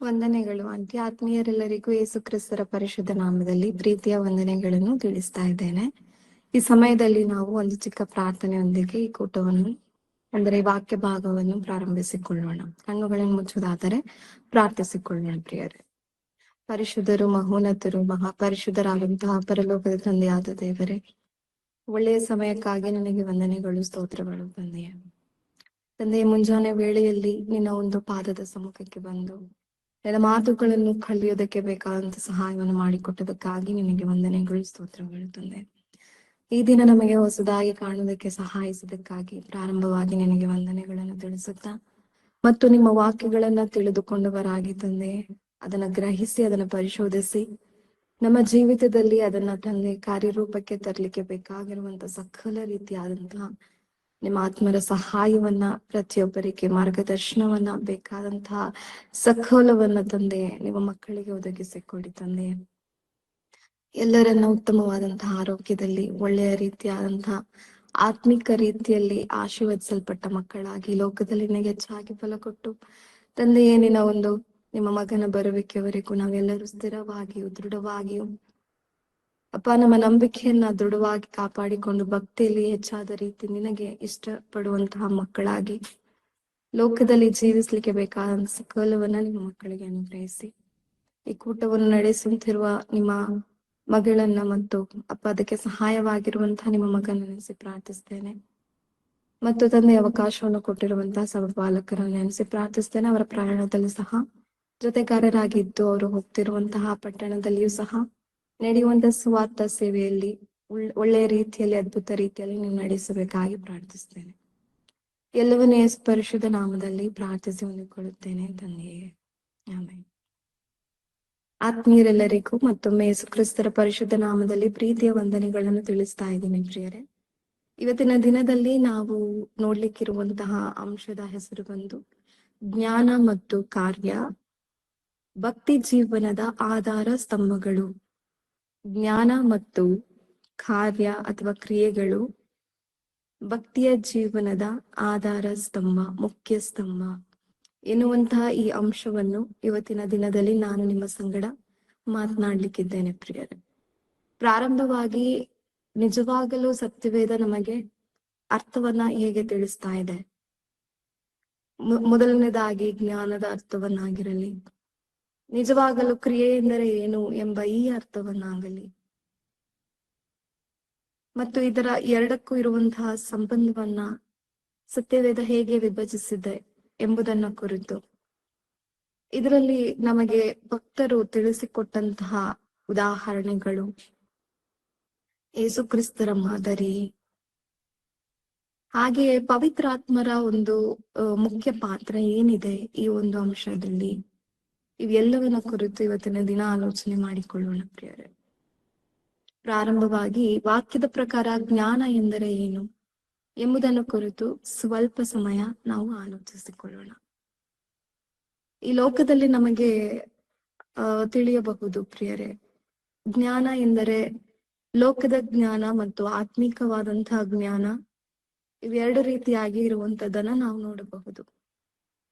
ವಂದನೆಗಳು ಆಂಟಿ. ಆತ್ಮೀಯರೆಲ್ಲರಿಗೂ ಯೇಸು ಕ್ರಿಸ್ತರ ಪರಿಶುದ್ಧ ನಾಮದಲ್ಲಿ ಪ್ರೀತಿಯ ವಂದನೆಗಳನ್ನು ತಿಳಿಸ್ತಾ ಇದ್ದೇನೆ. ಈ ಸಮಯದಲ್ಲಿ ನಾವು ಒಂದು ಚಿಕ್ಕ ಪ್ರಾರ್ಥನೆಯೊಂದಿಗೆ ಈ ಕೂಟವನ್ನು ಅಂದರೆ ವಾಕ್ಯ ಭಾಗವನ್ನು ಪ್ರಾರಂಭಿಸಿಕೊಳ್ಳೋಣ. ಕಣ್ಣುಗಳನ್ನು ಮುಚ್ಚುವುದಾದರೆ ಪ್ರಾರ್ಥಿಸಿಕೊಳ್ಳೋಣ. ಪ್ರಿಯರೇ, ಪರಿಶುದ್ಧರು, ಮಹೋನ್ನತರು, ಮಹಾಪರಿಶುದ್ಧರಾದಂತಹ ಪರಲೋಕದ ತಂದೆಯಾದ ದೇವರೇ, ಒಳ್ಳೆಯ ಸಮಯಕ್ಕಾಗಿ ನನಗೆ ವಂದನೆಗಳು, ಸ್ತೋತ್ರಗಳು ತಂದೆಯೇ. ತಂದೆಯ ಮುಂಜಾನೆ ವೇಳೆಯಲ್ಲಿ ನಿನ್ನ ಒಂದು ಪಾದದ ಸಮ್ಮುಖಕ್ಕೆ ಬಂದು ನನ್ನ ಮಾತುಗಳನ್ನು ಕಲಿಯೋದಕ್ಕೆ ಬೇಕಾದಂತ ಸಹಾಯವನ್ನು ಮಾಡಿಕೊಟ್ಟದಕ್ಕಾಗಿ ನಿನಗೆ ವಂದನೆಗಳು, ಸ್ತೋತ್ರಗಳು ತಂದೆ. ಈ ದಿನ ನಮಗೆ ಹೊಸದಾಗಿ ಕಾಣುವುದಕ್ಕೆ ಸಹಾಯಿಸಿದಕ್ಕಾಗಿ ಪ್ರಾರಂಭವಾಗಿ ನಿನಗೆ ವಂದನೆಗಳನ್ನು ತಿಳಿಸುತ್ತಾ ಮತ್ತು ನಿಮ್ಮ ವಾಕ್ಯಗಳನ್ನ ತಿಳಿದುಕೊಂಡವರಾಗಿ ತಂದೆ ಅದನ್ನ ಗ್ರಹಿಸಿ ಅದನ್ನ ಪರಿಶೋಧಿಸಿ ನಮ್ಮ ಜೀವಿತದಲ್ಲಿ ಅದನ್ನ ತಂದೆ ಕಾರ್ಯರೂಪಕ್ಕೆ ತರಲಿಕ್ಕೆ ಬೇಕಾಗಿರುವಂತ ಸಕಲ ರೀತಿಯಾದಂತಹ ನಿಮ್ಮ ಆತ್ಮರ ಸಹಾಯವನ್ನ, ಪ್ರತಿಯೊಬ್ಬರಿಗೆ ಮಾರ್ಗದರ್ಶನವನ್ನ, ಬೇಕಾದಂತಹ ಸಕಲವನ್ನ ತಂದೆ ನಿಮ್ಮ ಮಕ್ಕಳಿಗೆ ಒದಗಿಸಿಕೊಡಿ ತಂದೆ. ಎಲ್ಲರನ್ನ ಉತ್ತಮವಾದಂತಹ ಆರೋಗ್ಯದಲ್ಲಿ, ಒಳ್ಳೆಯ ರೀತಿಯಾದಂತಹ ಆತ್ಮಿಕ ರೀತಿಯಲ್ಲಿ ಆಶೀರ್ವದಿಸಲ್ಪಟ್ಟ ಮಕ್ಕಳಾಗಿ ಲೋಕದಲ್ಲಿ ನಿನಗೆ ಹೆಚ್ಚಾಗಿ ಫಲ ಕೊಟ್ಟು ತಂದೆಯೇ ನಿನ್ನ ಒಂದು ನಿಮ್ಮ ಮಗನ ಬರುವಿಕೆವರೆಗೂ ನಾವೆಲ್ಲರೂ ಸ್ಥಿರವಾಗಿಯೂ ದೃಢವಾಗಿಯೂ ಅಪ್ಪ ನಮ್ಮ ನಂಬಿಕೆಯನ್ನ ದೃಢವಾಗಿ ಕಾಪಾಡಿಕೊಂಡು ಭಕ್ತಿಯಲ್ಲಿ ಹೆಚ್ಚಾದ ರೀತಿ ನಿನಗೆ ಇಷ್ಟಪಡುವಂತಹ ಮಕ್ಕಳಾಗಿ ಲೋಕದಲ್ಲಿ ಜೀವಿಸ್ಲಿಕ್ಕೆ ಬೇಕಾದಂತ ಸಕಲವನ್ನ ನಿಮ್ಮ ಮಕ್ಕಳಿಗೆ ಅನುಗ್ರಹಿಸಿ ಈ ಕೂಟವನ್ನು ನಡೆಸುತ್ತಿರುವ ನಿಮ್ಮ ಮಗಳನ್ನ ಮತ್ತು ಅಪ್ಪ ಅದಕ್ಕೆ ಸಹಾಯವಾಗಿರುವಂತಹ ನಿಮ್ಮ ಮಗನ ನೆನೆಸಿ ಪ್ರಾರ್ಥಿಸ್ತೇನೆ. ಮತ್ತು ತಂದೆ ಅವಕಾಶವನ್ನು ಕೊಟ್ಟಿರುವಂತಹ ಸಹಪಾಲಕರನ್ನು ನೆನೆಸಿ ಪ್ರಾರ್ಥಿಸ್ತೇನೆ. ಅವರ ಪ್ರಯಾಣದಲ್ಲಿ ಸಹ ಜೊತೆಗಾರರಾಗಿದ್ದು ಅವರು ಹೋಗ್ತಿರುವಂತಹ ಪಟ್ಟಣದಲ್ಲಿಯೂ ಸಹ ನಡೆಯುವಂತಹ ಸ್ವಾರ್ಥ ಸೇವೆಯಲ್ಲಿ ಒಳ್ಳೆಯ ರೀತಿಯಲ್ಲಿ, ಅದ್ಭುತ ರೀತಿಯಲ್ಲಿ ನೀವು ನಡೆಸಬೇಕಾಗಿ ಪ್ರಾರ್ಥಿಸ್ತೇನೆ. ಎಲ್ಲವನ್ನೇ ಪರಿಶುದ್ಧ ನಾಮದಲ್ಲಿ ಪ್ರಾರ್ಥಿಸಿ ಹೊಂದಿಕೊಳ್ಳುತ್ತೇನೆ ತಂದೆಯೇ, ಆಮೆನ್. ಆತ್ಮೀಯರೆಲ್ಲರಿಗೂ ಮತ್ತೊಮ್ಮೆ ಯೇಸು ಕ್ರಿಸ್ತರ ಪರಿಶುದ್ಧ ನಾಮದಲ್ಲಿ ಪ್ರೀತಿಯ ವಂದನೆಗಳನ್ನು ತಿಳಿಸ್ತಾ ಇದ್ದೀನಿ ಪ್ರಿಯರೇ. ಇವತ್ತಿನ ದಿನದಲ್ಲಿ ನಾವು ನೋಡ್ಲಿಕ್ಕಿರುವಂತಹ ಅಂಶದ ಹೆಸರು ಬಂದು ಜ್ಞಾನ ಮತ್ತು ಕಾರ್ಯ, ಭಕ್ತಿ ಜೀವನದ ಆಧಾರ ಸ್ತಂಭಗಳು. ಜ್ಞಾನ ಮತ್ತು ಕಾರ್ಯ ಅಥವಾ ಕ್ರಿಯೆಗಳು ಭಕ್ತಿಯ ಜೀವನದ ಆಧಾರ ಸ್ತಂಭ, ಮುಖ್ಯ ಸ್ತಂಭ ಎನ್ನುವಂತಹ ಈ ಅಂಶವನ್ನು ಇವತ್ತಿನ ದಿನದಲ್ಲಿ ನಾನು ನಿಮ್ಮ ಸಂಗಡ ಮಾತನಾಡ್ಲಿಕ್ಕಿದ್ದೇನೆ ಪ್ರಿಯರೇ. ಪ್ರಾರಂಭವಾಗಿ ನಿಜವಾಗಲೂ ಸತ್ಯವೇದ ನಮಗೆ ಅರ್ಥವನ್ನ ಹೇಗೆ ತಿಳಿಸ್ತಾ ಇದೆ? ಮೊದಲನೇದಾಗಿ ಜ್ಞಾನದ ಅರ್ಥವನ್ನಾಗಿರಲಿ, ನಿಜವಾಗಲೂ ಕ್ರಿಯೆ ಎಂದರೆ ಏನು ಎಂಬ ಈ ಅರ್ಥವನ್ನಾಗಲಿ, ಮತ್ತು ಇದರ ಎರಡಕ್ಕೂ ಇರುವಂತಹ ಸಂಬಂಧವನ್ನ ಸತ್ಯವೇದ ಹೇಗೆ ವಿಭಜಿಸಿದೆ ಎಂಬುದನ್ನ ಕುರಿತು ಇದರಲ್ಲಿ ನಮಗೆ ಭಕ್ತರು ತಿಳಿಸಿಕೊಟ್ಟಂತಹ ಉದಾಹರಣೆಗಳು, ಯೇಸು ಕ್ರಿಸ್ತರ ಮಾದರಿ, ಹಾಗೆಯೇ ಪವಿತ್ರಾತ್ಮರ ಒಂದು ಮುಖ್ಯ ಪಾತ್ರ ಏನಿದೆ ಈ ಒಂದು ಅಂಶದಲ್ಲಿ, ಇವೆಲ್ಲವನ್ನ ಕುರಿತು ಇವತ್ತಿನ ದಿನ ಆಲೋಚನೆ ಮಾಡಿಕೊಳ್ಳೋಣ ಪ್ರಿಯರೇ. ಪ್ರಾರಂಭವಾಗಿ ವಾಕ್ಯದ ಪ್ರಕಾರ ಜ್ಞಾನ ಎಂದರೆ ಏನು ಎಂಬುದನ್ನು ಕುರಿತು ಸ್ವಲ್ಪ ಸಮಯ ನಾವು ಆಲೋಚಿಸಿಕೊಳ್ಳೋಣ. ಈ ಲೋಕದಲ್ಲಿ ನಮಗೆ ತಿಳಿಯಬಹುದು ಪ್ರಿಯರೇ, ಜ್ಞಾನ ಎಂದರೆ ಲೋಕದ ಜ್ಞಾನ ಮತ್ತು ಆತ್ಮಿಕವಾದಂತಹ ಜ್ಞಾನ, ಇವೆರಡು ರೀತಿಯಾಗಿ ಇರುವಂತದ್ದನ್ನ ನಾವು ನೋಡಬಹುದು.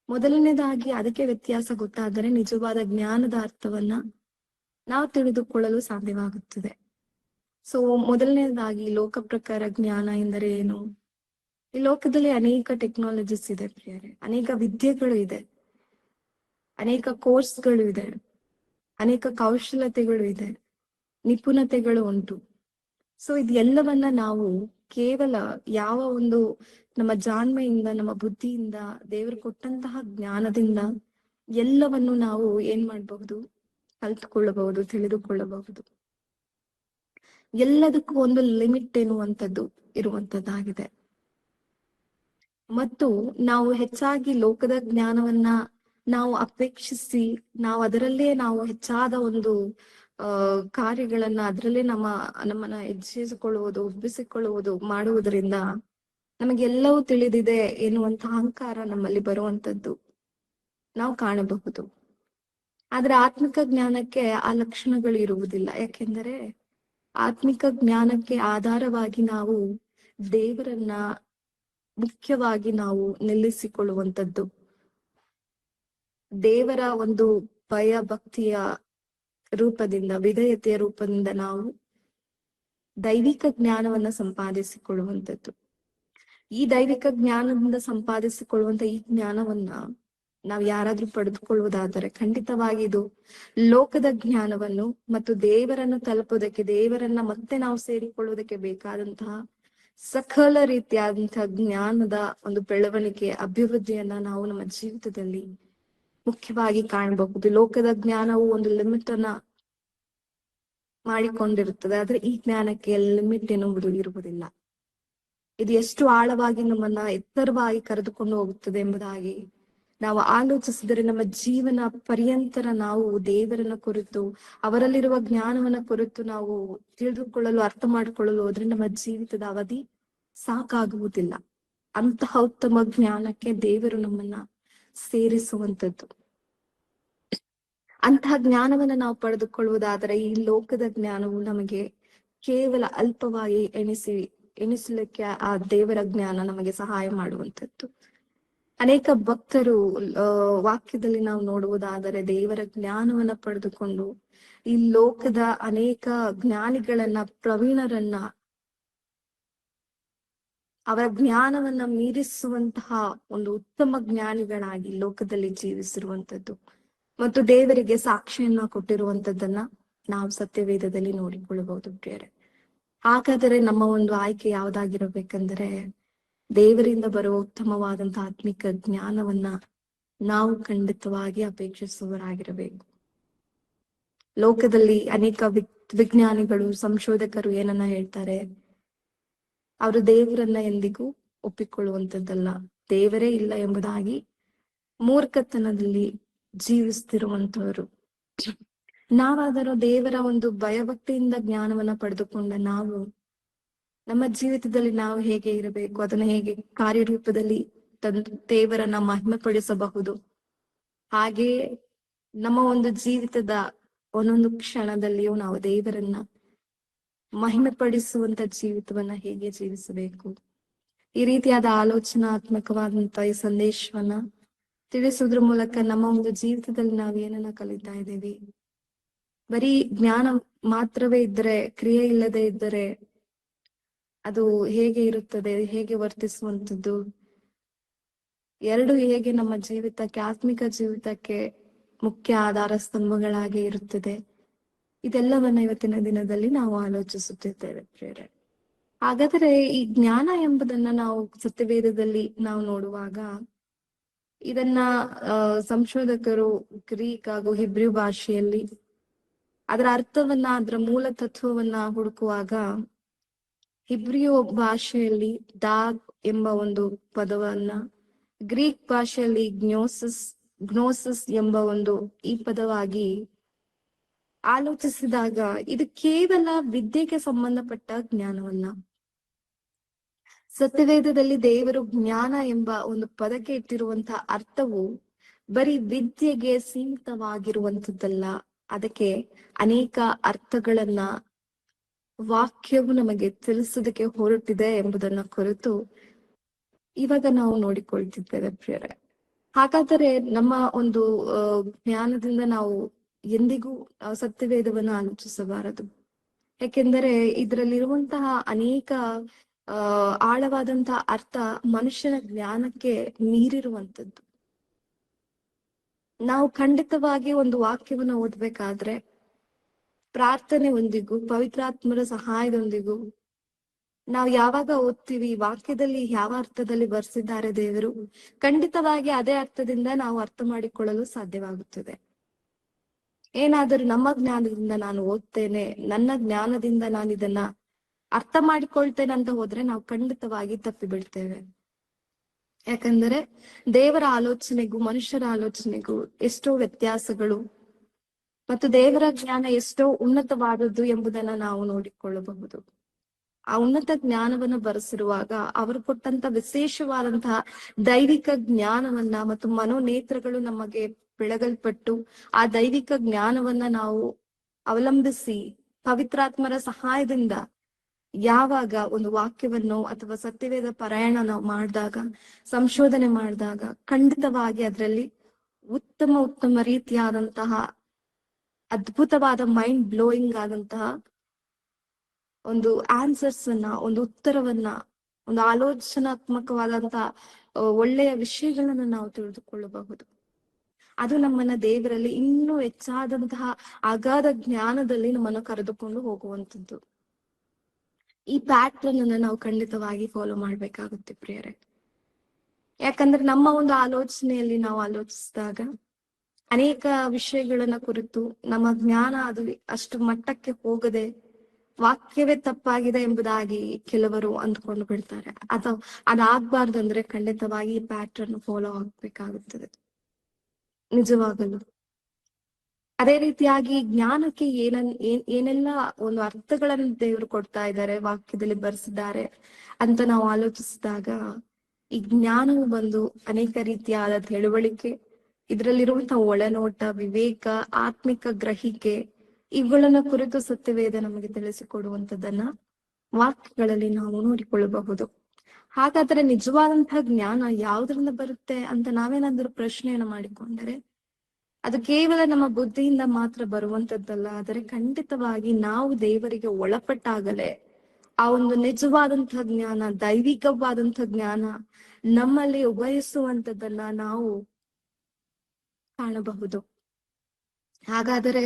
ಮೊದಲನೇದಾಗಿ ಅದಕ್ಕೆ ವ್ಯತ್ಯಾಸ ಗೊತ್ತಾದರೆ ನಿಜವಾದ ಜ್ಞಾನದ ಅರ್ಥವನ್ನ ನಾವು ತಿಳಿದುಕೊಳ್ಳಲು ಸಾಧ್ಯವಾಗುತ್ತದೆ. ಸೊ ಮೊದಲನೇದಾಗಿ ಲೋಕ ಪ್ರಕಾರ ಜ್ಞಾನ ಎಂದರೆ ಏನು? ಈ ಲೋಕದಲ್ಲಿ ಅನೇಕ ಟೆಕ್ನಾಲಜೀಸ್ ಇದೆ ಪ್ರಿಯರೇ, ಅನೇಕ ವಿದ್ಯೆಗಳು ಇದೆ, ಅನೇಕ ಕೋರ್ಸ್ಗಳು ಇದೆ, ಅನೇಕ ಕೌಶಲತೆಗಳು ಇದೆ, ನಿಪುಣತೆಗಳು ಉಂಟು. ಸೊ ಇದೆಲ್ಲವನ್ನ ನಾವು ಕೇವಲ ಯಾವ ಒಂದು ನಮ್ಮ ಜಾಣ್ಮೆಯಿಂದ, ನಮ್ಮ ಬುದ್ಧಿಯಿಂದ, ದೇವರು ಕೊಟ್ಟಂತಹ ಜ್ಞಾನದಿಂದ ಎಲ್ಲವನ್ನು ನಾವು ಏನ್ ಮಾಡಬಹುದು? ಕಲ್ತುಕೊಳ್ಳಬಹುದು, ತಿಳಿದುಕೊಳ್ಳಬಹುದು. ಎಲ್ಲದಕ್ಕೂ ಒಂದು ಲಿಮಿಟ್ ಎನ್ನುವಂಥದ್ದು ಇರುವಂತದ್ದಾಗಿದೆ. ಮತ್ತು ನಾವು ಹೆಚ್ಚಾಗಿ ಲೋಕದ ಜ್ಞಾನವನ್ನ ನಾವು ಅಪೇಕ್ಷಿಸಿ ನಾವು ಅದರಲ್ಲೇ ನಾವು ಹೆಚ್ಚಾದ ಒಂದು ಕಾರ್ಯಗಳನ್ನ ಅದರಲ್ಲೇ ನಮ್ಮನ್ನ ಹೆಚ್ಚಿಸಿಕೊಳ್ಳುವುದು, ಉಬ್ಬಿಸಿಕೊಳ್ಳುವುದು ಮಾಡುವುದರಿಂದ ನಮಗೆಲ್ಲವೂ ತಿಳಿದಿದೆ ಎನ್ನುವಂತ ಅಹಂಕಾರ ನಮ್ಮಲ್ಲಿ ಬರುವಂತದ್ದು ನಾವು ಕಾಣಬಹುದು. ಆದ್ರೆ ಆತ್ಮಿಕ ಜ್ಞಾನಕ್ಕೆ ಆ ಲಕ್ಷಣಗಳು ಇರುವುದಿಲ್ಲ. ಯಾಕೆಂದರೆ ಆತ್ಮಿಕ ಜ್ಞಾನಕ್ಕೆ ಆಧಾರವಾಗಿ ನಾವು ದೇವರನ್ನ ಮುಖ್ಯವಾಗಿ ನಾವು ನಿಲ್ಲಿಸಿಕೊಳ್ಳುವಂಥದ್ದು, ದೇವರ ಒಂದು ಭಯ ಭಕ್ತಿಯ ರೂಪದಿಂದ, ವಿಧೇಯತೆಯ ರೂಪದಿಂದ ನಾವು ದೈವಿಕ ಜ್ಞಾನವನ್ನ ಸಂಪಾದಿಸಿಕೊಳ್ಳುವಂಥದ್ದು. ಈ ದೈವಿಕ ಜ್ಞಾನದಿಂದ ಸಂಪಾದಿಸಿಕೊಳ್ಳುವಂತ ಈ ಜ್ಞಾನವನ್ನ ನಾವು ಯಾರಾದ್ರೂ ಪಡೆದುಕೊಳ್ಳುವುದಾದರೆ ಖಂಡಿತವಾಗಿ ಇದು ಲೋಕದ ಜ್ಞಾನವನ್ನು ಮತ್ತು ದೇವರನ್ನು ತಲುಪುವುದಕ್ಕೆ, ದೇವರನ್ನ ಮತ್ತೆ ನಾವು ಸೇರಿಕೊಳ್ಳುವುದಕ್ಕೆ ಬೇಕಾದಂತಹ ಸಕಲ ರೀತಿಯಾದಂತಹ ಜ್ಞಾನದ ಒಂದು ಬೆಳವಣಿಗೆ, ಅಭಿವೃದ್ಧಿಯನ್ನ ನಾವು ನಮ್ಮ ಜೀವಿತದಲ್ಲಿ ಮುಖ್ಯವಾಗಿ ಕಾಣಬಹುದು. ಲೋಕದ ಜ್ಞಾನವು ಒಂದು ಲಿಮಿಟ್ ಅನ್ನ ಮಾಡಿಕೊಂಡಿರುತ್ತದೆ, ಆದ್ರೆ ಈ ಜ್ಞಾನಕ್ಕೆ ಲಿಮಿಟ್ ಎನ್ನುವುದು ಇರುವುದಿಲ್ಲ. ಇದು ಎಷ್ಟು ಆಳವಾಗಿ ನಮ್ಮನ್ನ ಎತ್ತರವಾಗಿ ಕರೆದುಕೊಂಡು ಹೋಗುತ್ತದೆ ಎಂಬುದಾಗಿ ನಾವು ಆಲೋಚಿಸಿದರೆ, ನಮ್ಮ ಜೀವನ ಪರ್ಯಂತರ ನಾವು ದೇವರನ್ನ ಕುರಿತು, ಅವರಲ್ಲಿರುವ ಜ್ಞಾನವನ್ನ ಕುರಿತು ನಾವು ತಿಳಿದುಕೊಳ್ಳಲು, ಅರ್ಥ ಮಾಡಿಕೊಳ್ಳಲು ಹೋದ್ರೆ ನಮ್ಮ ಜೀವಿತದ ಅವಧಿ ಸಾಕಾಗುವುದಿಲ್ಲ. ಅಂತಹ ಉತ್ತಮ ಜ್ಞಾನಕ್ಕೆ ದೇವರು ನಮ್ಮನ್ನ ಸೇರಿಸುವಂತದ್ದು. ಅಂತಹ ಜ್ಞಾನವನ್ನ ನಾವು ಪಡೆದುಕೊಳ್ಳುವುದಾದರೆ ಈ ಲೋಕದ ಜ್ಞಾನವು ನಮಗೆ ಕೇವಲ ಅಲ್ಪವಾಗಿ ಎಣಿಸಲಿಕ್ಕೆ ಆ ದೇವರ ಜ್ಞಾನ ನಮಗೆ ಸಹಾಯ ಮಾಡುವಂಥದ್ದು. ಅನೇಕ ಭಕ್ತರು ವಾಕ್ಯದಲ್ಲಿ ನಾವು ನೋಡುವುದಾದರೆ ದೇವರ ಜ್ಞಾನವನ್ನ ಪಡೆದುಕೊಂಡು ಈ ಲೋಕದ ಅನೇಕ ಜ್ಞಾನಿಗಳನ್ನ, ಪ್ರವೀಣರನ್ನ, ಅವರ ಜ್ಞಾನವನ್ನ ಮೀರಿಸುವಂತಹ ಒಂದು ಉತ್ತಮ ಜ್ಞಾನಿಗಳಾಗಿ ಲೋಕದಲ್ಲಿ ಜೀವಿಸಿರುವಂತದ್ದು ಮತ್ತು ದೇವರಿಗೆ ಸಾಕ್ಷಿಯನ್ನ ಕೊಟ್ಟಿರುವಂತದ್ದನ್ನ ನಾವು ಸತ್ಯವೇದದಲ್ಲಿ ನೋಡಿಕೊಳ್ಳಬಹುದು ಪ್ರಿಯರೇ. ಹಾಗಾದರೆ ನಮ್ಮ ಒಂದು ಆಯ್ಕೆ ಯಾವ್ದಾಗಿರಬೇಕಂದ್ರೆ, ದೇವರಿಂದ ಬರುವ ಉತ್ತಮವಾದಂತಹ ಆತ್ಮಿಕ ಜ್ಞಾನವನ್ನ ನಾವು ಖಂಡಿತವಾಗಿ ಅಪೇಕ್ಷಿಸುವವರಾಗಿರಬೇಕು. ಲೋಕದಲ್ಲಿ ಅನೇಕ ವಿಜ್ಞಾನಿಗಳು, ಸಂಶೋಧಕರು ಏನನ್ನ ಹೇಳ್ತಾರೆ, ಅವರು ದೇವರನ್ನ ಎಂದಿಗೂ ಒಪ್ಪಿಕೊಳ್ಳುವಂಥದ್ದಲ್ಲ, ದೇವರೇ ಇಲ್ಲ ಎಂಬುದಾಗಿ ಮೂರ್ಖತನದಲ್ಲಿ ಜೀವಿಸ್ತಿರುವಂತವರು. ನಾವಾದರೂ ದೇವರ ಒಂದು ಭಯಭಕ್ತಿಯಿಂದ ಜ್ಞಾನವನ್ನ ಪಡೆದುಕೊಂಡ ನಾವು ನಮ್ಮ ಜೀವಿತದಲ್ಲಿ ನಾವು ಹೇಗೆ ಇರಬೇಕು, ಅದನ್ನ ಹೇಗೆ ಕಾರ್ಯರೂಪದಲ್ಲಿ ತಂದು ದೇವರನ್ನ ಮಹಿಮೆ ಪಡಿಸಬಹುದು, ಹಾಗೆಯೇ ನಮ್ಮ ಒಂದು ಜೀವಿತದ ಒಂದೊಂದು ಕ್ಷಣದಲ್ಲಿಯೂ ನಾವು ದೇವರನ್ನ ಮಹಿಮೆ ಪಡಿಸುವಂತ ಜೀವಿತವನ್ನ ಹೇಗೆ ಜೀವಿಸಬೇಕು, ಈ ರೀತಿಯಾದ ಆಲೋಚನಾತ್ಮಕವಾದಂತ ಈ ಸಂದೇಶವನ್ನ ತಿಳಿಸುವುದ್ರ ಮೂಲಕ ನಮ್ಮ ಒಂದು ಜೀವಿತದಲ್ಲಿ ನಾವು ಏನನ್ನ ಕಲಿತಾ ಇದ್ದೇವೆ. ಬರೀ ಜ್ಞಾನ ಮಾತ್ರವೇ ಇದ್ದರೆ, ಕ್ರಿಯೆ ಇಲ್ಲದೆ ಇದ್ದರೆ ಅದು ಹೇಗೆ ಇರುತ್ತದೆ, ಹೇಗೆ ವರ್ತಿಸುವಂಥದ್ದು, ಎರಡು ಹೇಗೆ ನಮ್ಮ ಜೀವಿತಕ್ಕೆ, ಆತ್ಮಿಕ ಜೀವಿತಕ್ಕೆ ಮುಖ್ಯ ಆಧಾರ ಸ್ತಂಭಗಳಾಗಿ ಇರುತ್ತದೆ. ಇದೆಲ್ಲವನ್ನ ಇವತ್ತಿನ ದಿನದಲ್ಲಿ ನಾವು ಆಲೋಚಿಸುತ್ತಿದ್ದೇವೆ ಪ್ರಿಯರೇ. ಹಾಗಾದರೆ ಈ ಜ್ಞಾನ ಎಂಬುದನ್ನ ನಾವು ಸತ್ಯವೇದದಲ್ಲಿ ನಾವು ನೋಡುವಾಗ, ಇದನ್ನ ಸಂಶೋಧಕರು ಗ್ರೀಕ್ ಹಾಗೂ ಹಿಬ್ರಿಯು ಭಾಷೆಯಲ್ಲಿ ಅದರ ಅರ್ಥವನ್ನ, ಅದರ ಮೂಲ ತತ್ವವನ್ನ ಹುಡುಕುವಾಗ, ಹಿಬ್ರಿಯು ಭಾಷೆಯಲ್ಲಿ ದಾಗ್ ಎಂಬ ಒಂದು ಪದವನ್ನ, ಗ್ರೀಕ್ ಭಾಷೆಯಲ್ಲಿ ಗ್ನೋಸಿಸ್ ಎಂಬ ಒಂದು ಈ ಪದವಾಗಿ ಆಲೋಚಿಸಿದಾಗ, ಇದು ಕೇವಲ ವಿದ್ಯೆಗೆ ಸಂಬಂಧಪಟ್ಟ ಜ್ಞಾನವಲ್ಲ. ಸತ್ಯವೇದದಲ್ಲಿ ದೇವರು ಜ್ಞಾನ ಎಂಬ ಒಂದು ಪದಕ್ಕೆ ಇಟ್ಟಿರುವಂತಹ ಅರ್ಥವು ಬರೀ ವಿದ್ಯೆಗೆ ಸೀಮಿತವಾಗಿರುವಂತದ್ದಲ್ಲ, ಅದಕ್ಕೆ ಅನೇಕ ಅರ್ಥಗಳನ್ನ ವಾಕ್ಯವು ನಮಗೆ ತಿಳಿಸೋದಕ್ಕೆ ಹೊರಟಿದೆ ಎಂಬುದನ್ನ ಕುರಿತು ಇವಾಗ ನಾವು ನೋಡಿಕೊಳ್ತಿದ್ದೇವೆ ಪ್ರಿಯರೇ. ಹಾಗಾದರೆ ನಮ್ಮ ಒಂದು ಜ್ಞಾನದಿಂದ ನಾವು ಎಂದಿಗೂ ಸತ್ಯವೇದವನ್ನು ಆಲೋಚಿಸಬಾರದು. ಯಾಕೆಂದರೆ ಇದರಲ್ಲಿರುವಂತಹ ಅನೇಕ ಆಳವಾದಂತಹ ಅರ್ಥ ಮನುಷ್ಯನ ಜ್ಞಾನಕ್ಕೆ ಮೀರಿರುವಂತದ್ದು. ನಾವು ಖಂಡಿತವಾಗಿ ಒಂದು ವಾಕ್ಯವನ್ನು ಓದ್ಬೇಕಾದ್ರೆ ಪ್ರಾರ್ಥನೆ ಒಂದಿಗೂ, ಪವಿತ್ರಾತ್ಮರ ಸಹಾಯದೊಂದಿಗೂ ನಾವು ಯಾವಾಗ ಓದ್ತೀವಿ, ವಾಕ್ಯದಲ್ಲಿ ಯಾವ ಅರ್ಥದಲ್ಲಿ ಬರ್ಸಿದ್ದಾರೆ ದೇವರು, ಖಂಡಿತವಾಗಿ ಅದೇ ಅರ್ಥದಿಂದ ನಾವು ಅರ್ಥ ಮಾಡಿಕೊಳ್ಳಲು ಸಾಧ್ಯವಾಗುತ್ತದೆ. ಏನಾದರೂ ನಮ್ಮ ಜ್ಞಾನದಿಂದ ನಾನು ಓದ್ತೇನೆ, ನನ್ನ ಜ್ಞಾನದಿಂದ ನಾನು ಇದನ್ನ ಅರ್ಥ ಮಾಡಿಕೊಳ್ತೇನೆ ಅಂತ ಹೋದ್ರೆ ನಾವು ಖಂಡಿತವಾಗಿ ತಪ್ಪಿ ಬಿಡ್ತೇವೆ. ಯಾಕಂದರೆ ದೇವರ ಆಲೋಚನೆಗೂ ಮನುಷ್ಯರ ಆಲೋಚನೆಗೂ ಎಷ್ಟೋ ವ್ಯತ್ಯಾಸಗಳು ಮತ್ತು ದೇವರ ಜ್ಞಾನ ಎಷ್ಟೋ ಉನ್ನತವಾದದ್ದು ಎಂಬುದನ್ನ ನಾವು ನೋಡಿಕೊಳ್ಳಬಹುದು. ಆ ಉನ್ನತ ಜ್ಞಾನವನ್ನು ಬರೆಸಿರುವಾಗ ಅವರು ಕೊಟ್ಟಂತ ವಿಶೇಷವಾದಂತಹ ದೈವಿಕ ಜ್ಞಾನವನ್ನ ಮತ್ತು ಮನೋನೇತ್ರಗಳು ನಮಗೆ ಬೆಳಗಲ್ಪಟ್ಟು ಆ ದೈವಿಕ ಜ್ಞಾನವನ್ನ ನಾವು ಅವಲಂಬಿಸಿ ಪವಿತ್ರಾತ್ಮರ ಸಹಾಯದಿಂದ ಯಾವಾಗ ಒಂದು ವಾಕ್ಯವನ್ನು ಅಥವಾ ಸತ್ಯವೇದ ಪಾರಾಯಣ ನಾವು ಮಾಡಿದಾಗ, ಸಂಶೋಧನೆ ಮಾಡಿದಾಗ ಖಂಡಿತವಾಗಿ ಅದರಲ್ಲಿ ಉತ್ತಮ ರೀತಿಯಾದಂತಹ ಅದ್ಭುತವಾದ ಮೈಂಡ್ ಬ್ಲೋಯಿಂಗ್ ಆದಂತಹ ಒಂದು ಆನ್ಸರ್ಸ್ ಅನ್ನ, ಒಂದು ಉತ್ತರವನ್ನ, ಒಂದು ಆಲೋಚನಾತ್ಮಕವಾದಂತಹ ಒಳ್ಳೆಯ ವಿಷಯಗಳನ್ನ ನಾವು ತಿಳಿದುಕೊಳ್ಳಬಹುದು. ಅದು ನಮ್ಮನ್ನ ದೇವರಲ್ಲಿ ಇನ್ನೂ ಹೆಚ್ಚಾದಂತಹ ಅಗಾಧ ಜ್ಞಾನದಲ್ಲಿ ನಮ್ಮನ್ನು ಕರೆದುಕೊಂಡು ಹೋಗುವಂಥದ್ದು. ಈ ಪ್ಯಾಟ್ರನ್ ಅನ್ನ ನಾವು ಖಂಡಿತವಾಗಿ ಫಾಲೋ ಮಾಡ್ಬೇಕಾಗುತ್ತೆ ಪ್ರಿಯರೇ. ಯಾಕಂದ್ರೆ ನಮ್ಮ ಒಂದು ಆಲೋಚನೆಯಲ್ಲಿ ನಾವು ಆಲೋಚಿಸಿದಾಗ ಅನೇಕ ವಿಷಯಗಳನ್ನ ಕುರಿತು ನಮ್ಮ ಜ್ಞಾನ ಅದು ಅಷ್ಟು ಮಟ್ಟಕ್ಕೆ ಹೋಗದೆ ವಾಕ್ಯವೇ ತಪ್ಪಾಗಿದೆ ಎಂಬುದಾಗಿ ಕೆಲವರು ಅಂದ್ಕೊಂಡು ಬಿಡ್ತಾರೆ. ಅದಾಗ್ಬಾರ್ದಂದ್ರೆ ಖಂಡಿತವಾಗಿ ಈ ಪ್ಯಾಟ್ರನ್ ಫಾಲೋ ಆಗ್ಬೇಕಾಗುತ್ತದೆ ನಿಜವಾಗಲು. ಅದೇ ರೀತಿಯಾಗಿ ಜ್ಞಾನಕ್ಕೆ ಏನೆಲ್ಲ ಒಂದು ಅರ್ಥಗಳನ್ನು ದೇವರು ಕೊಡ್ತಾ ಇದ್ದಾರೆ, ವಾಕ್ಯದಲ್ಲಿ ಬರೆಸಿದ್ದಾರೆ ಅಂತ ನಾವು ಆಲೋಚಿಸಿದಾಗ ಈ ಜ್ಞಾನವು ಬಂದು ಅನೇಕ ರೀತಿಯಾದ ತಿಳುವಳಿಕೆ, ಇದರಲ್ಲಿರುವಂತಹ ಒಳನೋಟ, ವಿವೇಕ, ಆತ್ಮಿಕ ಗ್ರಹಿಕೆ, ಇವುಗಳನ್ನ ಕುರಿತು ಸತ್ಯವೇದ ನಮಗೆ ತಿಳಿಸಿಕೊಡುವಂತದನ್ನ ವಾಕ್ಯಗಳಲ್ಲಿ ನಾವು ನೋಡಿಕೊಳ್ಳಬಹುದು. ಹಾಗಾದ್ರೆ ನಿಜವಾದಂತಹ ಜ್ಞಾನ ಯಾವುದರಿಂದ ಬರುತ್ತೆ ಅಂತ ನಾವೇನಾದ್ರೂ ಪ್ರಶ್ನೆಯನ್ನು ಮಾಡಿಕೊಂಡರೆ ಅದು ಕೇವಲ ನಮ್ಮ ಬುದ್ಧಿಯಿಂದ ಮಾತ್ರ ಬರುವಂತದ್ದಲ್ಲ. ಆದರೆ ಖಂಡಿತವಾಗಿ ನಾವು ದೇವರಿಗೆ ಒಳಪಟ್ಟಾಗಲೇ ಆ ಒಂದು ನಿಜವಾದಂತಹ ಜ್ಞಾನ, ದೈವಿಕವಾದಂತಹ ಜ್ಞಾನ ನಮ್ಮಲ್ಲಿ ಉಭಯಿಸುವಂತದ್ದನ್ನ ನಾವು ಕಾಣಬಹುದು. ಹಾಗಾದರೆ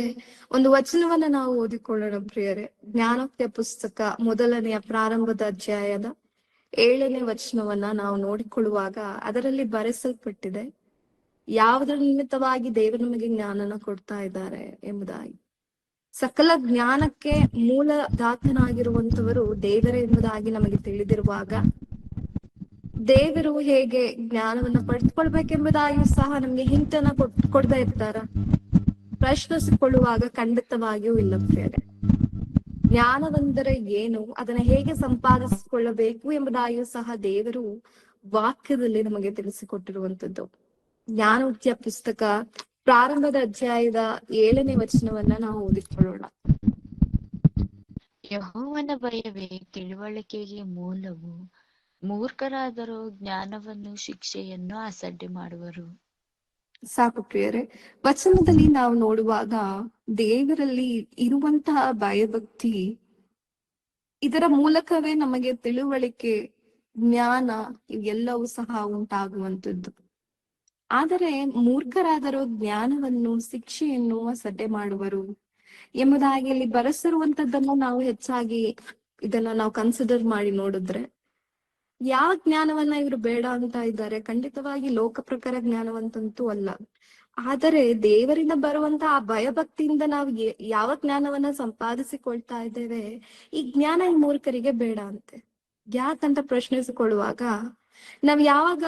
ಒಂದು ವಚನವನ್ನ ನಾವು ಓದಿಕೊಳ್ಳೋಣ ಪ್ರಿಯರೇ. ಜ್ಞಾನೋಕ್ತಿಯ ಪುಸ್ತಕ 1ನೇ ಪ್ರಾರಂಭದ ಅಧ್ಯಾಯದ 7ನೇ ವಚನವನ್ನ ನಾವು ನೋಡಿಕೊಳ್ಳುವಾಗ ಅದರಲ್ಲಿ ಬರೆಸಲ್ಪಟ್ಟಿದೆ, ಯಾವುದರ ನಿಮಿತ್ತವಾಗಿ ದೇವರು ನಮಗೆ ಜ್ಞಾನನ ಕೊಡ್ತಾ ಇದ್ದಾರೆ ಎಂಬುದಾಗಿ. ಸಕಲ ಜ್ಞಾನಕ್ಕೆ ಮೂಲದಾತನಾಗಿರುವಂತವರು ದೇವರೇ ಎಂಬುದಾಗಿ ನಮಗೆ ತಿಳಿದಿರುವಾಗ ದೇವರು ಹೇಗೆ ಜ್ಞಾನವನ್ನ ಪಡೆದುಕೊಳ್ಬೇಕೆಂಬುದಾಗಿಯೂ ಸಹ ನಮ್ಗೆ ಹಿಂಟನ್ನ ಕೊಡ್ತಾ ಇರ್ತಾರ. ಪ್ರಶ್ನಿಸಿಕೊಳ್ಳುವಾಗ ಖಂಡಿತವಾಗಿಯೂ ಇಲ್ಲ ಪ್ರಿಯರೇ. ಜ್ಞಾನವೆಂದರೆ ಏನು, ಅದನ್ನ ಹೇಗೆ ಸಂಪಾದಿಸಿಕೊಳ್ಳಬೇಕು ಎಂಬುದಾಗಿಯೂ ಸಹ ದೇವರು ವಾಕ್ಯದಲ್ಲಿ ನಮಗೆ ತಿಳಿಸಿಕೊಟ್ಟಿರುವಂತದ್ದು. ಜ್ಞಾನೋಕ್ತಿಯ ಪುಸ್ತಕ ಪ್ರಾರಂಭದ ಅಧ್ಯಾಯದ 7ನೇ ವಚನವನ್ನ ನಾವು ಓದಿಕೊಳ್ಳೋಣ. ಯೆಹೋವನ ಭಯವೇ ತಿಳುವಳಿಕೆಗೆ ಮೂಲವು, ಮೂರ್ಖರಾದರೂ ಜ್ಞಾನವನ್ನು ಶಿಕ್ಷೆಯನ್ನು ಅಸಡ್ಡೆ ಮಾಡುವರು. ಸಾಕು ಪ್ರಿಯರೇ. ವಚನದಲ್ಲಿ ನಾವು ನೋಡುವಾಗ ದೇವರಲ್ಲಿ ಇರುವಂತಹ ಭಯಭಕ್ತಿ, ಇದರ ಮೂಲಕವೇ ನಮಗೆ ತಿಳುವಳಿಕೆ, ಜ್ಞಾನ ಇವೆಲ್ಲವೂ ಸಹ ಉಂಟಾಗುವಂಥದ್ದು. ಆದರೆ ಮೂರ್ಖರಾದರೂ ಜ್ಞಾನವನ್ನು ಶಿಕ್ಷೆಯನ್ನು ಅಸಡ್ಡೆ ಮಾಡುವರು ಎಂಬುದಾಗಿ ಇಲ್ಲಿ ಬರೆಸಿರುವಂತದ್ದನ್ನು ನಾವು ಹೆಚ್ಚಾಗಿ ಇದನ್ನ ನಾವು ಕನ್ಸಿಡರ್ ಮಾಡಿ ನೋಡಿದ್ರೆ ಯಾವ ಜ್ಞಾನವನ್ನ ಇವರು ಬೇಡ ಅಂತ ಇದ್ದಾರೆ? ಖಂಡಿತವಾಗಿ ಲೋಕ ಪ್ರಕಾರ ಜ್ಞಾನವಂತಂತೂ ಅಲ್ಲ. ಆದರೆ ದೇವರಿಂದ ಬರುವಂತಹ ಆ ಭಯಭಕ್ತಿಯಿಂದ ನಾವು ಯಾವ ಜ್ಞಾನವನ್ನ ಸಂಪಾದಿಸಿಕೊಳ್ತಾ ಇದ್ದೇವೆ, ಈ ಜ್ಞಾನ ಈ ಮೂರ್ಖರಿಗೆ ಬೇಡ ಅಂತೆ. ಯಾಕಂತ ಪ್ರಶ್ನಿಸಿಕೊಳ್ಳುವಾಗ ನಾವ್ ಯಾವಾಗ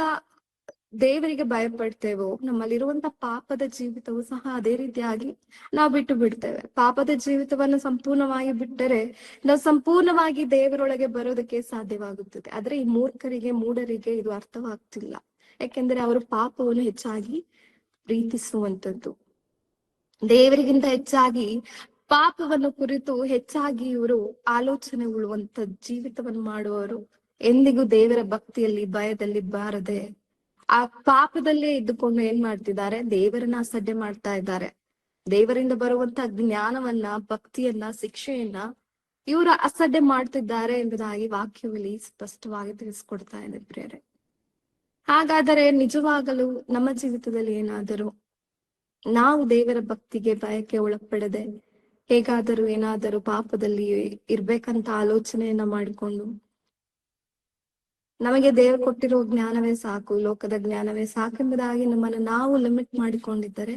ದೇವರಿಗೆ ಭಯ ಪಡ್ತೇವೋ ನಮ್ಮಲ್ಲಿರುವಂತ ಪಾಪದ ಜೀವಿತವು ಸಹ ಅದೇ ರೀತಿಯಾಗಿ ನಾವು ಬಿಟ್ಟು ಬಿಡ್ತೇವೆ. ಪಾಪದ ಜೀವಿತವನ್ನು ಸಂಪೂರ್ಣವಾಗಿ ಬಿಟ್ಟರೆ ನಾವು ಸಂಪೂರ್ಣವಾಗಿ ದೇವರೊಳಗೆ ಬರೋದಕ್ಕೆ ಸಾಧ್ಯವಾಗುತ್ತದೆ. ಆದ್ರೆ ಈ ಮೂಢರಿಗೆ ಇದು ಅರ್ಥವಾಗ್ತಿಲ್ಲ. ಯಾಕೆಂದ್ರೆ ಅವರು ಪಾಪವನ್ನು ಹೆಚ್ಚಾಗಿ ಪ್ರೀತಿಸುವಂತದ್ದು, ದೇವರಿಗಿಂತ ಹೆಚ್ಚಾಗಿ ಪಾಪವನ್ನು ಕುರಿತು ಹೆಚ್ಚಾಗಿ ಇವರು ಆಲೋಚನೆ ಉಳ್ಳುವಂತ ಜೀವಿತವನ್ನು ಮಾಡುವವರು. ಎಂದಿಗೂ ದೇವರ ಭಕ್ತಿಯಲ್ಲಿ ಭಯದಲ್ಲಿ ಬಾರದೆ ಆ ಪಾಪದಲ್ಲೇ ಇದ್ದುಕೊಂಡು ಏನ್ ಮಾಡ್ತಿದ್ದಾರೆ? ದೇವರನ್ನ ಅಸಡ್ಡೆ ಮಾಡ್ತಾ ಇದ್ದಾರೆ. ದೇವರಿಂದ ಬರುವಂತ ಜ್ಞಾನವನ್ನ, ಭಕ್ತಿಯನ್ನ, ಶಿಕ್ಷೆಯನ್ನ ಇವರು ಅಸಡ್ಡೆ ಮಾಡ್ತಿದ್ದಾರೆ ಎಂಬುದಾಗಿ ವಾಕ್ಯದಲ್ಲಿ ಸ್ಪಷ್ಟವಾಗಿ ತಿಳಿಸ್ಕೊಡ್ತಾ ಇದೆ ಪ್ರಿಯರೇ. ಹಾಗಾದರೆ ನಿಜವಾಗಲೂ ನಮ್ಮ ಜೀವಿತದಲ್ಲಿ ಏನಾದರೂ ನಾವು ದೇವರ ಭಕ್ತಿಗೆ ಭಯಕ್ಕೆ ಒಳಪಡದೆ ಹೇಗಾದರೂ ಏನಾದರೂ ಪಾಪದಲ್ಲಿ ಇರ್ಬೇಕಂತ ಆಲೋಚನೆಯನ್ನ ಮಾಡಿಕೊಂಡು ನಮಗೆ ದೇವರು ಕೊಟ್ಟಿರೋ ಜ್ಞಾನವೇ ಸಾಕು, ಲೋಕದ ಜ್ಞಾನವೇ ಸಾಕೆಂಬುದಾಗಿ ನಮ್ಮನ್ನು ನಾವು ಲಿಮಿಟ್ ಮಾಡಿಕೊಂಡಿದ್ದರೆ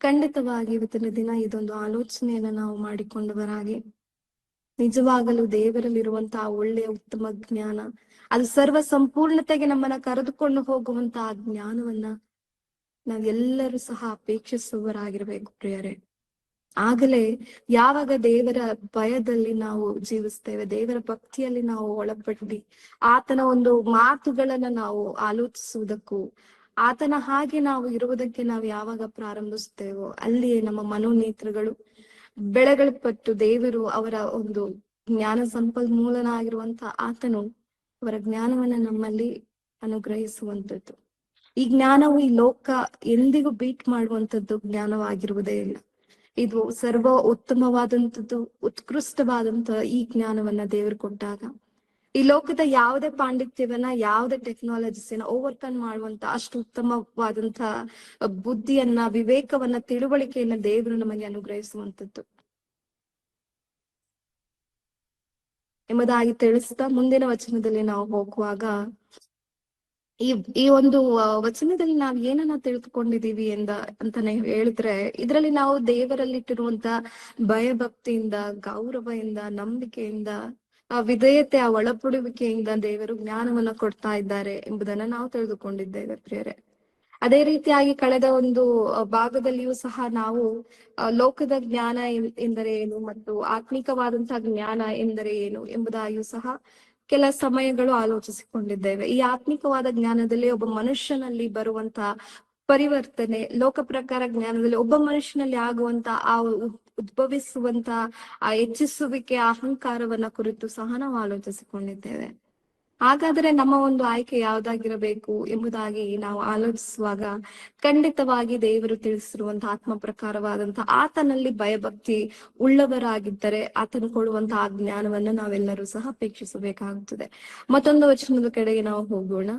ಖಂಡಿತವಾಗಿ ಇವತ್ತಿನ ದಿನ ಇದೊಂದು ಆಲೋಚನೆಯನ್ನ ನಾವು ಮಾಡಿಕೊಂಡವರಾಗಿ ನಿಜವಾಗಲೂ ದೇವರಲ್ಲಿರುವಂತಹ ಒಳ್ಳೆಯ ಉತ್ತಮ ಜ್ಞಾನ, ಅದು ಸರ್ವ ಸಂಪೂರ್ಣತೆಗೆ ನಮ್ಮನ್ನ ಕರೆದುಕೊಂಡು ಹೋಗುವಂತಹ ಜ್ಞಾನವನ್ನ ನಾವೆಲ್ಲರೂ ಸಹ ಅಪೇಕ್ಷಿಸುವವರಾಗಿರ್ಬೇಕು ಪ್ರಿಯರೇ. ಆಗಲೇ ಯಾವಾಗ ದೇವರ ಭಯದಲ್ಲಿ ನಾವು ಜೀವಿಸ್ತೇವೆ, ದೇವರ ಭಕ್ತಿಯಲ್ಲಿ ನಾವು ಒಳಪಟ್ಟು ಆತನ ಒಂದು ಮಾತುಗಳನ್ನ ನಾವು ಆಲೋಚಿಸುವುದಕ್ಕೂ ಆತನ ಹಾಗೆ ನಾವು ಇರುವುದಕ್ಕೆ ನಾವು ಯಾವಾಗ ಪ್ರಾರಂಭಿಸ್ತೇವೋ ಅಲ್ಲಿಯೇ ನಮ್ಮ ಮನೋನೇತ್ರಗಳು ಬೆಳಗಲ್ಪಟ್ಟು ದೇವರು ಅವರ ಒಂದು ಜ್ಞಾನ ಸಂಪನ್ಮೂಲನಾಗಿರುವಂತ ಆತನು ಅವರ ಜ್ಞಾನವನ್ನ ನಮ್ಮಲ್ಲಿ ಅನುಗ್ರಹಿಸುವಂಥದ್ದು. ಈ ಜ್ಞಾನವು ಈ ಲೋಕ ಎಂದಿಗೂ ಬೀಟ್ ಮಾಡುವಂತದ್ದು ಜ್ಞಾನವಾಗಿರುವುದೇ ಇಲ್ಲ. ಇದು ಸರ್ವ ಉತ್ತಮವಾದಂಥದ್ದು, ಉತ್ಕೃಷ್ಟವಾದಂತಹ ಈ ಜ್ಞಾನವನ್ನ ದೇವರು ಕೊಟ್ಟಾಗ ಈ ಲೋಕದ ಯಾವುದೇ ಪಾಂಡಿತ್ಯವನ್ನ, ಯಾವುದೇ ಟೆಕ್ನಾಲಜಿಸನ್ನ ಓವರ್ಕಮ್ ಮಾಡುವಂತ ಅಷ್ಟು ಉತ್ತಮವಾದಂತಹ ಬುದ್ಧಿಯನ್ನ, ವಿವೇಕವನ್ನ, ತಿಳುವಳಿಕೆಯನ್ನ ದೇವರು ನಮಗೆ ಅನುಗ್ರಹಿಸುವಂತದ್ದು ಎಂಬುದಾಗಿ ತಿಳಿಸ್ತಾ ಮುಂದಿನ ವಚನದಲ್ಲಿ ನಾವು ಹೋಗುವಾಗ ಈ ಈ ಒಂದು ವಚನದಲ್ಲಿ ನಾವ್ ಏನನ್ನ ತಿಳಿದುಕೊಂಡಿದೀವಿ ಅಂತಾನೆ ಹೇಳಿದ್ರೆ, ಇದರಲ್ಲಿ ನಾವು ದೇವರಲ್ಲಿಟ್ಟಿರುವಂತ ಭಯಭಕ್ತಿಯಿಂದ, ಗೌರವದಿಂದ, ನಂಬಿಕೆಯಿಂದ, ಆ ವಿಧೇಯತೆ, ಆ ಒಳಪಡುವಿಕೆಯಿಂದ ದೇವರು ಜ್ಞಾನವನ್ನ ಕೊಡ್ತಾ ಇದ್ದಾರೆ ಎಂಬುದನ್ನ ನಾವು ತಿಳಿದುಕೊಂಡಿದ್ದೇವೆ ಪ್ರಿಯರೇ. ಅದೇ ರೀತಿಯಾಗಿ ಕಳೆದ ಒಂದು ಭಾಗದಲ್ಲಿಯೂ ಸಹ ನಾವು ಲೋಕದ ಜ್ಞಾನ ಎಂದರೆ ಏನು ಮತ್ತು ಆತ್ಮಿಕವಾದಂತಹ ಜ್ಞಾನ ಎಂದರೆ ಏನು ಎಂಬುದಾಗಿಯೂ ಸಹ ಕೆಲ ಸಮಯಗಳು ಆಲೋಚಿಸಿಕೊಂಡಿದ್ದೇವೆ. ಈ ಆತ್ಮಿಕವಾದ ಜ್ಞಾನದಲ್ಲಿ ಒಬ್ಬ ಮನುಷ್ಯನಲ್ಲಿ ಬರುವಂತಹ ಪರಿವರ್ತನೆ, ಲೋಕ ಪ್ರಕಾರ ಜ್ಞಾನದಲ್ಲಿ ಒಬ್ಬ ಮನುಷ್ಯನಲ್ಲಿ ಆಗುವಂತ ಆ ಉದ್ಭವಿಸುವಂತ ಆ ಹೆಚ್ಚಿಸುವಿಕೆ, ಅಹಂಕಾರವನ್ನ ಕುರಿತು ಸಹ ನಾವು ಆಲೋಚಿಸಿಕೊಂಡಿದ್ದೇವೆ. ಹಾಗಾದ್ರೆ ನಮ್ಮ ಒಂದು ಆಯ್ಕೆ ಯಾವ್ದಾಗಿರಬೇಕು ಎಂಬುದಾಗಿ ನಾವು ಆಲೋಚಿಸುವಾಗ ಖಂಡಿತವಾಗಿ ದೇವರು ತಿಳಿಸಿರುವಂತಹ ಆತ್ಮ ಪ್ರಕಾರವಾದಂತಹ ಆತನಲ್ಲಿ ಭಯಭಕ್ತಿ ಉಳ್ಳವರಾಗಿದ್ದರೆ ಆತನು ಕೊಡುವಂತಹ ಆ ಜ್ಞಾನವನ್ನ ನಾವೆಲ್ಲರೂ ಸಹ ಅಪೇಕ್ಷಿಸಬೇಕಾಗುತ್ತದೆ. ಮತ್ತೊಂದು ವಚನದ ಕಡೆಗೆ ನಾವು ಹೋಗೋಣ.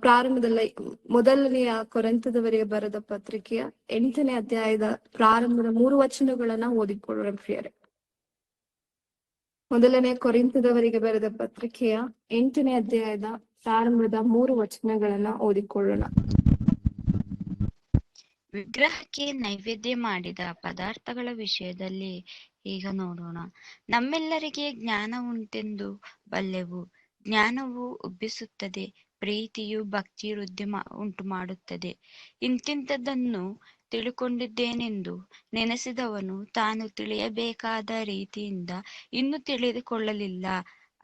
ಪ್ರಾರಂಭದಲ್ಲಿ ಮೊದಲನೆಯ ಕೊರಿಂಥದವರಿಗೆ ಬರೆದ ಪತ್ರಿಕೆಯ 8ನೇ ಅಧ್ಯಾಯದ ಪ್ರಾರಂಭದ 3 ವಚನಗಳನ್ನ ಓದಿಕೊಳ್ಳೋಣ ಪ್ರಿಯರೇ. ಮೊದಲನೇ ಕೊರಿಂಥದವರಿಗೆ ಬರೆದ ಪತ್ರಿಕೆಯ 8ನೇ ಅಧ್ಯಾಯದ ಪ್ರಾರಂಭದ 3 ವಚನಗಳನ್ನ ಓದಿಕೊಳ್ಳೋಣ. ವಿಗ್ರಹಕ್ಕೆ ನೈವೇದ್ಯ ಮಾಡಿದ ಪದಾರ್ಥಗಳ ವಿಷಯದಲ್ಲಿ ಈಗ ನೋಡೋಣ. ನಮ್ಮೆಲ್ಲರಿಗೆ ಜ್ಞಾನ ಉಂಟೆಂದು ಬಲ್ಲೆವು. ಜ್ಞಾನವು ಉಬ್ಬಿಸುತ್ತದೆ, ಪ್ರೀತಿಯು ಭಕ್ತಿ ವೃದ್ಧಿ ಉಂಟು ಮಾಡುತ್ತದೆ. ಇಂತಿಂಥದ್ದನ್ನು ತಿಳುಕೊಂಡಿದ್ದೇನೆಂದು ನೆನೆಸಿದವನು ತಾನು ತಿಳಿಯಬೇಕಾದ ರೀತಿಯಿಂದ ಇನ್ನೂ ತಿಳಿದುಕೊಳ್ಳಲಿಲ್ಲ.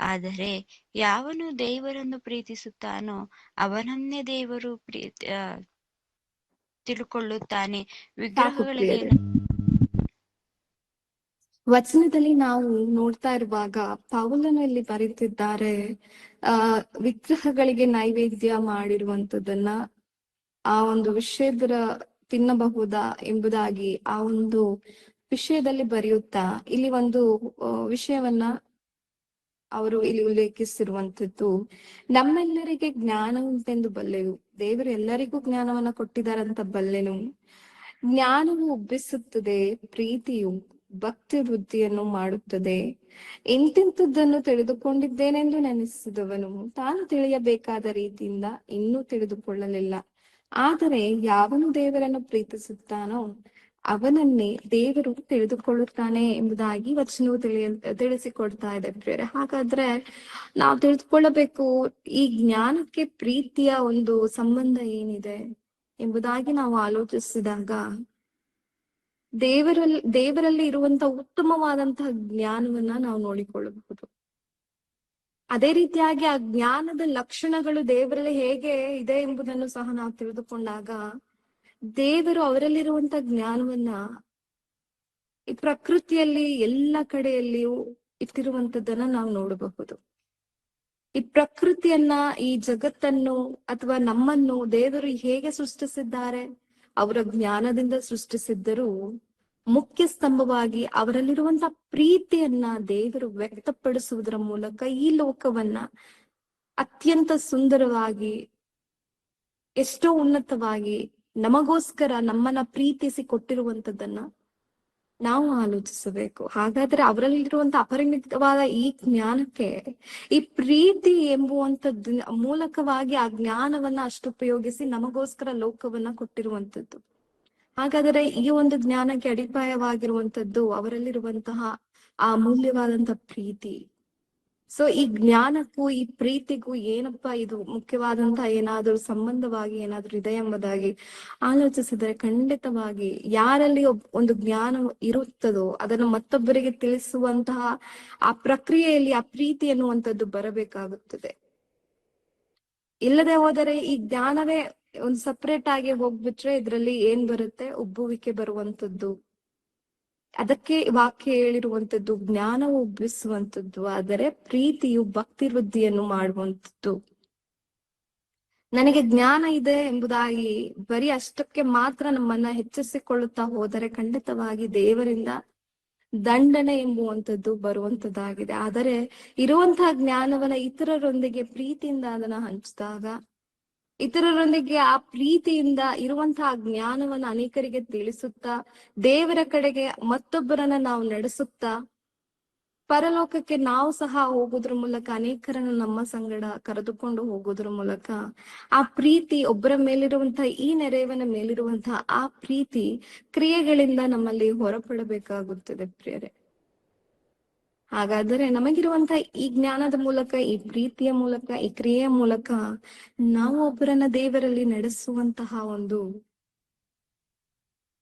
ಆದರೆ ಯಾವನು ದೇವರನ್ನು ಪ್ರೀತಿಸುತ್ತಾನೋ ಅವನನ್ನೇ ದೇವರು ತಿಳುಕೊಳ್ಳುತ್ತಾನೆ. ವಿಗ್ರಹಗಳಿಗೆ ವಚನದಲ್ಲಿ ನಾವು ನೋಡ್ತಾ ಇರುವಾಗ ಪೌಲನು ಇಲ್ಲಿ ಬರೀತಿದ್ದಾರೆ, ವಿಗ್ರಹಗಳಿಗೆ ನೈವೇದ್ಯ ಮಾಡಿರುವಂತದನ್ನ ಆ ಒಂದು ವಿಷಯದ ತಿನ್ನಬಹುದಾ ಎಂಬುದಾಗಿ ಆ ಒಂದು ವಿಷಯದಲ್ಲಿ ಬರೆಯುತ್ತಾ ಇಲ್ಲಿ ಒಂದು ವಿಷಯವನ್ನ ಅವರು ಇಲ್ಲಿ ಉಲ್ಲೇಖಿಸಿರುವಂತದ್ದು, ನಮ್ಮೆಲ್ಲರಿಗೆ ಜ್ಞಾನ ಉಂಟೆಂದು ಬಲ್ಲೆವು. ದೇವರು ಎಲ್ಲರಿಗೂ ಜ್ಞಾನವನ್ನ ಕೊಟ್ಟಿದ್ದಾರಂತ ಬಲ್ಲೆನು. ಜ್ಞಾನವು ಉಬ್ಬಿಸುತ್ತದೆ, ಪ್ರೀತಿಯು ಭಕ್ತಿ ವೃದ್ಧಿಯನ್ನು ಮಾಡುತ್ತದೆ. ಇಂತಿಂಥದ್ದನ್ನು ತಿಳಿದುಕೊಂಡಿದ್ದೇನೆಂದು ನೆನೆಸಿದವನು ತಾನು ತಿಳಿಯಬೇಕಾದ ರೀತಿಯಿಂದ ಇನ್ನೂ ತಿಳಿದುಕೊಳ್ಳಲಿಲ್ಲ. ಆದರೆ ಯಾವನು ದೇವರನ್ನು ಪ್ರೀತಿಸುತ್ತಾನೋ ಅವನನ್ನೇ ದೇವರು ತಿಳಿದುಕೊಳ್ಳುತ್ತಾನೆ ಎಂಬುದಾಗಿ ವಚನವು ತಿಳಿಸಿಕೊಡ್ತಾ ಇದೆ ಪ್ರಿಯರೇ. ಹಾಗಾದ್ರೆ ನಾವು ತಿಳಿದುಕೊಳ್ಳಬೇಕು, ಈ ಜ್ಞಾನಕ್ಕೆ ಪ್ರೀತಿಯ ಒಂದು ಸಂಬಂಧ ಏನಿದೆ ಎಂಬುದಾಗಿ ನಾವು ಆಲೋಚಿಸಿದಾಗ ದೇವರಲ್ಲಿ ಇರುವಂತಹ ಉತ್ತಮವಾದಂತಹ ಜ್ಞಾನವನ್ನ ನಾವು ನೋಡಿಕೊಳ್ಳಬಹುದು. ಅದೇ ರೀತಿಯಾಗಿ ಆ ಜ್ಞಾನದ ಲಕ್ಷಣಗಳು ದೇವರಲ್ಲಿ ಹೇಗೆ ಇದೆ ಎಂಬುದನ್ನು ಸಹ ನಾವು ತಿಳಿದುಕೊಂಡಾಗ ದೇವರು ಅವರಲ್ಲಿರುವಂತ ಜ್ಞಾನವನ್ನ ಈ ಪ್ರಕೃತಿಯಲ್ಲಿ ಎಲ್ಲ ಕಡೆಯಲ್ಲಿಯೂ ಇಟ್ಟಿರುವಂತದ್ದನ್ನ ನಾವು ನೋಡಬಹುದು. ಈ ಪ್ರಕೃತಿಯನ್ನ, ಈ ಜಗತ್ತನ್ನು ಅಥವಾ ನಮ್ಮನ್ನು ದೇವರು ಹೇಗೆ ಸೃಷ್ಟಿಸಿದ್ದಾರೆ? ಅವರ ಜ್ಞಾನದಿಂದ ಸೃಷ್ಟಿಸಿದ್ದರೂ ಮುಖ್ಯ ಸ್ತಂಭವಾಗಿ ಅವರಲ್ಲಿರುವಂತ ಪ್ರೀತಿಯನ್ನ ದೇವರು ವ್ಯಕ್ತಪಡಿಸುವುದರ ಮೂಲಕ ಈ ಲೋಕವನ್ನ ಅತ್ಯಂತ ಸುಂದರವಾಗಿ, ಎಷ್ಟೋ ಉನ್ನತವಾಗಿ ನಮಗೋಸ್ಕರ ನಮ್ಮನ್ನ ಪ್ರೀತಿಸಿ ಕೊಟ್ಟಿರುವಂತದ್ದನ್ನ ನಾವು ಆಲೋಚಿಸಬೇಕು. ಹಾಗಾದ್ರೆ ಅವರಲ್ಲಿರುವಂತ ಅಪರಿಮಿತವಾದ ಈ ಜ್ಞಾನಕ್ಕೆ ಈ ಪ್ರೀತಿ ಎಂಬುವಂತದ್ದು ಮೂಲಕವಾಗಿ ಆ ಜ್ಞಾನವನ್ನ ಅಷ್ಟು ಉಪಯೋಗಿಸಿ ನಮಗೋಸ್ಕರ ಲೋಕವನ್ನ ಕೊಟ್ಟಿರುವಂತದ್ದು. ಹಾಗಾದರೆ ಈ ಒಂದು ಜ್ಞಾನಕ್ಕೆ ಅಡಿಪಾಯವಾಗಿರುವಂತದ್ದು ಅವರಲ್ಲಿರುವಂತಹ ಆ ಅಮೂಲ್ಯವಾದಂತಹ ಪ್ರೀತಿ. ಸೊ ಈ ಜ್ಞಾನಕ್ಕೂ ಈ ಪ್ರೀತಿಗೂ ಏನಪ್ಪಾ ಇದು ಮುಖ್ಯವಾದಂತಹ ಏನಾದ್ರೂ ಸಂಬಂಧವಾಗಿ ಏನಾದ್ರೂ ಇದೆ ಎಂಬುದಾಗಿ ಆಲೋಚಿಸಿದರೆ ಖಂಡಿತವಾಗಿ ಯಾರಲ್ಲಿ ಒಂದು ಜ್ಞಾನ ಇರುತ್ತದೋ ಅದನ್ನು ಮತ್ತೊಬ್ಬರಿಗೆ ತಿಳಿಸುವಂತಹ ಆ ಪ್ರಕ್ರಿಯೆಯಲ್ಲಿ ಆ ಪ್ರೀತಿ ಎನ್ನುವಂಥದ್ದು ಬರಬೇಕಾಗುತ್ತದೆ. ಇಲ್ಲದೆ ಹೋದರೆ ಈ ಜ್ಞಾನವೇ ಒಂದು ಸಪರೇಟ್ ಆಗಿ ಹೋಗ್ಬಿಟ್ರೆ ಇದ್ರಲ್ಲಿ ಏನ್ ಬರುತ್ತೆ? ಉಬ್ಬುವಿಕೆ ಬರುವಂತದ್ದು. ಅದಕ್ಕೆ ವಾಕ್ಯ ಹೇಳಿರುವಂತದ್ದು ಜ್ಞಾನವು ಉಬ್ಬಿಸುವಂತದ್ದು, ಆದರೆ ಪ್ರೀತಿಯು ಭಕ್ತಿ ವೃದ್ಧಿಯನ್ನು ಮಾಡುವಂತದ್ದು. ನನಗೆ ಜ್ಞಾನ ಇದೆ ಎಂಬುದಾಗಿ ಬರೀ ಅಷ್ಟಕ್ಕೆ ಮಾತ್ರ ನಮ್ಮನ್ನ ಹೆಚ್ಚಿಸಿಕೊಳ್ಳುತ್ತಾ ಹೋದರೆ ಖಂಡಿತವಾಗಿ ದೇವರಿಂದ ದಂಡನೆ ಎಂಬುವಂಥದ್ದು ಬರುವಂತದ್ದಾಗಿದೆ. ಆದರೆ ಇರುವಂತಹ ಜ್ಞಾನವನ್ನ ಇತರರೊಂದಿಗೆ ಪ್ರೀತಿಯಿಂದ ಅದನ್ನ ಹಂಚಿದಾಗ, ಇತರರೊಂದಿಗೆ ಆ ಪ್ರೀತಿಯಿಂದ ಇರುವಂತಹ ಜ್ಞಾನವನ್ನ ಅನೇಕರಿಗೆ ತಿಳಿಸುತ್ತಾ, ದೇವರ ಕಡೆಗೆ ಮತ್ತೊಬ್ಬರನ್ನ ನಾವು ನಡೆಸುತ್ತಾ, ಪರಲೋಕಕ್ಕೆ ನಾವು ಸಹ ಹೋಗೋದ್ರ ಮೂಲಕ ಅನೇಕರನ್ನ ನಮ್ಮ ಸಂಗಡ ಕರೆದುಕೊಂಡು ಹೋಗೋದ್ರ ಮೂಲಕ ಆ ಪ್ರೀತಿ, ಒಬ್ಬರ ಮೇಲಿರುವಂತಹ ಈ ನೆರೆಯವನ ಮೇಲಿರುವಂತಹ ಆ ಪ್ರೀತಿ ಕ್ರಿಯೆಗಳಿಂದ ನಮ್ಮಲ್ಲಿ ಹೊರಪಡಬೇಕಾಗುತ್ತದೆ ಪ್ರಿಯರೇ. ಹಾಗಾದರೆ ನಮಗಿರುವಂತಹ ಈ ಜ್ಞಾನದ ಮೂಲಕ, ಈ ಪ್ರೀತಿಯ ಮೂಲಕ, ಈ ಕ್ರಿಯೆಯ ಮೂಲಕ ನಾವು ಒಬ್ಬರನ್ನ ದೇವರಲ್ಲಿ ನಡೆಸುವಂತಹ ಒಂದು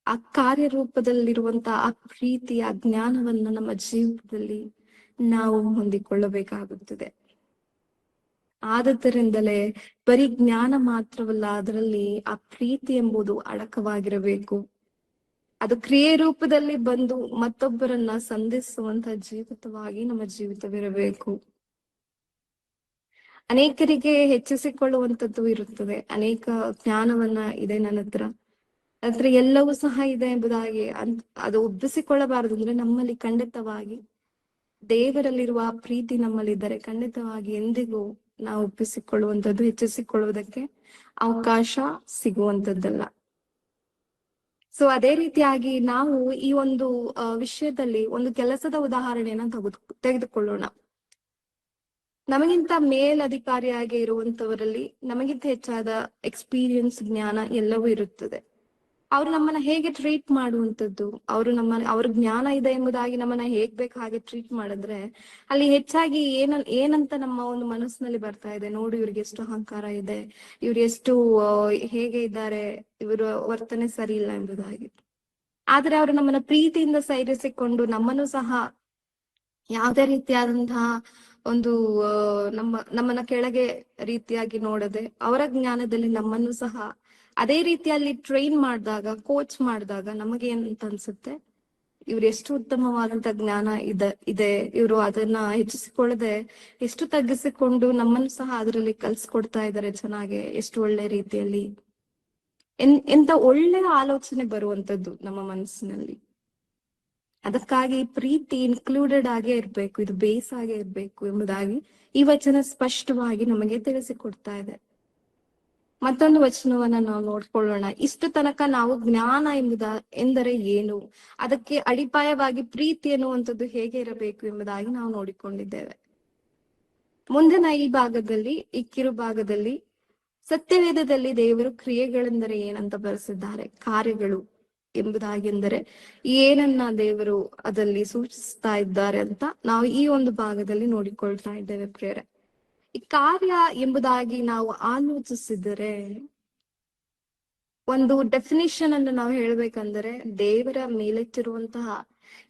ಆ ಕಾರ್ಯರೂಪದಲ್ಲಿರುವಂತಹ ಆ ಪ್ರೀತಿ, ಆ ಜ್ಞಾನವನ್ನ ನಮ್ಮ ಜೀವಿತದಲ್ಲಿ ನಾವು ಹೊಂದಿಕೊಳ್ಳಬೇಕಾಗುತ್ತದೆ. ಆದದ್ದರಿಂದಲೇ ಬರೀ ಜ್ಞಾನ ಮಾತ್ರವಲ್ಲ, ಅದರಲ್ಲಿ ಆ ಪ್ರೀತಿ ಎಂಬುದು ಅಡಕವಾಗಿರಬೇಕು. ಅದು ಕ್ರಿಯೆ ರೂಪದಲ್ಲಿ ಬಂದು ಮತ್ತೊಬ್ಬರನ್ನ ಸಂಧಿಸುವಂತ ಜೀವಿತವಾಗಿ ನಮ್ಮ ಜೀವಿತವಿರಬೇಕು. ಅನೇಕರಿಗೆ ಹೆಚ್ಚಿಸಿಕೊಳ್ಳುವಂಥದ್ದು ಇರುತ್ತದೆ. ಅನೇಕ ಜ್ಞಾನವನ್ನ ಇದೆ ನನ್ನ ಹತ್ರ ಎಲ್ಲವೂ ಸಹ ಇದೆ ಎಂಬುದಾಗಿ ಅದು ಉಬ್ಬಿಸಿಕೊಳ್ಳಬಾರದು. ಅಂದ್ರೆ ನಮ್ಮಲ್ಲಿ ಖಂಡಿತವಾಗಿ ದೇವರಲ್ಲಿರುವ ಆ ಪ್ರೀತಿ ನಮ್ಮಲ್ಲಿದ್ದರೆ ಖಂಡಿತವಾಗಿ ಎಂದಿಗೂ ನಾವು ಒಪ್ಪಿಸಿಕೊಳ್ಳುವಂಥದ್ದು, ಹೆಚ್ಚಿಸಿಕೊಳ್ಳುವುದಕ್ಕೆ ಅವಕಾಶ ಸಿಗುವಂತದ್ದಲ್ಲ. ಸೊ ಅದೇ ರೀತಿಯಾಗಿ ನಾವು ಈ ಒಂದು ವಿಷಯದಲ್ಲಿ ಒಂದು ಕೆಲಸದ ಉದಾಹರಣೆಯನ್ನ ತೆಗೆದುಕೊಳ್ಳೋಣ. ನಮಗಿಂತ ಮೇಲಧಿಕಾರಿಯಾಗಿ ಇರುವಂತವರಲ್ಲಿ ನಮಗಿಂತ ಹೆಚ್ಚಾದ ಎಕ್ಸ್ಪೀರಿಯನ್ಸ್, ಜ್ಞಾನ ಎಲ್ಲವೂ ಇರುತ್ತದೆ. ಅವರು ನಮ್ಮನ್ನ ಹೇಗೆ ಟ್ರೀಟ್ ಮಾಡುವಂಥದ್ದು, ಅವ್ರ ಜ್ಞಾನ ಇದೆ ಎಂಬುದಾಗಿ ನಮ್ಮನ್ನ ಹೇಗ್ ಬೇಕು ಹಾಗೆ ಟ್ರೀಟ್ ಮಾಡಿದ್ರೆ ಅಲ್ಲಿ ಹೆಚ್ಚಾಗಿ ಏನಂತ ನಮ್ಮ ಒಂದು ಮನಸ್ಸಿನಲ್ಲಿ ಬರ್ತಾ ಇದೆ, ನೋಡಿ ಇವ್ರಿಗೆ ಎಷ್ಟು ಅಹಂಕಾರ ಇದೆ, ಇವ್ರು ಎಷ್ಟು ಹೇಗೆ ಇದ್ದಾರೆ, ಇವರ ವರ್ತನೆ ಸರಿ ಇಲ್ಲ ಎಂಬುದಾಗಿ. ಆದ್ರೆ ಅವರು ನಮ್ಮನ್ನ ಪ್ರೀತಿಯಿಂದ ಸೈರಿಸಿಕೊಂಡು ನಮ್ಮನ್ನು ಸಹ ಯಾವುದೇ ರೀತಿಯಾದಂತಹ ಒಂದು ನಮ್ಮನ್ನ ಕೆಳಗೆ ರೀತಿಯಾಗಿ ನೋಡದೆ ಅವರ ಜ್ಞಾನದಲ್ಲಿ ನಮ್ಮನ್ನು ಸಹ ಅದೇ ರೀತಿಯಲ್ಲಿ ಟ್ರೈನ್ ಮಾಡಿದಾಗ, ಕೋಚ್ ಮಾಡಿದಾಗ ನಮಗೆ ಏನಂತ ಅನ್ಸುತ್ತೆ, ಇವ್ರು ಎಷ್ಟು ಉತ್ತಮವಾದಂತ ಜ್ಞಾನ ಇದೆ, ಇವರು ಅದನ್ನ ಹೆಚ್ಚಿಸಿಕೊಳ್ಳದೆ ಎಷ್ಟು ತಗ್ಗಿಸಿಕೊಂಡು ನಮ್ಮನ್ನು ಸಹ ಅದರಲ್ಲಿ ಕಲ್ಸ್ಕೊಡ್ತಾ ಇದ್ದಾರೆ ಚೆನ್ನಾಗಿ, ಎಷ್ಟು ಒಳ್ಳೆ ರೀತಿಯಲ್ಲಿ. ಎಂತ ಒಳ್ಳೆಯ ಆಲೋಚನೆ ಬರುವಂತದ್ದು ನಮ್ಮ ಮನಸ್ಸಿನಲ್ಲಿ. ಅದಕ್ಕಾಗಿ ಪ್ರೀತಿ ಇನ್ಕ್ಲೂಡೆಡ್ ಆಗೇ ಇರ್ಬೇಕು, ಇದು ಬೇಸ್ ಆಗೇ ಇರ್ಬೇಕು ಎಂಬುದಾಗಿ ಈ ವಚನ ಸ್ಪಷ್ಟವಾಗಿ ನಮಗೆ ತಿಳಿಸಿಕೊಡ್ತಾ ಇದೆ. ಮತ್ತೊಂದು ವಚನವನ್ನ ನಾವು ನೋಡ್ಕೊಳ್ಳೋಣ. ಇಷ್ಟು ತನಕ ನಾವು ಜ್ಞಾನ ಎಂದರೆ ಏನು, ಅದಕ್ಕೆ ಅಡಿಪಾಯವಾಗಿ ಪ್ರೀತಿ ಎನ್ನುವಂಥದ್ದು ಹೇಗೆ ಇರಬೇಕು ಎಂಬುದಾಗಿ ನಾವು ನೋಡಿಕೊಂಡಿದ್ದೇವೆ. ಮುಂದಿನ ಈ ಭಾಗದಲ್ಲಿ, ಈ ಕಿರು ಭಾಗದಲ್ಲಿ ಸತ್ಯವೇದದಲ್ಲಿ ದೇವರು ಕ್ರಿಯೆಗಳೆಂದರೆ ಏನಂತ ಬರೆಸಿದ್ದಾರೆ, ಕಾರ್ಯಗಳು ಎಂಬುದಾಗಿ ಎಂದರೆ ಏನನ್ನ ದೇವರು ಅದರಲ್ಲಿ ಸೂಚಿಸ್ತಾ ಇದ್ದಾರೆ ಅಂತ ನಾವು ಈ ಒಂದು ಭಾಗದಲ್ಲಿ ನೋಡಿಕೊಳ್ತಾ ಇದ್ದೇವೆ ಪ್ರಿಯರೇ. ಈ ಕಾರ್ಯ ಎಂಬುದಾಗಿ ನಾವು ಆಲೋಚಿಸಿದರೆ ಒಂದು ಡೆಫಿನಿಷನ್ ಅನ್ನು ನಾವು ಹೇಳ್ಬೇಕಂದ್ರೆ, ದೇವರ ಮೇಲೆತ್ತಿರುವಂತಹ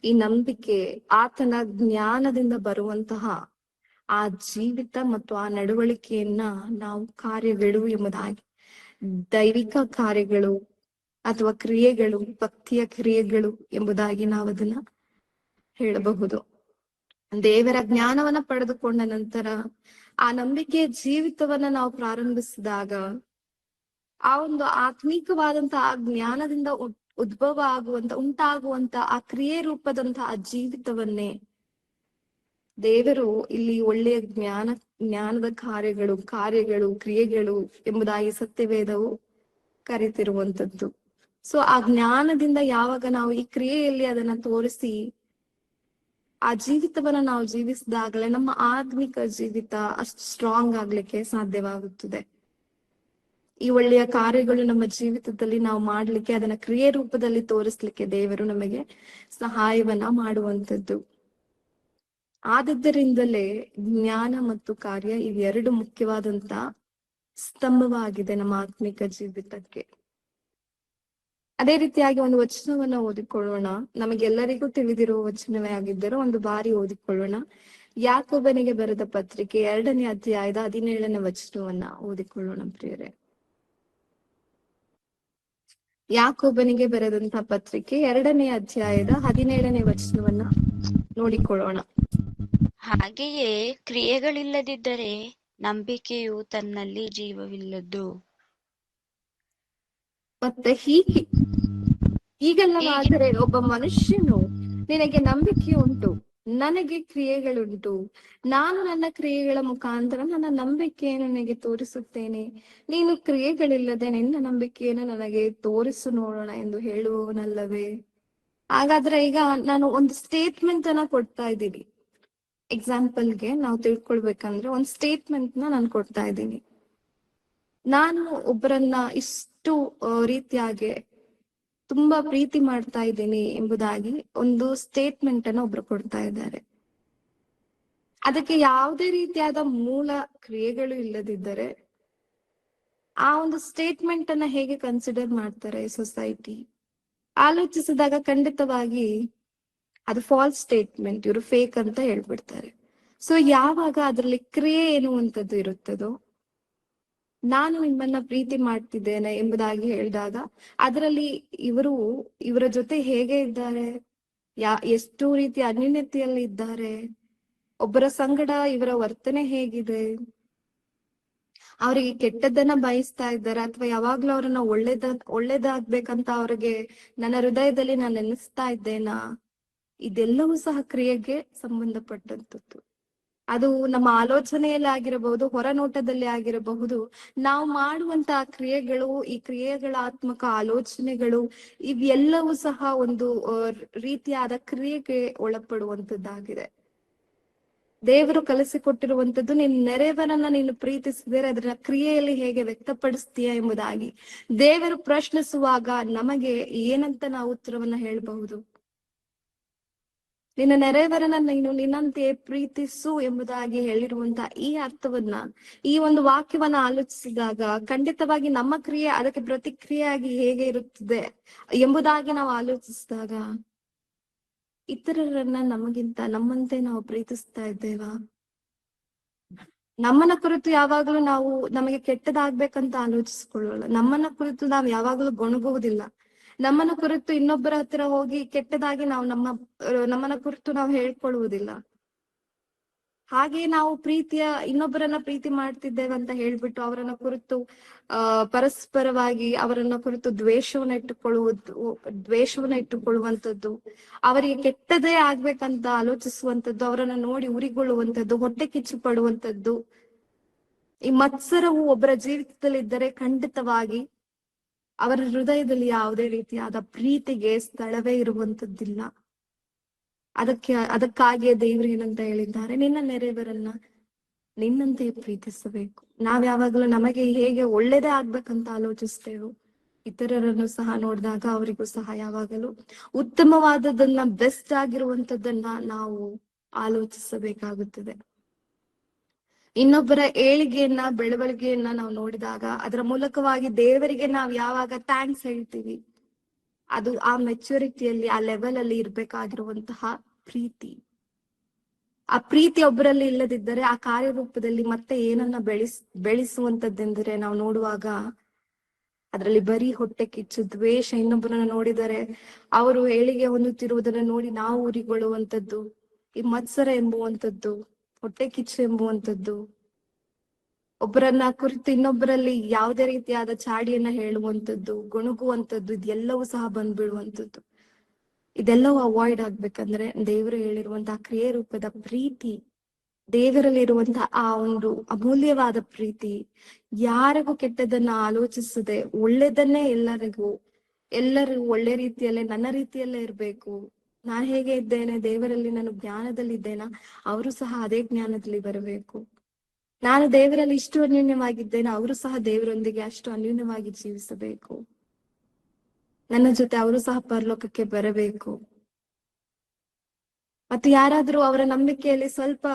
ಈ ನಂಬಿಕೆ, ಆತನ ಜ್ಞಾನದಿಂದ ಬರುವಂತಹ ಆ ಜೀವಿತ ಮತ್ತು ಆ ನಡವಳಿಕೆಯನ್ನ ನಾವು ಕಾರ್ಯಗಳು ಎಂಬುದಾಗಿ, ದೈವಿಕ ಕಾರ್ಯಗಳು ಅಥವಾ ಕ್ರಿಯೆಗಳು, ಭಕ್ತಿಯ ಕ್ರಿಯೆಗಳು ಎಂಬುದಾಗಿ ನಾವು ಅದನ್ನ ಹೇಳಬಹುದು. ದೇವರ ಜ್ಞಾನವನ್ನ ಪಡೆದುಕೊಂಡ ನಂತರ ಆ ನಂಬಿಕೆಯ ಜೀವಿತವನ್ನ ನಾವು ಪ್ರಾರಂಭಿಸಿದಾಗ ಆ ಒಂದು ಆತ್ಮೀಕವಾದಂತಹ ಆ ಜ್ಞಾನದಿಂದ ಉದ್ಭವ ಉಂಟಾಗುವಂತ ಆ ಕ್ರಿಯೆ ರೂಪದಂತಹ ಆ ಜೀವಿತವನ್ನೇ ದೇವರು ಇಲ್ಲಿ ಒಳ್ಳೆಯ ಜ್ಞಾನದ ಕಾರ್ಯಗಳು, ಕ್ರಿಯೆಗಳು ಎಂಬುದಾಗಿ ಸತ್ಯವೇದವು ಕರೆತಿರುವಂತದ್ದು. ಸೊ ಆ ಜ್ಞಾನದಿಂದ ಯಾವಾಗ ನಾವು ಈ ಕ್ರಿಯೆಯಲ್ಲಿ ಅದನ್ನ ತೋರಿಸಿ ಆ ಜೀವಿತವನ್ನ ನಾವು ಜೀವಿಸಿದಾಗಲೇ ನಮ್ಮ ಆತ್ಮಿಕ ಜೀವಿತ ಅಷ್ಟು ಸ್ಟ್ರಾಂಗ್ ಆಗ್ಲಿಕ್ಕೆ ಸಾಧ್ಯವಾಗುತ್ತದೆ. ಈ ಒಳ್ಳೆಯ ಕಾರ್ಯಗಳು ನಮ್ಮ ಜೀವಿತದಲ್ಲಿ ನಾವು ಮಾಡ್ಲಿಕ್ಕೆ, ಅದನ್ನ ಕ್ರಿಯೆ ರೂಪದಲ್ಲಿ ತೋರಿಸ್ಲಿಕ್ಕೆ ದೇವರು ನಮಗೆ ಸಹಾಯವನ್ನ ಮಾಡುವಂಥದ್ದು. ಆದದ್ದರಿಂದಲೇ ಜ್ಞಾನ ಮತ್ತು ಕಾರ್ಯ ಇವೆರಡು ಮುಖ್ಯವಾದಂತ ಸ್ತಂಭವಾಗಿದೆ ನಮ್ಮ ಆತ್ಮಿಕ ಜೀವಿತಕ್ಕೆ. ಅದೇ ರೀತಿಯಾಗಿ ಒಂದು ವಚನವನ್ನ ಓದಿಕೊಳ್ಳೋಣ. ನಮಗೆಲ್ಲರಿಗೂ ತಿಳಿದಿರುವ ವಚನವೇ ಆಗಿದ್ದರೂ ಒಂದು ಬಾರಿ ಓದಿಕೊಳ್ಳೋಣ. ಯಾಕೋಬನಿಗೆ ಬರೆದ ಪತ್ರಿಕೆ 2ನೇ ಅಧ್ಯಾಯದ 17ನೇ ವಚನವನ್ನ ಓದಿಕೊಳ್ಳೋಣ ಪ್ರಿಯರೇ. ಯಾಕೋಬನಿಗೆ ಬರೆದಂತಹ ಪತ್ರಿಕೆ 2ನೇ ಅಧ್ಯಾಯದ 17ನೇ ವಚನವನ್ನ ನೋಡಿಕೊಳ್ಳೋಣ. ಹಾಗೆಯೇ ಕ್ರಿಯೆಗಳಿಲ್ಲದಿದ್ದರೆ ನಂಬಿಕೆಯು ತನ್ನಲ್ಲಿ ಜೀವವಿಲ್ಲದ್ದು. ಮತ್ತೆ ಹೀಗೆ ಹೀಗೆಲ್ಲವಾದರೆ ಒಬ್ಬ ಮನುಷ್ಯನು, ನಿನಗೆ ನಂಬಿಕೆ ಉಂಟು, ನನಗೆ ಕ್ರಿಯೆಗಳುಂಟು, ನಾನು ನನ್ನ ಕ್ರಿಯೆಗಳ ಮುಖಾಂತರ ನನ್ನ ನಂಬಿಕೆಯನ್ನು ನನಗೆ ತೋರಿಸುತ್ತೇನೆ, ನೀನು ಕ್ರಿಯೆಗಳಿಲ್ಲದೆ ನಿನ್ನ ನಂಬಿಕೆಯನ್ನು ನನಗೆ ತೋರಿಸು ನೋಡೋಣ ಎಂದು ಹೇಳುವವನಲ್ಲವೇ? ಹಾಗಾದ್ರೆ ಈಗ ನಾನು ಒಂದು ಸ್ಟೇಟ್ಮೆಂಟ್ ಅನ್ನ ಕೊಡ್ತಾ ಇದ್ದೀನಿ. ಎಕ್ಸಾಂಪಲ್ಗೆ ನಾವು ತಿಳ್ಕೊಳ್ಬೇಕಂದ್ರೆ ಒಂದು ಸ್ಟೇಟ್ಮೆಂಟ್ ನಾನು ಕೊಡ್ತಾ ಇದ್ದೀನಿ. ನಾನು ಒಬ್ಬರನ್ನ ಇಷ್ಟು ರೀತಿಯಾಗಿ ತುಂಬಾ ಪ್ರೀತಿ ಮಾಡ್ತಾ ಇದ್ದೀನಿ ಎಂಬುದಾಗಿ ಒಂದು ಸ್ಟೇಟ್ಮೆಂಟ್ ಅನ್ನ ಒಬ್ರು ಕೊಡ್ತಾ ಇದ್ದಾರೆ. ಅದಕ್ಕೆ ಯಾವುದೇ ರೀತಿಯಾದ ಮೂಲ ಕ್ರಿಯೆಗಳು ಇಲ್ಲದಿದ್ದರೆ ಆ ಒಂದು ಸ್ಟೇಟ್ಮೆಂಟ್ ಅನ್ನ ಹೇಗೆ ಕನ್ಸಿಡರ್ ಮಾಡ್ತಾರೆ ಸೊಸೈಟಿ? ಆಲೋಚಿಸಿದಾಗ ಖಂಡಿತವಾಗಿ ಅದು ಫಾಲ್ಸ್ ಸ್ಟೇಟ್ಮೆಂಟ್, ಇವರು ಫೇಕ್ ಅಂತ ಹೇಳ್ಬಿಡ್ತಾರೆ. ಸೊ ಯಾವಾಗ ಅದರಲ್ಲಿ ಕ್ರಿಯೆ ಎನ್ನುವಂಥದ್ದು ಇರುತ್ತದೋ, ನಾನು ನಿಮ್ಮನ್ನ ಪ್ರೀತಿ ಮಾಡ್ತಿದ್ದೇನೆ ಎಂಬುದಾಗಿ ಹೇಳಿದಾಗ ಅದರಲ್ಲಿ ಇವರ ಜೊತೆ ಹೇಗೆ ಇದ್ದಾರೆ, ಎಷ್ಟು ರೀತಿಯ ಅನ್ಯೋನ್ಯತೆಯಲ್ಲಿ ಇದ್ದಾರೆ, ಒಬ್ಬರ ಸಂಗಡ ಇವರ ವರ್ತನೆ ಹೇಗಿದೆ, ಅವರಿಗೆ ಕೆಟ್ಟದ್ದನ್ನ ಬಯಸ್ತಾ ಇದ್ದಾರೆ ಅಥವಾ ಯಾವಾಗ್ಲೂ ಅವ್ರನ್ನ ಒಳ್ಳೇದಾಗ್ಬೇಕಂತ ಅವ್ರಿಗೆ ನನ್ನ ಹೃದಯದಲ್ಲಿ ನಾನು ನೆನೆಸ್ತಾ ಇದ್ದೇನಾ? ಇದೆಲ್ಲವೂ ಸಹ ಕ್ರಿಯೆಗೆ ಸಂಬಂಧಪಟ್ಟಂತದ್ದು. ಅದು ನಮ್ಮ ಆಲೋಚನೆಯಲ್ಲಿ ಆಗಿರಬಹುದು, ಹೊರ ನೋಟದಲ್ಲಿ ಆಗಿರಬಹುದು, ನಾವು ಮಾಡುವಂತಹ ಕ್ರಿಯೆಗಳು, ಈ ಕ್ರಿಯೆಗಳ ಆತ್ಮಕ ಆಲೋಚನೆಗಳು, ಇವೆಲ್ಲವೂ ಸಹ ಒಂದು ರೀತಿಯಾದ ಕ್ರಿಯೆಗೆ ಒಳಪಡುವಂತದ್ದಾಗಿದೆ. ದೇವರು ಕಲಿಸಿಕೊಟ್ಟಿರುವಂತದ್ದು, ನಿನ್ನ ನೆರೆಯವರನ್ನ ನೀನು ಪ್ರೀತಿಸಿದರೆ ಅದರ ಕ್ರಿಯೆಯಲ್ಲಿ ಹೇಗೆ ವ್ಯಕ್ತಪಡಿಸ್ತೀಯ ಎಂಬುದಾಗಿ ದೇವರು ಪ್ರಶ್ನಿಸುವಾಗ ನಮಗೆ ಏನಂತ ನಾವು ಉತ್ತರವನ್ನ ಹೇಳಬಹುದು? ನಿನ್ನ ನೆರೆಯವರನ್ನ ನೀನು ನಿನ್ನಂತೆ ಪ್ರೀತಿಸು ಎಂಬುದಾಗಿ ಹೇಳಿರುವಂತ ಈ ಅರ್ಥವನ್ನ, ಈ ಒಂದು ವಾಕ್ಯವನ್ನ ಆಲೋಚಿಸಿದಾಗ ಖಂಡಿತವಾಗಿ ನಮ್ಮ ಕ್ರಿಯೆ ಅದಕ್ಕೆ ಪ್ರತಿಕ್ರಿಯೆಯಾಗಿ ಹೇಗೆ ಇರುತ್ತದೆ ಎಂಬುದಾಗಿ ನಾವು ಆಲೋಚಿಸಿದಾಗ, ಇತರರನ್ನ ನಮ್ಮಂತೆ ನಾವು ಪ್ರೀತಿಸ್ತಾ ಇದ್ದೇವಾ? ನಮ್ಮನ್ನ ಕುರಿತು ಯಾವಾಗಲೂ ನಮಗೆ ಕೆಟ್ಟದಾಗ್ಬೇಕಂತ ಆಲೋಚಿಸಿಕೊಳ್ಳೋಲ್ಲ. ನಮ್ಮನ್ನ ಕುರಿತು ನಾವು ಯಾವಾಗಲೂ ಗೊಣಗುವುದಿಲ್ಲ. ನಮ್ಮನ್ನ ಕುರಿತು ಇನ್ನೊಬ್ಬರ ಹತ್ರ ಹೋಗಿ ಕೆಟ್ಟದಾಗಿ ನಮ್ಮನ್ನ ಕುರಿತು ನಾವು ಹೇಳ್ಕೊಳ್ಳುವುದಿಲ್ಲ. ಹಾಗೆ ನಾವು ಇನ್ನೊಬ್ಬರನ್ನ ಪ್ರೀತಿ ಮಾಡ್ತಿದ್ದೇವೆ ಅಂತ ಹೇಳ್ಬಿಟ್ಟು ಅವರನ್ನ ಕುರಿತು ಪರಸ್ಪರವಾಗಿ ಅವರನ್ನ ಕುರಿತು ದ್ವೇಷವನ್ನ ಇಟ್ಟುಕೊಳ್ಳುವಂಥದ್ದು, ಅವರಿಗೆ ಕೆಟ್ಟದೇ ಆಗ್ಬೇಕಂತ ಆಲೋಚಿಸುವಂಥದ್ದು, ಅವರನ್ನ ನೋಡಿ ಉರಿಗೊಳ್ಳುವಂಥದ್ದು, ಹೊಟ್ಟೆ ಕಿಚ್ಚು ಪಡುವಂಥದ್ದು, ಈ ಮತ್ಸರವು ಒಬ್ಬರ ಜೀವಿತದಲ್ಲಿ ಇದ್ದರೆ ಖಂಡಿತವಾಗಿ ಅವರ ಹೃದಯದಲ್ಲಿ ಯಾವುದೇ ರೀತಿಯಾದ ಪ್ರೀತಿಗೆ ಸ್ಥಳವೇ ಇರುವಂತದ್ದಿಲ್ಲ. ಅದಕ್ಕಾಗಿಯೇ ದೇವರು ಏನಂತ ಹೇಳಿದ್ದಾರೆ, ನಿನ್ನ ನೆರೆಯವರನ್ನ ನಿನ್ನಂತೆ ಪ್ರೀತಿಸಬೇಕು. ನಾವ್ ಯಾವಾಗಲೂ ನಮಗೆ ಹೇಗೆ ಒಳ್ಳೇದೇ ಆಗ್ಬೇಕಂತ ಆಲೋಚಿಸ್ತೇವೆ, ಇತರರನ್ನು ಸಹ ನೋಡಿದಾಗ ಅವರಿಗೂ ಸಹ ಯಾವಾಗಲೂ ಉತ್ತಮವಾದದನ್ನ, ಬೆಸ್ಟ್ ಆಗಿರುವಂತದ್ದನ್ನ ನಾವು ಆಲೋಚಿಸಬೇಕಾಗುತ್ತದೆ. ಇನ್ನೊಬ್ಬರ ಏಳಿಗೆಯನ್ನ, ಬೆಳವಣಿಗೆಯನ್ನ ನಾವು ನೋಡಿದಾಗ ಅದರ ಮೂಲಕವಾಗಿ ದೇವರಿಗೆ ನಾವು ಯಾವಾಗ ಥ್ಯಾಂಕ್ಸ್ ಹೇಳ್ತೀವಿ, ಅದು ಆ ಮೆಚುರಿಟಿಯಲ್ಲಿ, ಆ ಲೆವೆಲ್ ಅಲ್ಲಿ ಇರ್ಬೇಕಾಗಿರುವಂತಹ ಪ್ರೀತಿ. ಆ ಪ್ರೀತಿ ಒಬ್ಬರಲ್ಲಿ ಇಲ್ಲದಿದ್ದರೆ ಆ ಕಾರ್ಯರೂಪದಲ್ಲಿ ಮತ್ತೆ ಏನನ್ನ ಬೆಳೆಸುವಂತದ್ದೆಂದರೆ ನಾವು ನೋಡುವಾಗ ಅದರಲ್ಲಿ ಬರೀ ಹೊಟ್ಟೆ ಕಿಚ್ಚು, ದ್ವೇಷ, ಇನ್ನೊಬ್ಬರನ್ನ ನೋಡಿದರೆ ಅವರು ಏಳಿಗೆ ಹೊಂದುತ್ತಿರುವುದನ್ನ ನೋಡಿ ನಾವು ಉರಿಗೊಳ್ಳುವಂಥದ್ದು, ಈ ಮತ್ಸರ ಎಂಬುವಂಥದ್ದು, ಹೊಟ್ಟೆ ಕಿಚ್ಚು ಎಂಬುವಂಥದ್ದು, ಒಬ್ಬರನ್ನ ಕುರಿತು ಇನ್ನೊಬ್ಬರಲ್ಲಿ ಯಾವುದೇ ರೀತಿಯಾದ ಚಾಡಿಯನ್ನ ಹೇಳುವಂಥದ್ದು, ಗೊಣಗುವಂಥದ್ದು, ಇದೆಲ್ಲವೂ ಸಹ ಬಂದ್ಬಿಡುವಂಥದ್ದು. ಇದೆಲ್ಲವೂ ಅವಾಯ್ಡ್ ಆಗ್ಬೇಕಂದ್ರೆ ದೇವರು ಹೇಳಿರುವಂತಹ ಕ್ರಿಯೆ ರೂಪದ ಪ್ರೀತಿ, ದೇವರಲ್ಲಿ ಇರುವಂತಹ ಆ ಒಂದು ಅಮೂಲ್ಯವಾದ ಪ್ರೀತಿ, ಯಾರಿಗೂ ಕೆಟ್ಟದನ್ನ ಆಲೋಚಿಸದೆ ಒಳ್ಳೆದನ್ನೇ ಎಲ್ಲರೂ ಒಳ್ಳೆ ರೀತಿಯಲ್ಲೇ, ನನ್ನ ರೀತಿಯಲ್ಲೇ ಇರ್ಬೇಕು. ನಾನು ಹೇಗೆ ಇದ್ದೇನೆ, ದೇವರಲ್ಲಿ ನಾನು ಜ್ಞಾನದಲ್ಲಿ ಇದ್ದೇನಾ, ಅವರು ಸಹ ಅದೇ ಜ್ಞಾನದಲ್ಲಿ ಬರಬೇಕು. ನಾನು ದೇವರಲ್ಲಿ ಇಷ್ಟು ಅನ್ಯೂನ್ಯವಾಗಿದ್ದೇನೆ, ಅವರು ಸಹ ದೇವರೊಂದಿಗೆ ಅಷ್ಟು ಅನ್ಯೂನ್ಯವಾಗಿ ಜೀವಿಸಬೇಕು. ನನ್ನ ಜೊತೆ ಅವರು ಸಹ ಪರಲೋಕಕ್ಕೆ ಬರಬೇಕು. ಮತ್ತು ಯಾರಾದ್ರೂ ಅವರ ನಂಬಿಕೆಯಲ್ಲಿ ಸ್ವಲ್ಪ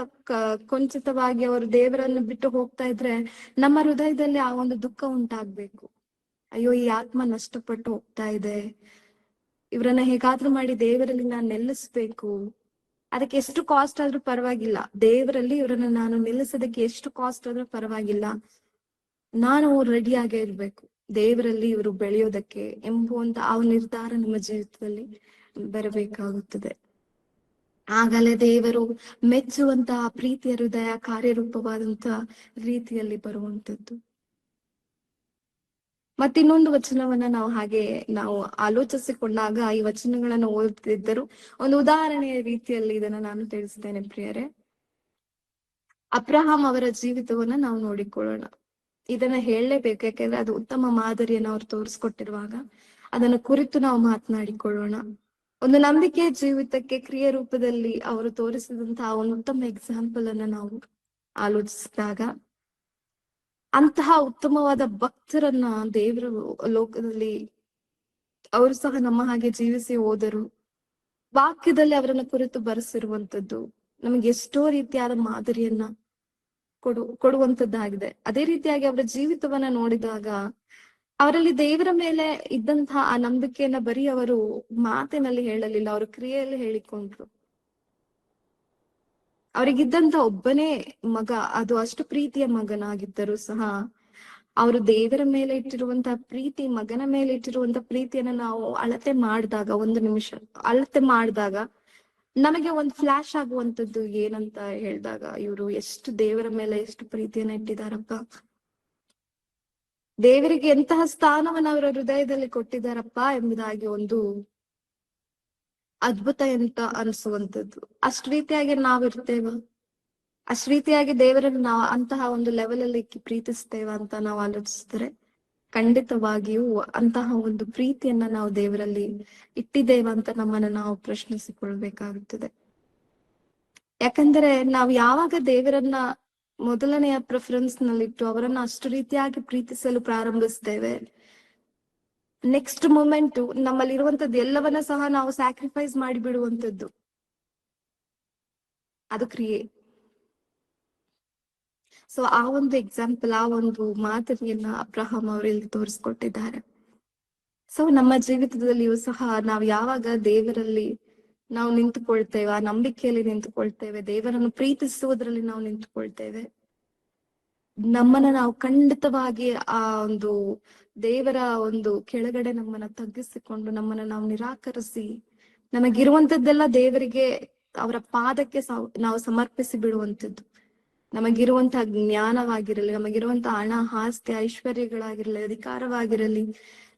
ಕೊಂಚಿತವಾಗಿ ಅವರು ದೇವರನ್ನು ಬಿಟ್ಟು ಹೋಗ್ತಾ ಇದ್ರೆ ನಮ್ಮ ಹೃದಯದಲ್ಲಿ ಆ ಒಂದು ದುಃಖ ಉಂಟಾಗ್ಬೇಕು. ಅಯ್ಯೋ, ಈ ಆತ್ಮ ನಷ್ಟಪಟ್ಟು ಹೋಗ್ತಾ ಇದೆ, ಇವರನ್ನ ಹೇಗಾದ್ರೂ ಮಾಡಿ ದೇವರಲ್ಲಿ ನಾನು ನಿಲ್ಲಿಸ್ಬೇಕು. ಅದಕ್ಕೆ ಎಷ್ಟು ಕಾಸ್ಟ್ ಆದ್ರೂ ಪರವಾಗಿಲ್ಲ, ದೇವರಲ್ಲಿ ಇವರನ್ನ ನಾನು ನಿಲ್ಲಿಸೋದಕ್ಕೆ ಎಷ್ಟು ಕಾಸ್ಟ್ ಆದ್ರೂ ಪರವಾಗಿಲ್ಲ, ನಾನು ರೆಡಿಯಾಗೇ ಇರ್ಬೇಕು ದೇವರಲ್ಲಿ ಇವರು ಬೆಳೆಯೋದಕ್ಕೆ ಎಂಬುವಂತ ಆ ನಿರ್ಧಾರ ನಮ್ಮ ಜೀವಿತದಲ್ಲಿ ಬರಬೇಕಾಗುತ್ತದೆ. ಆಗಲೇ ದೇವರು ಮೆಚ್ಚುವಂತಹ ಪ್ರೀತಿಯ ಹೃದಯ ಕಾರ್ಯರೂಪವಾದಂತಹ ರೀತಿಯಲ್ಲಿ ಬರುವಂತದ್ದು. ಮತ್ತಿನ್ನೊಂದು ವಚನವನ್ನ ನಾವು ಹಾಗೆ ನಾವು ಆಲೋಚಿಸಿಕೊಂಡಾಗ ಈ ವಚನಗಳನ್ನು ಓದುತ್ತಿದ್ದರು ಒಂದು ಉದಾಹರಣೆಯ ರೀತಿಯಲ್ಲಿ ಇದನ್ನ ನಾನು ತಿಳಿಸ್ತೇನೆ ಪ್ರಿಯರೇ. ಅಬ್ರಹಾಂ ಅವರ ಜೀವಿತವನ್ನ ನಾವು ನೋಡಿಕೊಳ್ಳೋಣ. ಇದನ್ನ ಹೇಳಲೇಬೇಕು, ಯಾಕೆಂದ್ರೆ ಅದು ಉತ್ತಮ ಮಾದರಿಯನ್ನು ಅವ್ರು ತೋರಿಸ್ಕೊಟ್ಟಿರುವಾಗ ಅದನ್ನ ಕುರಿತು ನಾವು ಮಾತನಾಡಿಕೊಳ್ಳೋಣ. ಒಂದು ನಂಬಿಕೆಯ ಜೀವಿತಕ್ಕೆ ಕ್ರಿಯೆ ರೂಪದಲ್ಲಿ ಅವರು ತೋರಿಸಿದಂತಹ ಒಂದು ಉತ್ತಮ ಎಕ್ಸಾಂಪಲ್ ಅನ್ನ ನಾವು ಆಲೋಚಿಸಿದಾಗ, ಅಂತಹ ಉತ್ತಮವಾದ ಭಕ್ತರನ್ನ ದೇವರು ಲೋಕದಲ್ಲಿ ಅವರು ಸಹ ನಮ್ಮ ಹಾಗೆ ಜೀವಿಸಿ ಹೋದರು. ವಾಕ್ಯದಲ್ಲಿ ಅವರನ್ನ ಕುರಿತು ಬರೆಸಿರುವಂತದ್ದು ನಮಗೆ ಎಷ್ಟೋ ರೀತಿಯಾದ ಮಾದರಿಯನ್ನ ಕೊಡುವಂತದ್ದಾಗಿದೆ. ಅದೇ ರೀತಿಯಾಗಿ ಅವರ ಜೀವಿತವನ್ನ ನೋಡಿದಾಗ ಅವರಲ್ಲಿ ದೇವರ ಮೇಲೆ ಇದ್ದಂತಹ ಆ ನಂಬಿಕೆಯನ್ನ ಬರೀ ಅವರು ಮಾತಿನಲ್ಲಿ ಹೇಳಲಿಲ್ಲ, ಅವರು ಕ್ರಿಯೆಯಲ್ಲಿ ಹೇಳಿಕೊಂಡ್ರು. ಅವರಿಗಿದ್ದಂತ ಒಬ್ಬನೇ ಮಗ, ಅದು ಅಷ್ಟು ಪ್ರೀತಿಯ ಮಗನಾಗಿದ್ದರೂ ಸಹ ಅವರು ದೇವರ ಮೇಲೆ ಇಟ್ಟಿರುವಂತಹ ಪ್ರೀತಿ, ಮಗನ ಮೇಲೆ ಇಟ್ಟಿರುವಂತ ಪ್ರೀತಿಯನ್ನ ನಾವು ಅಳತೆ ಮಾಡಿದಾಗ, ಒಂದು ನಿಮಿಷ ಅಳತೆ ಮಾಡಿದಾಗ ನಮಗೆ ಒಂದು ಫ್ಲಾಶ್ ಆಗುವಂತದ್ದು ಏನಂತ ಹೇಳಿದಾಗ, ಇವರು ಎಷ್ಟು ದೇವರ ಮೇಲೆ ಎಷ್ಟು ಪ್ರೀತಿಯನ್ನ ಇಟ್ಟಿದಾರಪ್ಪ, ದೇವರಿಗೆ ಎಂತಹ ಸ್ಥಾನವನ್ನ ಅವರ ಹೃದಯದಲ್ಲಿ ಕೊಟ್ಟಿದ್ದಾರಪ್ಪ ಎಂಬುದಾಗಿ ಒಂದು ಅದ್ಭುತ ಅಂತ ಅನಿಸುವಂತದ್ದು. ಅಷ್ಟು ರೀತಿಯಾಗಿ ನಾವಿರ್ತೇವ, ಅಷ್ಟು ರೀತಿಯಾಗಿ ದೇವರನ್ನು ನಾವು ಅಂತಹ ಒಂದು ಲೆವೆಲ್ ಅಲ್ಲಿ ಪ್ರೀತಿಸ್ತೇವ ಅಂತ ನಾವು ಆಲೋಚಿಸಿದ್ರೆ ಖಂಡಿತವಾಗಿಯೂ ಅಂತಹ ಒಂದು ಪ್ರೀತಿಯನ್ನ ನಾವು ದೇವರಲ್ಲಿ ಇಟ್ಟಿದ್ದೇವ ಅಂತ ನಮ್ಮನ್ನ ನಾವು ಪ್ರಶ್ನಿಸಿಕೊಳ್ಬೇಕಾಗುತ್ತದೆ. ಯಾಕಂದ್ರೆ ನಾವು ಯಾವಾಗ ದೇವರನ್ನ ಮೊದಲನೆಯ ಪ್ರಿಫರೆನ್ಸ್ ನಲ್ಲಿಟ್ಟು ಅವರನ್ನ ಅಷ್ಟು ರೀತಿಯಾಗಿ ಪ್ರೀತಿಸಲು ಪ್ರಾರಂಭಿಸ್ತೇವೆ, ನೆಕ್ಸ್ಟ್ ಮೂಮೆಂಟ್ ನಮ್ಮಲ್ಲಿ ಇರುವಂತದ್ದು ಎಲ್ಲವನ್ನ ಸಹ ನಾವು ಸ್ಯಾಕ್ರಿಫೈಸ್ ಮಾಡಿ ಬಿಡುವಂತದ್ದು, ಅದು ಕ್ರಿಯೆ. ಸೊ ಆ ಒಂದು ಎಕ್ಸಾಂಪಲ್, ಆ ಒಂದು ಮಾದರಿಯನ್ನ ಅಬ್ರಹಾಂ ಅವರು ಇಲ್ಲಿ ತೋರಿಸ್ಕೊಟ್ಟಿದ್ದಾರೆ. ಸೊ ನಮ್ಮ ಜೀವಿತದಲ್ಲಿಯೂ ಸಹ ನಾವು ಯಾವಾಗ ದೇವರಲ್ಲಿ ನಾವು ನಿಂತುಕೊಳ್ತೇವೆ, ಆ ನಂಬಿಕೆಯಲ್ಲಿ ನಿಂತುಕೊಳ್ತೇವೆ, ದೇವರನ್ನು ಪ್ರೀತಿಸುವುದರಲ್ಲಿ ನಾವು ನಿಂತುಕೊಳ್ತೇವೆ, ನಮ್ಮನ್ನ ನಾವು ಖಂಡಿತವಾಗಿ ಆ ಒಂದು ದೇವರ ಒಂದು ಕೆಳಗಡೆ ನಮ್ಮನ್ನ ತಗ್ಗಿಸಿಕೊಂಡು ನಮ್ಮನ್ನ ನಾವು ನಿರಾಕರಿಸಿ ನಮಗಿರುವಂತದ್ದೆಲ್ಲ ದೇವರಿಗೆ ಅವರ ಪಾದಕ್ಕೆ ನಾವು ಸಮರ್ಪಿಸಿ ಬಿಡುವಂತದ್ದು. ನಮಗಿರುವಂತಹ ಜ್ಞಾನವಾಗಿರಲಿ, ನಮಗಿರುವಂತಹ ಹಣ ಆಸ್ತಿ ಐಶ್ವರ್ಯಗಳಾಗಿರಲಿ, ಅಧಿಕಾರವಾಗಿರಲಿ,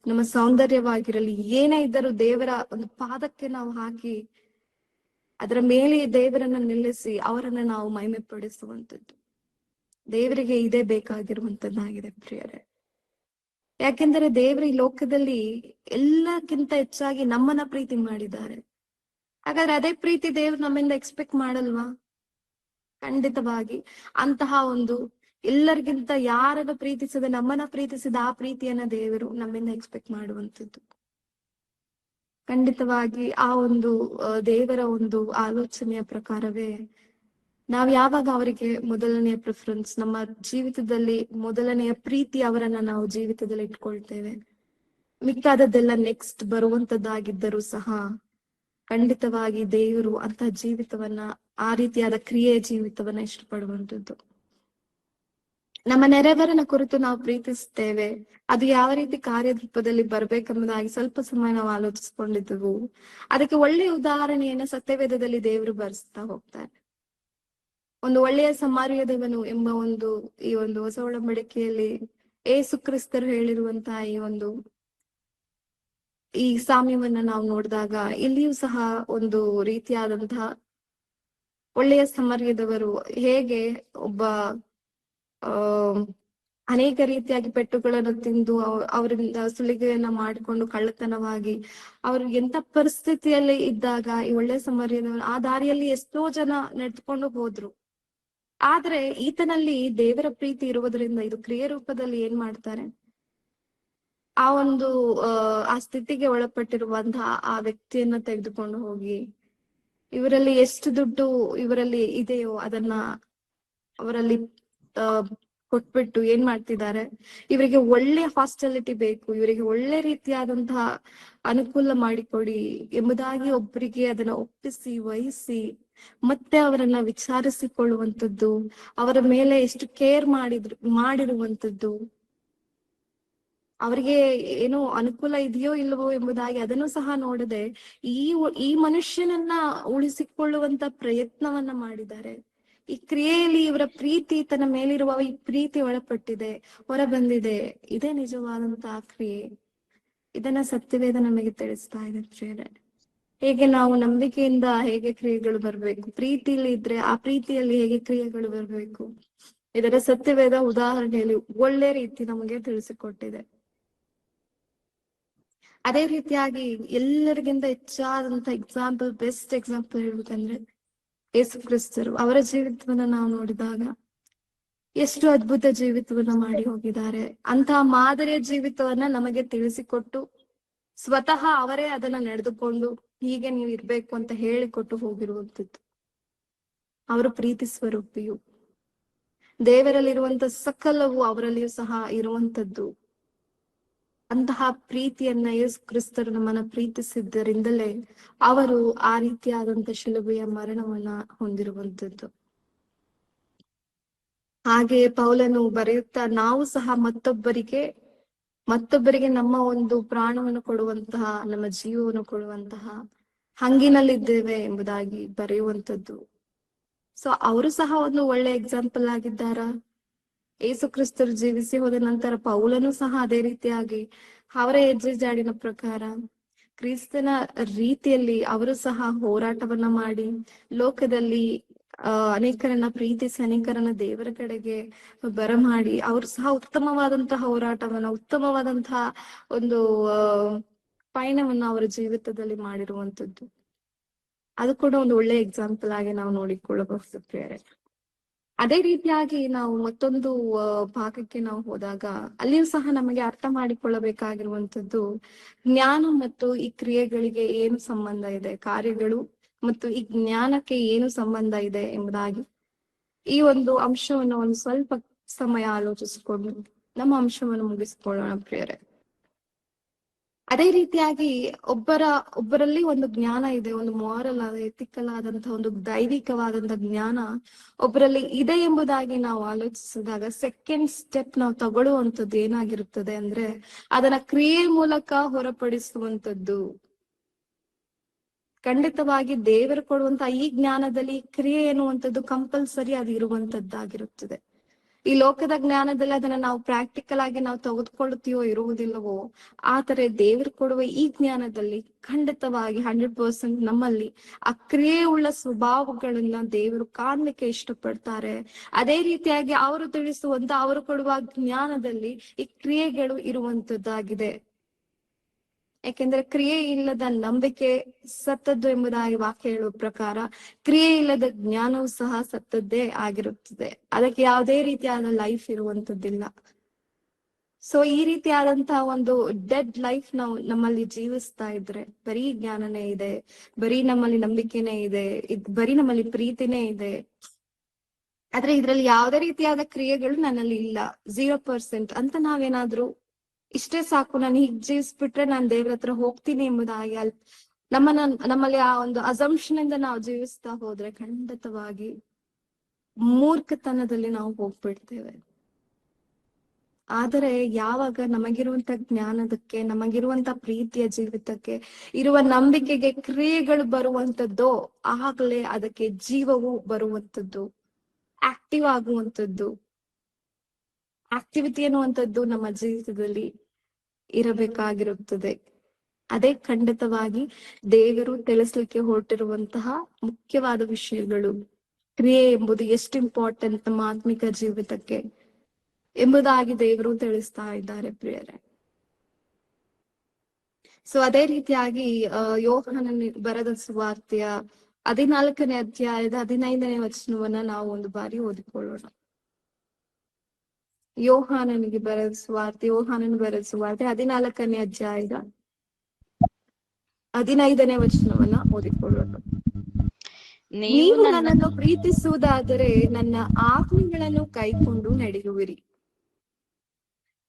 ನಮ್ಮ ಸೌಂದರ್ಯವಾಗಿರಲಿ, ಏನೇ ಇದ್ದರೂ ದೇವರ ಒಂದು ಪಾದಕ್ಕೆ ನಾವು ಹಾಕಿ ಅದರ ಮೇಲೆ ದೇವರನ್ನ ನಿಲ್ಲಿಸಿ ಅವರನ್ನ ನಾವು ಮಹಿಮೆ ಪಡಿಸುವಂತದ್ದು ದೇವರಿಗೆ ಇದೇ ಬೇಕಾಗಿರುವಂತದ್ದಾಗಿದೆ ಪ್ರಿಯರೇ. ಯಾಕೆಂದರೆ ದೇವರು ಈ ಲೋಕದಲ್ಲಿ ಎಲ್ಲಕ್ಕಿಂತ ಹೆಚ್ಚಾಗಿ ನಮ್ಮನ್ನ ಪ್ರೀತಿ ಮಾಡಿದ್ದಾರೆ. ಹಾಗಾದ್ರೆ ಅದೇ ಪ್ರೀತಿ ದೇವ್ರು ನಮ್ಮಿಂದ ಎಕ್ಸ್ಪೆಕ್ಟ್ ಮಾಡಲ್ವಾ? ಖಂಡಿತವಾಗಿ ಅಂತಹ ಒಂದು ಎಲ್ಲರಿಗಿಂತ ಯಾರನ್ನ ಪ್ರೀತಿಸದೆ ನಮ್ಮನ್ನ ಪ್ರೀತಿಸಿದ ಆ ಪ್ರೀತಿಯನ್ನ ದೇವರು ನಮ್ಮಿಂದ ಎಕ್ಸ್ಪೆಕ್ಟ್ ಮಾಡುವಂತದ್ದು. ಖಂಡಿತವಾಗಿ ಆ ಒಂದು ದೇವರ ಒಂದು ಆಲೋಚನೆಯ ಪ್ರಕಾರವೇ ನಾವು ಯಾವಾಗ ಅವರಿಗೆ ಮೊದಲನೆಯ ಪ್ರಿಫರೆನ್ಸ್, ನಮ್ಮ ಜೀವಿತದಲ್ಲಿ ಮೊದಲನೆಯ ಪ್ರೀತಿ ಅವರನ್ನ ನಾವು ಜೀವಿತದಲ್ಲಿ ಇಟ್ಕೊಳ್ತೇವೆ, ಮಿಕ್ಕಾದದ್ದೆಲ್ಲ ನೆಕ್ಸ್ಟ್ ಬರುವಂತದ್ದಾಗಿದ್ದರೂ ಸಹ ಖಂಡಿತವಾಗಿ ದೇವರು ಅಂತ ಜೀವಿತವನ್ನ, ಆ ರೀತಿಯಾದ ಕ್ರಿಯೆಯ ಜೀವಿತವನ್ನ ಇಷ್ಟಪಡುವಂಥದ್ದು. ನಮ್ಮ ನೆರೆಯವರನ್ನ ಕುರಿತು ನಾವು ಪ್ರೀತಿಸ್ತೇವೆ, ಅದು ಯಾವ ರೀತಿ ಕಾರ್ಯರೂಪದಲ್ಲಿ ಬರ್ಬೇಕೆಂಬುದಾಗಿ ಸ್ವಲ್ಪ ಸಮಯ ನಾವು ಆಲೋಚಿಸ್ಕೊಂಡಿದ್ದೆವು. ಅದಕ್ಕೆ ಒಳ್ಳೆಯ ಉದಾಹರಣೆಯನ್ನ ಸತ್ಯವೇದದಲ್ಲಿ ದೇವರು ಬರೆಸ್ತಾ ಹೋಗ್ತಾರೆ. ಒಂದು ಒಳ್ಳೆಯ ಸಮಾರ್ಯದವನು ಎಂಬ ಒಂದು ಈ ಒಂದು ಹೊಸ ಒಡಂಬಡಿಕೆಯಲ್ಲಿ ಏಸು ಕ್ರಿಸ್ತರು ಹೇಳಿರುವಂತಹ ಈ ಸಾಮ್ಯವನ್ನ ನಾವು ನೋಡಿದಾಗ ಇಲ್ಲಿಯೂ ಸಹ ಒಂದು ರೀತಿಯಾದಂತಹ ಒಳ್ಳೆಯ ಸಮಾರ್ಯದವರು ಹೇಗೆ ಒಬ್ಬ ಅನೇಕ ರೀತಿಯಾಗಿ ಪೆಟ್ಟುಗಳನ್ನು ತಿಂದು ಅವರಿಂದ ಸುಲಿಗೆಯನ್ನ ಮಾಡಿಕೊಂಡು ಕಳ್ಳತನವಾಗಿ ಅವರು ಎಂತ ಪರಿಸ್ಥಿತಿಯಲ್ಲಿ ಇದ್ದಾಗ ಈ ಒಳ್ಳೆಯ ಸಮಾರ್ಯದವರು ಆ ದಾರಿಯಲ್ಲಿ ಎಷ್ಟೋ ಜನ ನಡೆದುಕೊಂಡು ಹೋದ್ರು. ಆದ್ರೆ ಈತನಲ್ಲಿ ದೇವರ ಪ್ರೀತಿ ಇರುವುದರಿಂದ ಇದು ಕ್ರಿಯೆ ರೂಪದಲ್ಲಿ ಏನ್ ಮಾಡ್ತಾರೆ, ಆ ಒಂದು ಆ ಸ್ಥಿತಿಗೆ ಒಳಪಟ್ಟಿರುವಂತಹ ಆ ವ್ಯಕ್ತಿಯನ್ನ ತೆಗೆದುಕೊಂಡು ಹೋಗಿ ಇವರಲ್ಲಿ ಎಷ್ಟು ದುಡ್ಡು ಇವರಲ್ಲಿ ಇದೆಯೋ ಅದನ್ನ ಅವರಲ್ಲಿ ಕೊಟ್ಬಿಟ್ಟು ಏನ್ ಮಾಡ್ತಿದ್ದಾರೆ, ಇವರಿಗೆ ಒಳ್ಳೆ ಹಾಸ್ಟೆಲಿಟಿ ಬೇಕು, ಇವರಿಗೆ ಒಳ್ಳೆ ರೀತಿಯಾದಂತಹ ಅನುಕೂಲ ಮಾಡಿಕೊಡಿ ಎಂಬುದಾಗಿ ಒಬ್ಬರಿಗೆ ಅದನ್ನ ಒಪ್ಪಿಸಿ ವಹಿಸಿ ಮತ್ತೆ ಅವರನ್ನ ವಿಚಾರಿಸಿಕೊಳ್ಳುವಂಥದ್ದು, ಅವರ ಮೇಲೆ ಎಷ್ಟು ಕೇರ್ ಮಾಡಿರುವಂಥದ್ದು, ಅವರಿಗೆ ಏನೋ ಅನುಕೂಲ ಇದೆಯೋ ಇಲ್ವೋ ಎಂಬುದಾಗಿ ಅದನ್ನು ಸಹ ನೋಡದೆ ಈ ಮನುಷ್ಯನನ್ನ ಉಳಿಸಿಕೊಳ್ಳುವಂತ ಪ್ರಯತ್ನವನ್ನ ಮಾಡಿದ್ದಾರೆ. ಈ ಕ್ರಿಯೆಯಲ್ಲಿ ಇವರ ಪ್ರೀತಿ, ತನ್ನ ಮೇಲಿರುವ ಈ ಪ್ರೀತಿ ಒಳಪಟ್ಟಿದೆ, ಹೊರ ಬಂದಿದೆ. ಇದೇ ನಿಜವಾದಂತಹ ಕ್ರಿಯೆ. ಇದನ್ನ ಸತ್ಯವೇದ ನಮಗೆ ತಿಳಿಸ್ತಾ ಇದೆ ಪ್ರಿಯರೇ. ಹೇಗೆ ನಾವು ನಂಬಿಕೆಯಿಂದ ಹೇಗೆ ಕ್ರಿಯೆಗಳು ಬರ್ಬೇಕು, ಪ್ರೀತಿಯಲ್ಲಿ ಇದ್ರೆ ಆ ಪ್ರೀತಿಯಲ್ಲಿ ಹೇಗೆ ಕ್ರಿಯೆಗಳು ಬರ್ಬೇಕು, ಇದರ ಸತ್ಯವೇದ ಉದಾಹರಣೆಯಲ್ಲಿ ಒಳ್ಳೆ ರೀತಿ ನಮಗೆ ತಿಳಿಸಿಕೊಟ್ಟಿದೆ. ಅದೇ ರೀತಿಯಾಗಿ ಎಲ್ಲರಿಗಿಂತ ಹೆಚ್ಚಾದಂತ ಎಕ್ಸಾಂಪಲ್, ಬೆಸ್ಟ್ ಎಕ್ಸಾಂಪಲ್ ಹೇಳ್ಬೇಕಂದ್ರೆ ಯೇಸು ಕ್ರಿಸ್ತರು. ಅವರ ಜೀವಿತವನ್ನ ನಾವು ನೋಡಿದಾಗ ಎಷ್ಟು ಅದ್ಭುತ ಜೀವಿತವನ್ನ ಮಾಡಿ ಹೋಗಿದ್ದಾರೆ. ಅಂತಹ ಮಾದರಿಯ ಜೀವಿತವನ್ನ ನಮಗೆ ತಿಳಿಸಿಕೊಟ್ಟು ಸ್ವತಃ ಅವರೇ ಅದನ್ನ ನಡೆದುಕೊಂಡು ಹೀಗೆ ನೀವು ಇರ್ಬೇಕು ಅಂತ ಹೇಳಿಕೊಟ್ಟು ಹೋಗಿರುವಂತದ್ದು. ಅವರು ಪ್ರೀತಿ ಸ್ವರೂಪಿಯು. ದೇವರಲ್ಲಿರುವಂತ ಸಕಲವು ಅವರಲ್ಲಿಯೂ ಸಹ ಇರುವಂತದ್ದು. ಅಂತಹ ಪ್ರೀತಿಯನ್ನ ಯೇಸು ಕ್ರಿಸ್ತರು ನಮ್ಮನ್ನ ಪ್ರೀತಿಸಿದ್ದರಿಂದಲೇ ಅವರು ಆ ರೀತಿಯಾದಂತ ಶಿಲುಬೆಯ ಮರಣವನ್ನ ಹೊಂದಿರುವಂತದ್ದು. ಹಾಗೆ ಪೌಲನು ಬರೆಯುತ್ತಾ, ನಾವು ಸಹ ಮತ್ತೊಬ್ಬರಿಗೆ ನಮ್ಮ ಒಂದು ಪ್ರಾಣವನ್ನು ಕೊಡುವಂತಹ, ನಮ್ಮ ಜೀವವನ್ನು ಕೊಡುವಂತಹ ಹಂಗಿನಲ್ಲಿದ್ದೇವೆ ಎಂಬುದಾಗಿ ಬರೆಯುವಂತದ್ದು. ಸೊ ಅವರು ಸಹ ಒಂದು ಒಳ್ಳೆ ಎಕ್ಸಾಂಪಲ್ ಆಗಿದ್ದಾರ. ಯೇಸು ಕ್ರಿಸ್ತರು ಜೀವಿಸಿ ಹೋದ ನಂತರ ಪೌಲನು ಸಹ ಅದೇ ರೀತಿಯಾಗಿ ಅವರ ಹೆಜ್ಜೆ ಜಾಡಿನ ಪ್ರಕಾರ ಕ್ರಿಸ್ತನ ರೀತಿಯಲ್ಲಿ ಅವರು ಸಹ ಹೋರಾಟವನ್ನ ಮಾಡಿ ಲೋಕದಲ್ಲಿ ಅನೇಕರನ್ನ ಪ್ರೀತಿಸಿ ಅನೇಕರನ್ನ ದೇವರ ಕಡೆಗೆ ಬರಮಾಡಿ ಅವರು ಸಹ ಉತ್ತಮವಾದಂತಹ ಹೋರಾಟವನ್ನ, ಉತ್ತಮವಾದಂತಹ ಒಂದು ಪಯಣವನ್ನ ಅವರ ಜೀವಿತದಲ್ಲಿ ಮಾಡಿರುವಂತದ್ದು. ಅದು ಕೂಡ ಒಂದು ಒಳ್ಳೆ ಎಕ್ಸಾಂಪಲ್ ಆಗಿ ನಾವು ನೋಡಿಕೊಳ್ಳಬಹುದು ಪ್ರಿಯರೇ. ಅದೇ ರೀತಿಯಾಗಿ ನಾವು ಮತ್ತೊಂದು ಭಾಗಕ್ಕೆ ನಾವು ಹೋದಾಗ ಅಲ್ಲಿಯೂ ಸಹ ನಮಗೆ ಅರ್ಥ ಮಾಡಿಕೊಳ್ಳಬೇಕಾಗಿರುವಂತದ್ದು ಜ್ಞಾನ ಮತ್ತು ಈ ಕ್ರಿಯೆಗಳಿಗೆ ಏನು ಸಂಬಂಧ ಇದೆ, ಕಾರ್ಯಗಳು ಮತ್ತು ಈ ಜ್ಞಾನಕ್ಕೆ ಏನು ಸಂಬಂಧ ಇದೆ ಎಂಬುದಾಗಿ ಈ ಒಂದು ಅಂಶವನ್ನು ಒಂದು ಸ್ವಲ್ಪ ಸಮಯ ಆಲೋಚಿಸಿಕೊಂಡು ನಮ್ಮ ಅಂಶವನ್ನು ಮುಗಿಸಿಕೊಳ್ಳೋಣ ಪ್ರಿಯರೇ. ಅದೇ ರೀತಿಯಾಗಿ ಒಬ್ಬರಲ್ಲಿ ಒಂದು ಜ್ಞಾನ ಇದೆ, ಒಂದು ಮಾರಲ್ ಆದ, ಎಥಿಕಲ್ ಆದಂತಹ ಒಂದು ದೈವಿಕವಾದಂತಹ ಜ್ಞಾನ ಒಬ್ಬರಲ್ಲಿ ಇದೆ ಎಂಬುದಾಗಿ ನಾವು ಆಲೋಚಿಸಿದಾಗ ಸೆಕೆಂಡ್ ಸ್ಟೆಪ್ ನಾವು ತಗೊಳ್ಳುವಂಥದ್ದು ಏನಾಗಿರುತ್ತದೆ ಅಂದ್ರೆ ಅದನ್ನ ಕ್ರಿಯೆ ಮೂಲಕ ಹೊರಪಡಿಸುವಂತದ್ದು. ಖಂಡಿತವಾಗಿ ದೇವರು ಕೊಡುವಂತಹ ಈ ಜ್ಞಾನದಲ್ಲಿ ಕ್ರಿಯೆ ಎನ್ನುವಂಥದ್ದು ಕಂಪಲ್ಸರಿ ಅದು ಇರುವಂತದ್ದಾಗಿರುತ್ತದೆ. ಈ ಲೋಕದ ಜ್ಞಾನದಲ್ಲಿ ಅದನ್ನ ನಾವು ಪ್ರಾಕ್ಟಿಕಲ್ ಆಗಿ ನಾವು ತೆಗೆದುಕೊಳ್ಳುತ್ತೀವೋ ಇರುವುದಿಲ್ಲವೋ, ಆದರೆ ದೇವರು ಕೊಡುವ ಈ ಜ್ಞಾನದಲ್ಲಿ ಖಂಡಿತವಾಗಿ 100% ನಮ್ಮಲ್ಲಿ ಆ ಕ್ರಿಯೆ ಉಳ್ಳ ಸ್ವಭಾವಗಳನ್ನ ದೇವರು ಕಾಣ್ಲಿಕ್ಕೆ ಇಷ್ಟಪಡ್ತಾರೆ. ಅದೇ ರೀತಿಯಾಗಿ ಅವರು ತಿಳಿಸುವಂತ, ಅವರು ಕೊಡುವ ಜ್ಞಾನದಲ್ಲಿ ಈ ಕ್ರಿಯೆಗಳು ಇರುವಂತದ್ದಾಗಿದೆ. ಯಾಕೆಂದ್ರೆ ಕ್ರಿಯೆ ಇಲ್ಲದ ನಂಬಿಕೆ ಸತ್ತದ್ದು ಎಂಬುದಾಗಿ ವಾಕ್ಯ ಹೇಳುವ ಪ್ರಕಾರ ಕ್ರಿಯೆ ಇಲ್ಲದ ಜ್ಞಾನವೂ ಸಹ ಸತ್ತದ್ದೇ ಆಗಿರುತ್ತದೆ. ಅದಕ್ಕೆ ಯಾವುದೇ ರೀತಿಯಾದ ಲೈಫ್ ಇರುವಂತದ್ದಿಲ್ಲ. ಸೊ ಈ ರೀತಿಯಾದಂತಹ ಒಂದು ಡೆಡ್ ಲೈಫ್ ನಾವು ನಮ್ಮಲ್ಲಿ ಜೀವಿಸ್ತಾ ಇದ್ರೆ ಬರೀ ಜ್ಞಾನನೇ ಇದೆ, ಬರೀ ನಮ್ಮಲ್ಲಿ ನಂಬಿಕೆನೇ ಇದೆ, ಬರೀ ನಮ್ಮಲ್ಲಿ ಪ್ರೀತಿನೇ ಇದೆ, ಆದ್ರೆ ಇದ್ರಲ್ಲಿ ಯಾವುದೇ ರೀತಿಯಾದ ಕ್ರಿಯೆಗಳು ನನ್ನಲ್ಲಿ ಇಲ್ಲ, 0% ಅಂತ ನಾವೇನಾದ್ರೂ ಇಷ್ಟೇ ಸಾಕು, ನಾನು ಹೀಗ್ ಜೀವಿಸ್ಬಿಟ್ರೆ ನಾನು ದೇವ್ರ ಹತ್ರ ಹೋಗ್ತೀನಿ ಎಂಬುದಾಗಿ ನಮ್ಮಲ್ಲಿ ಆ ಒಂದು ಅಸಂಪ್ಷನ್ ಇಂದ ನಾವು ಜೀವಿಸ್ತಾ ಹೋದ್ರೆ ಖಂಡಿತವಾಗಿ ಮೂರ್ಖತನದಲ್ಲಿ ನಾವು ಹೋಗ್ಬಿಡ್ತೇವೆ. ಆದರೆ ಯಾವಾಗ ನಮಗಿರುವಂತ ಜ್ಞಾನದಕ್ಕೆ, ನಮಗಿರುವಂತ ಪ್ರೀತಿಯ ಜೀವಿತಕ್ಕೆ, ಇರುವ ನಂಬಿಕೆಗೆ ಕ್ರಿಯೆಗಳು ಬರುವಂತದ್ದೋ ಆಗಲೇ ಅದಕ್ಕೆ ಜೀವವು ಬರುವಂತದ್ದು, ಆಕ್ಟಿವ್ ಆಗುವಂತದ್ದು. ಆಕ್ಟಿವಿಟಿ ಅನ್ನುವಂಥದ್ದು ನಮ್ಮ ಜೀವಿತದಲ್ಲಿ ಇರಬೇಕಾಗಿರುತ್ತದೆ. ಅದೇ ಖಂಡಿತವಾಗಿ ದೇವರು ತಿಳಿಸ್ಲಿಕ್ಕೆ ಹೊರಟಿರುವಂತಹ ಮುಖ್ಯವಾದ ವಿಷಯಗಳು. ಕ್ರಿಯೆ ಎಂಬುದು ಎಷ್ಟು ಇಂಪಾರ್ಟೆಂಟ್ ನಮ್ಮ ಆತ್ಮಿಕ ಜೀವಿತಕ್ಕೆ ಎಂಬುದಾಗಿ ದೇವರು ತಿಳಿಸ್ತಾ ಇದ್ದಾರೆ ಪ್ರಿಯರೇ. ಸೊ ಅದೇ ರೀತಿಯಾಗಿ ಯೋಹಾನನ ಬರೆದ ಸುವಾರ್ತೆಯ 14ನೇ ಅಧ್ಯಾಯದ 15ನೇ ವಚನವನ್ನ ನಾವು ಒಂದು ಬಾರಿ ಓದಿಕೊಳ್ಳೋಣ. ಯೋಹಾನನ ಬರೆದ ಸುವಾರ್ತೆ 14ನೇ ಅಧ್ಯಾಯದ 15ನೇ ವಚನವನ್ನ ಓದಿಕೊಳ್ಳೋಣ. ನೀವು ನನ್ನನ್ನು ಪ್ರೀತಿಸುವುದಾದರೆ ನನ್ನ ಆಜ್ಞೆಗಳನ್ನು ಕೈಕೊಂಡು ನಡೆಯುವಿರಿ.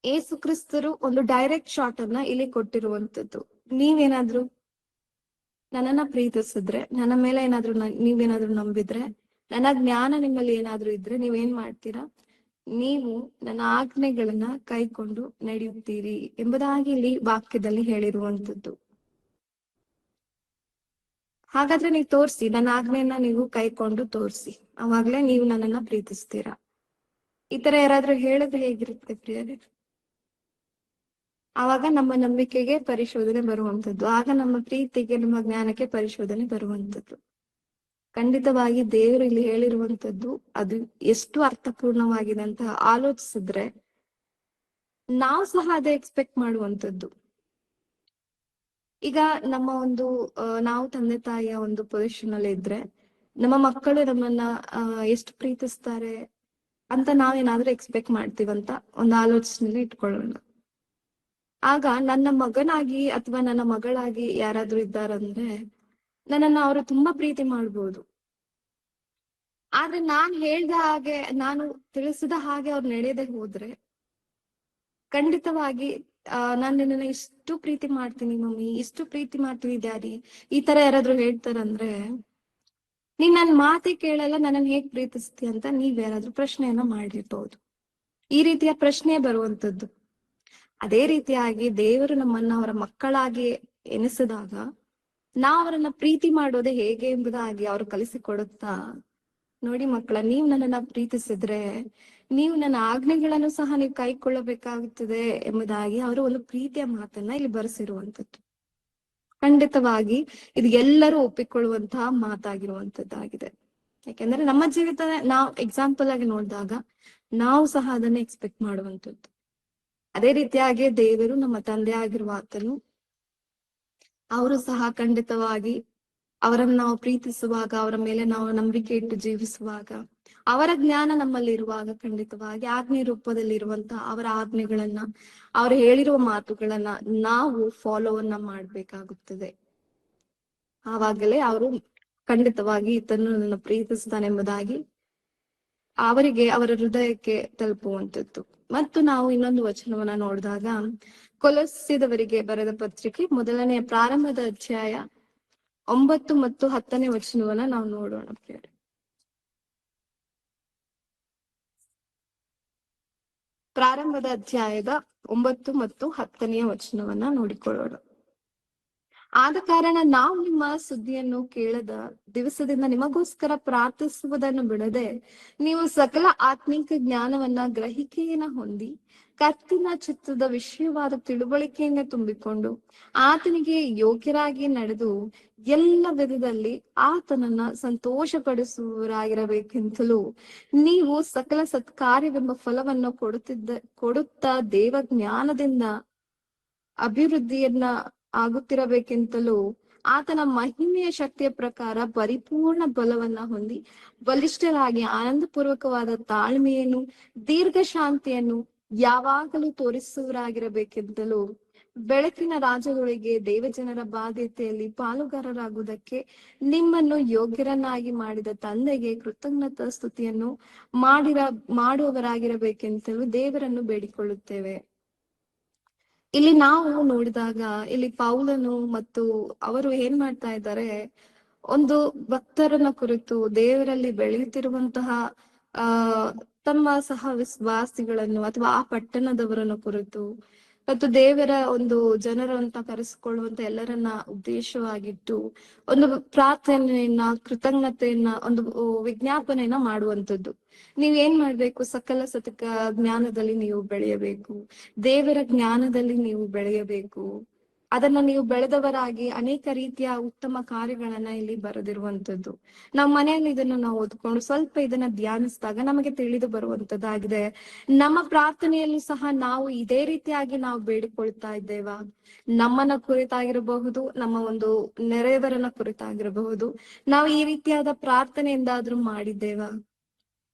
ಯೇಸು ಕ್ರಿಸ್ತರು ಒಂದು ಡೈರೆಕ್ಟ್ ಶಾಟ್ ಅನ್ನ ಇಲ್ಲಿ ಕೊಟ್ಟಿರುವಂತದ್ದು. ನೀವೇನಾದ್ರೂ ನನ್ನನ್ನ ಪ್ರೀತಿಸಿದ್ರೆ, ನನ್ನ ಮೇಲೆ ಏನಾದ್ರೂ ನೀವೇನಾದ್ರೂ ನಂಬಿದ್ರೆ, ನನ್ನ ಜ್ಞಾನ ನಿಮ್ಮಲ್ಲಿ ಏನಾದ್ರೂ ಇದ್ರೆ ನೀವೇನ್ ಮಾಡ್ತೀರಾ? ನೀವು ನನ್ನ ಆಜ್ಞೆಗಳನ್ನ ಕೈಕೊಂಡು ನಡೆಯುತ್ತೀರಿ ಎಂಬುದಾಗಿ ಇಲ್ಲಿ ವಾಕ್ಯದಲ್ಲಿ ಹೇಳಿರುವಂತದ್ದು. ಹಾಗಾದ್ರೆ ನೀವು ತೋರಿಸಿ, ನನ್ನ ಆಜ್ಞೆಯನ್ನ ನೀವು ಕೈಕೊಂಡು ತೋರಿಸಿ, ಅವಾಗ್ಲೇ ನೀವು ನನ್ನನ್ನ ಪ್ರೀತಿಸ್ತೀರಾ. ಈ ತರ ಯಾರಾದ್ರೂ ಹೇಳಿದ್ರೆ ಹೇಗಿರುತ್ತೆ ಪ್ರಿಯರೇ? ಆವಾಗ ನಮ್ಮ ನಂಬಿಕೆಗೆ ಪರಿಶೋಧನೆ ಬರುವಂತದ್ದು, ಆಗ ನಮ್ಮ ಪ್ರೀತಿಗೆ, ನಮ್ಮ ಜ್ಞಾನಕ್ಕೆ ಪರಿಶೋಧನೆ ಬರುವಂತದ್ದು. ಖಂಡಿತವಾಗಿ ದೇವರು ಇಲ್ಲಿ ಹೇಳಿರುವಂತದ್ದು ಅದು ಎಷ್ಟು ಅರ್ಥಪೂರ್ಣವಾಗಿದೆ ಅಂತ ಆಲೋಚಿಸಿದ್ರೆ ನಾವು ಸಹ ಅದೇ ಎಕ್ಸ್ಪೆಕ್ಟ್ ಮಾಡುವಂತದ್ದು. ಈಗ ನಮ್ಮ ಒಂದು ನಾವು ತಂದೆ ತಾಯಿಯ ಒಂದು ಪೊಸಿಷನ್ ಅಲ್ಲಿ ಇದ್ರೆ ನಮ್ಮ ಮಕ್ಕಳು ನಮ್ಮನ್ನ ಎಷ್ಟು ಪ್ರೀತಿಸ್ತಾರೆ ಅಂತ ನಾವೇನಾದ್ರೂ ಎಕ್ಸ್ಪೆಕ್ಟ್ ಮಾಡ್ತೀವಂತ ಒಂದು ಆಲೋಚನೆಯಲ್ಲಿ ಇಟ್ಕೊಳ್ಳೋಣ. ಆಗ ನನ್ನ ಮಗನಾಗಿ ಅಥವಾ ನನ್ನ ಮಗಳಾಗಿ ಯಾರಾದ್ರೂ ಇದ್ದಾರಂದ್ರೆ ನನ್ನನ್ನ ಅವರು ತುಂಬಾ ಪ್ರೀತಿ ಮಾಡ್ಬೋದು. ಆದ್ರೆ ನಾನ್ ಹೇಳ್ದ ಹಾಗೆ, ನಾನು ತಿಳಿಸಿದ ಹಾಗೆ ಅವ್ರು ನಡೆಯದೆ ಹೋದ್ರೆ ಖಂಡಿತವಾಗಿ ನಾನ್ ನಿನ್ನನ್ನ ಇಷ್ಟು ಪ್ರೀತಿ ಮಾಡ್ತೀನಿ ಮಮ್ಮಿ, ಇಷ್ಟು ಪ್ರೀತಿ ಮಾಡ್ತೀನಿ ಡ್ಯಾಡಿ, ಈ ತರ ಯಾರಾದ್ರೂ ಹೇಳ್ತಾರಂದ್ರೆ ನೀನ್ ನನ್ ಮಾತೆ ಕೇಳಲ್ಲ, ನನ್ನನ್ನು ಹೇಗ್ ಪ್ರೀತಿಸ್ತಿ ಅಂತ ನೀವ್ ಯಾರಾದ್ರೂ ಪ್ರಶ್ನೆಯನ್ನ ಮಾಡಿರ್ಬೋದು. ಈ ರೀತಿಯ ಪ್ರಶ್ನೆ ಬರುವಂತದ್ದು. ಅದೇ ರೀತಿಯಾಗಿ ದೇವರು ನಮ್ಮನ್ನ ಅವರ ಮಕ್ಕಳಾಗಿ ಎನಿಸಿದಾಗ ನಾವ್ ಅವರನ್ನ ಪ್ರೀತಿ ಮಾಡೋದೇ ಹೇಗೆ ಎಂಬುದಾಗಿ ಅವ್ರು ಕಲಿಸಿಕೊಡುತ್ತಾ, ನೋಡಿ ಮಕ್ಕಳ, ನೀವು ನನ್ನನ್ನ ಪ್ರೀತಿಸಿದ್ರೆ ನೀವು ನನ್ನ ಆಜ್ಞೆಗಳನ್ನು ಸಹ ನೀವು ಕೈಕೊಳ್ಳಬೇಕಾಗುತ್ತದೆ ಎಂಬುದಾಗಿ ಅವರು ಒಂದು ಪ್ರೀತಿಯ ಮಾತನ್ನ ಇಲ್ಲಿ ಬರೆಸಿರುವಂತದ್ದು. ಖಂಡಿತವಾಗಿ ಇದು ಎಲ್ಲರೂ ಒಪ್ಪಿಕೊಳ್ಳುವಂತಹ ಮಾತಾಗಿರುವಂತದ್ದಾಗಿದೆ. ಯಾಕೆಂದ್ರೆ ನಮ್ಮ ಜೀವಿತ ನಾವು ಎಕ್ಸಾಂಪಲ್ ಆಗಿ ನೋಡಿದಾಗ ನಾವು ಸಹ ಅದನ್ನ ಎಕ್ಸ್ಪೆಕ್ಟ್ ಮಾಡುವಂತದ್ದು. ಅದೇ ರೀತಿಯಾಗಿ ದೇವರು ನಮ್ಮ ತಂದೆ ಆಗಿರುವ ಆತನು, ಅವರು ಸಹ ಖಂಡಿತವಾಗಿ ಅವರನ್ನು ನಾವು ಪ್ರೀತಿಸುವಾಗ, ಅವರ ಮೇಲೆ ನಾವು ನಂಬಿಕೆ ಇಟ್ಟು ಜೀವಿಸುವಾಗ, ಅವರ ಜ್ಞಾನ ನಮ್ಮಲ್ಲಿ ಇರುವಾಗ ಖಂಡಿತವಾಗಿ ಆಜ್ಞೆ ರೂಪದಲ್ಲಿ ಇರುವಂತಹ ಅವರ ಆಜ್ಞೆಗಳನ್ನ, ಅವ್ರು ಹೇಳಿರುವ ಮಾತುಗಳನ್ನ ನಾವು ಫಾಲೋವನ್ನ ಮಾಡ್ಬೇಕಾಗುತ್ತದೆ. ಆವಾಗಲೇ ಅವರು ಖಂಡಿತವಾಗಿ ಈತನು ನನ್ನ ಪ್ರೀತಿಸ್ತಾನೆಂಬುದಾಗಿ ಅವರಿಗೆ, ಅವರ ಹೃದಯಕ್ಕೆ ತಲುಪುವಂತದ್ದು. ಮತ್ತು ನಾವು ಇನ್ನೊಂದು ವಚನವನ್ನ ನೋಡಿದಾಗ ಕೊಲೊಸ್ಸೆದವರಿಗೆ ಬರೆದ ಪತ್ರಿಕೆ 1ನೇ ಪ್ರಾರಂಭದ ಅಧ್ಯಾಯ 9 ಮತ್ತು 10ನೇ ವಚನವನ್ನ ನಾವು ನೋಡೋಣ. ಪ್ರಾರಂಭದ ಅಧ್ಯಾಯದ 9 ಮತ್ತು 10ನೇ ವಚನವನ್ನ ನೋಡಿಕೊಳ್ಳೋಣ. ಆದ ಕಾರಣ ನಾವು ನಿಮ್ಮ ಸುದ್ದಿಯನ್ನು ಕೇಳದ ದಿವಸದಿಂದ ನಿಮಗೋಸ್ಕರ ಪ್ರಾರ್ಥಿಸುವುದನ್ನು ಬಿಡದೆ ನೀವು ಸಕಲ ಆತ್ಮಿಕ ಜ್ಞಾನವನ್ನ ಗ್ರಹಿಕೆಯನ್ನ ಹೊಂದಿ ಕತ್ತಿನ ಚಿತ್ತದ ವಿಷಯವಾದ ತಿಳುವಳಿಕೆಯಿಂದ ತುಂಬಿಕೊಂಡು ಆತನಿಗೆ ಯೋಗ್ಯರಾಗಿ ನಡೆದು ಎಲ್ಲ ವಿಧದಲ್ಲಿ ಆತನನ್ನ ಸಂತೋಷಪಡಿಸುವವರಾಗಿರಬೇಕೆಂತಲೂ ನೀವು ಸಕಲ ಸತ್ಕಾರ್ಯವೆಂಬ ಫಲವನ್ನು ಕೊಡುತ್ತಾ ದೇವ ಜ್ಞಾನದಿಂದ ಅಭಿವೃದ್ಧಿಯನ್ನ ಆಗುತ್ತಿರಬೇಕೆಂತಲೂ ಆತನ ಮಹಿಮೆಯ ಶಕ್ತಿಯ ಪ್ರಕಾರ ಪರಿಪೂರ್ಣ ಬಲವನ್ನ ಹೊಂದಿ ಬಲಿಷ್ಠರಾಗಿ ಆನಂದಪೂರ್ವಕವಾದ ತಾಳ್ಮೆಯನ್ನು ದೀರ್ಘ ಶಾಂತಿಯನ್ನು ಯಾವಾಗಲೂ ತೋರಿಸುವರಾಗಿರಬೇಕೆಂತಲೂ ಬೆಳಕಿನ ರಾಜ್ಯದೊಳಗೆ ದೇವಜನರ ಬಾಧ್ಯತೆಯಲ್ಲಿ ಪಾಲುಗಾರರಾಗುವುದಕ್ಕೆ ನಿಮ್ಮನ್ನು ಯೋಗ್ಯರನ್ನಾಗಿ ಮಾಡಿದ ತಂದೆಗೆ ಕೃತಜ್ಞತಾ ಸ್ತುತಿಯನ್ನು ಮಾಡುವವರಾಗಿರಬೇಕೆಂತಲೂ ದೇವರನ್ನು ಬೇಡಿಕೊಳ್ಳುತ್ತೇವೆ. ಇಲ್ಲಿ ನಾವು ನೋಡಿದಾಗ ಇಲ್ಲಿ ಪೌಲನು ಮತ್ತು ಅವರು ಏನ್ ಮಾಡ್ತಾ ಇದ್ದಾರೆ, ಒಂದು ಭಕ್ತರನ್ನ ಕುರಿತು, ದೇವರಲ್ಲಿ ಬೆಳೆಯುತ್ತಿರುವಂತಹ ತಮ್ಮ ಸಹ ವಿಶ್ವಾಸಿಗಳನ್ನು ಅಥವಾ ಆ ಪಟ್ಟಣದವರನ್ನು ಕುರಿತು ಮತ್ತು ದೇವರ ಒಂದು ಜನರಂತ ಕರೆಸಿಕೊಳ್ಳುವಂತ ಎಲ್ಲರನ್ನ ಉದ್ದೇಶವಾಗಿಟ್ಟು ಒಂದು ಪ್ರಾರ್ಥನೆಯನ್ನ, ಕೃತಜ್ಞತೆಯನ್ನ, ಒಂದು ವಿಜ್ಞಾಪನೆಯನ್ನ ಮಾಡುವಂಥದ್ದು. ನೀವೇನ್ ಮಾಡ್ಬೇಕು? ಸಕಲ ಸತಕ ಜ್ಞಾನದಲ್ಲಿ ನೀವು ಬೆಳೆಯಬೇಕು, ದೇವರ ಜ್ಞಾನದಲ್ಲಿ ನೀವು ಬೆಳೆಯಬೇಕು. ಅದನ್ನ ನೀವು ಬೆಳೆದವರಾಗಿ ಅನೇಕ ರೀತಿಯ ಉತ್ತಮ ಕಾರ್ಯಗಳನ್ನ ಇಲ್ಲಿ ಬರೆದಿರುವಂತದ್ದು. ನಮ್ಮ ಮನೆಯಲ್ಲಿ ಇದನ್ನ ನಾವು ಓದ್ಕೊಂಡು ಸ್ವಲ್ಪ ಇದನ್ನ ಧ್ಯಾನಿಸಿದಾಗ ನಮಗೆ ತಿಳಿದು ಬರುವಂತದ್ದಾಗಿದೆ. ನಮ್ಮ ಪ್ರಾರ್ಥನೆಯಲ್ಲೂ ಸಹ ನಾವು ಇದೇ ರೀತಿಯಾಗಿ ನಾವು ಬೇಡಿಕೊಳ್ತಾ ಇದ್ದೇವಾ? ನಮ್ಮನ್ನ ಕುರಿತಾಗಿರಬಹುದು, ನಮ್ಮ ಒಂದು ನೆರೆಯವರನ್ನ ಕುರಿತಾಗಿರಬಹುದು, ನಾವು ಈ ರೀತಿಯಾದ ಪ್ರಾರ್ಥನೆಯಿಂದಾದ್ರೂ ಮಾಡಿದ್ದೇವಾ?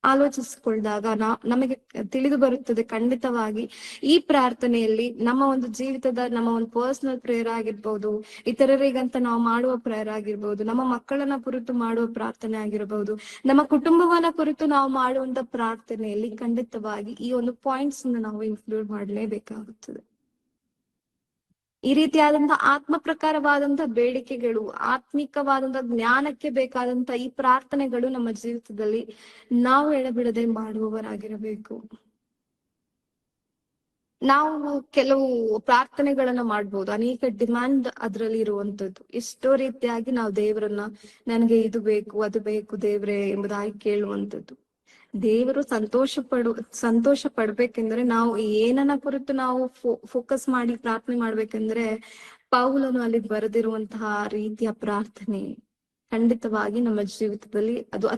ಆಲೋಚಿಸಿಕೊಂಡಾಗ ನಮಗೆ ತಿಳಿದು ಬರುತ್ತದೆ ಖಂಡಿತವಾಗಿ ಈ ಪ್ರಾರ್ಥನೆಯಲ್ಲಿ ನಮ್ಮ ಒಂದು ಜೀವಿತದ, ನಮ್ಮ ಒಂದು ಪರ್ಸನಲ್ ಪ್ರೇಯರ್ ಆಗಿರ್ಬೋದು, ಇತರರಿಗಂತ ನಾವು ಮಾಡುವ ಪ್ರೇಯರ್ ಆಗಿರ್ಬೋದು, ನಮ್ಮ ಮಕ್ಕಳನ್ನ ಕುರಿತು ಮಾಡುವ ಪ್ರಾರ್ಥನೆ ಆಗಿರಬಹುದು, ನಮ್ಮ ಕುಟುಂಬವನ್ನ ಕುರಿತು ನಾವು ಮಾಡುವಂತ ಪ್ರಾರ್ಥನೆಯಲ್ಲಿ ಖಂಡಿತವಾಗಿ ಈ ಒಂದು ಪಾಯಿಂಟ್ಸ್ ನಾವು ಇನ್ಕ್ಲೂಡ್ ಮಾಡಲೇಬೇಕಾಗುತ್ತದೆ. ಈ ರೀತಿಯಾದಂತಹ ಆತ್ಮ ಪ್ರಕಾರವಾದಂತಹ ಬೇಡಿಕೆಗಳು, ಆತ್ಮಿಕವಾದಂತಹ ಜ್ಞಾನಕ್ಕೆ ಬೇಕಾದಂತಹ ಈ ಪ್ರಾರ್ಥನೆಗಳು ನಮ್ಮ ಜೀವಿತದಲ್ಲಿ ನಾವು ಎಡೆಬಿಡದೆ ಮಾಡುವವರಾಗಿರಬೇಕು. ನಾವು ಕೆಲವು ಪ್ರಾರ್ಥನೆಗಳನ್ನ ಮಾಡ್ಬೋದು, ಅನೇಕ ಡಿಮ್ಯಾಂಡ್ ಅದ್ರಲ್ಲಿ ಇರುವಂತದ್ದು. ಎಷ್ಟೋ ರೀತಿಯಾಗಿ ನಾವು ದೇವರನ್ನ, ನನಗೆ ಇದು ಬೇಕು ಅದು ಬೇಕು ದೇವ್ರೆ ಎಂಬುದಾಗಿ ಕೇಳುವಂತದ್ದು. ದೇವರು ಸಂತೋಷ ಪಡ್ಬೇಕೆಂದ್ರೆ ನಾವು ಏನನ್ನ ಕುರಿತು ನಾವು ಫೋಕಸ್ ಮಾಡಿ ಪ್ರಾರ್ಥನೆ ಮಾಡ್ಬೇಕಂದ್ರೆ, ಪೌಲನು ಅಲ್ಲಿ ಬರೆದಿರುವಂತಹ ರೀತಿಯ ಪ್ರಾರ್ಥನೆ ಖಂಡಿತವಾಗಿ ನಮ್ಮ ಜೀವಿತದಲ್ಲಿ ಅದು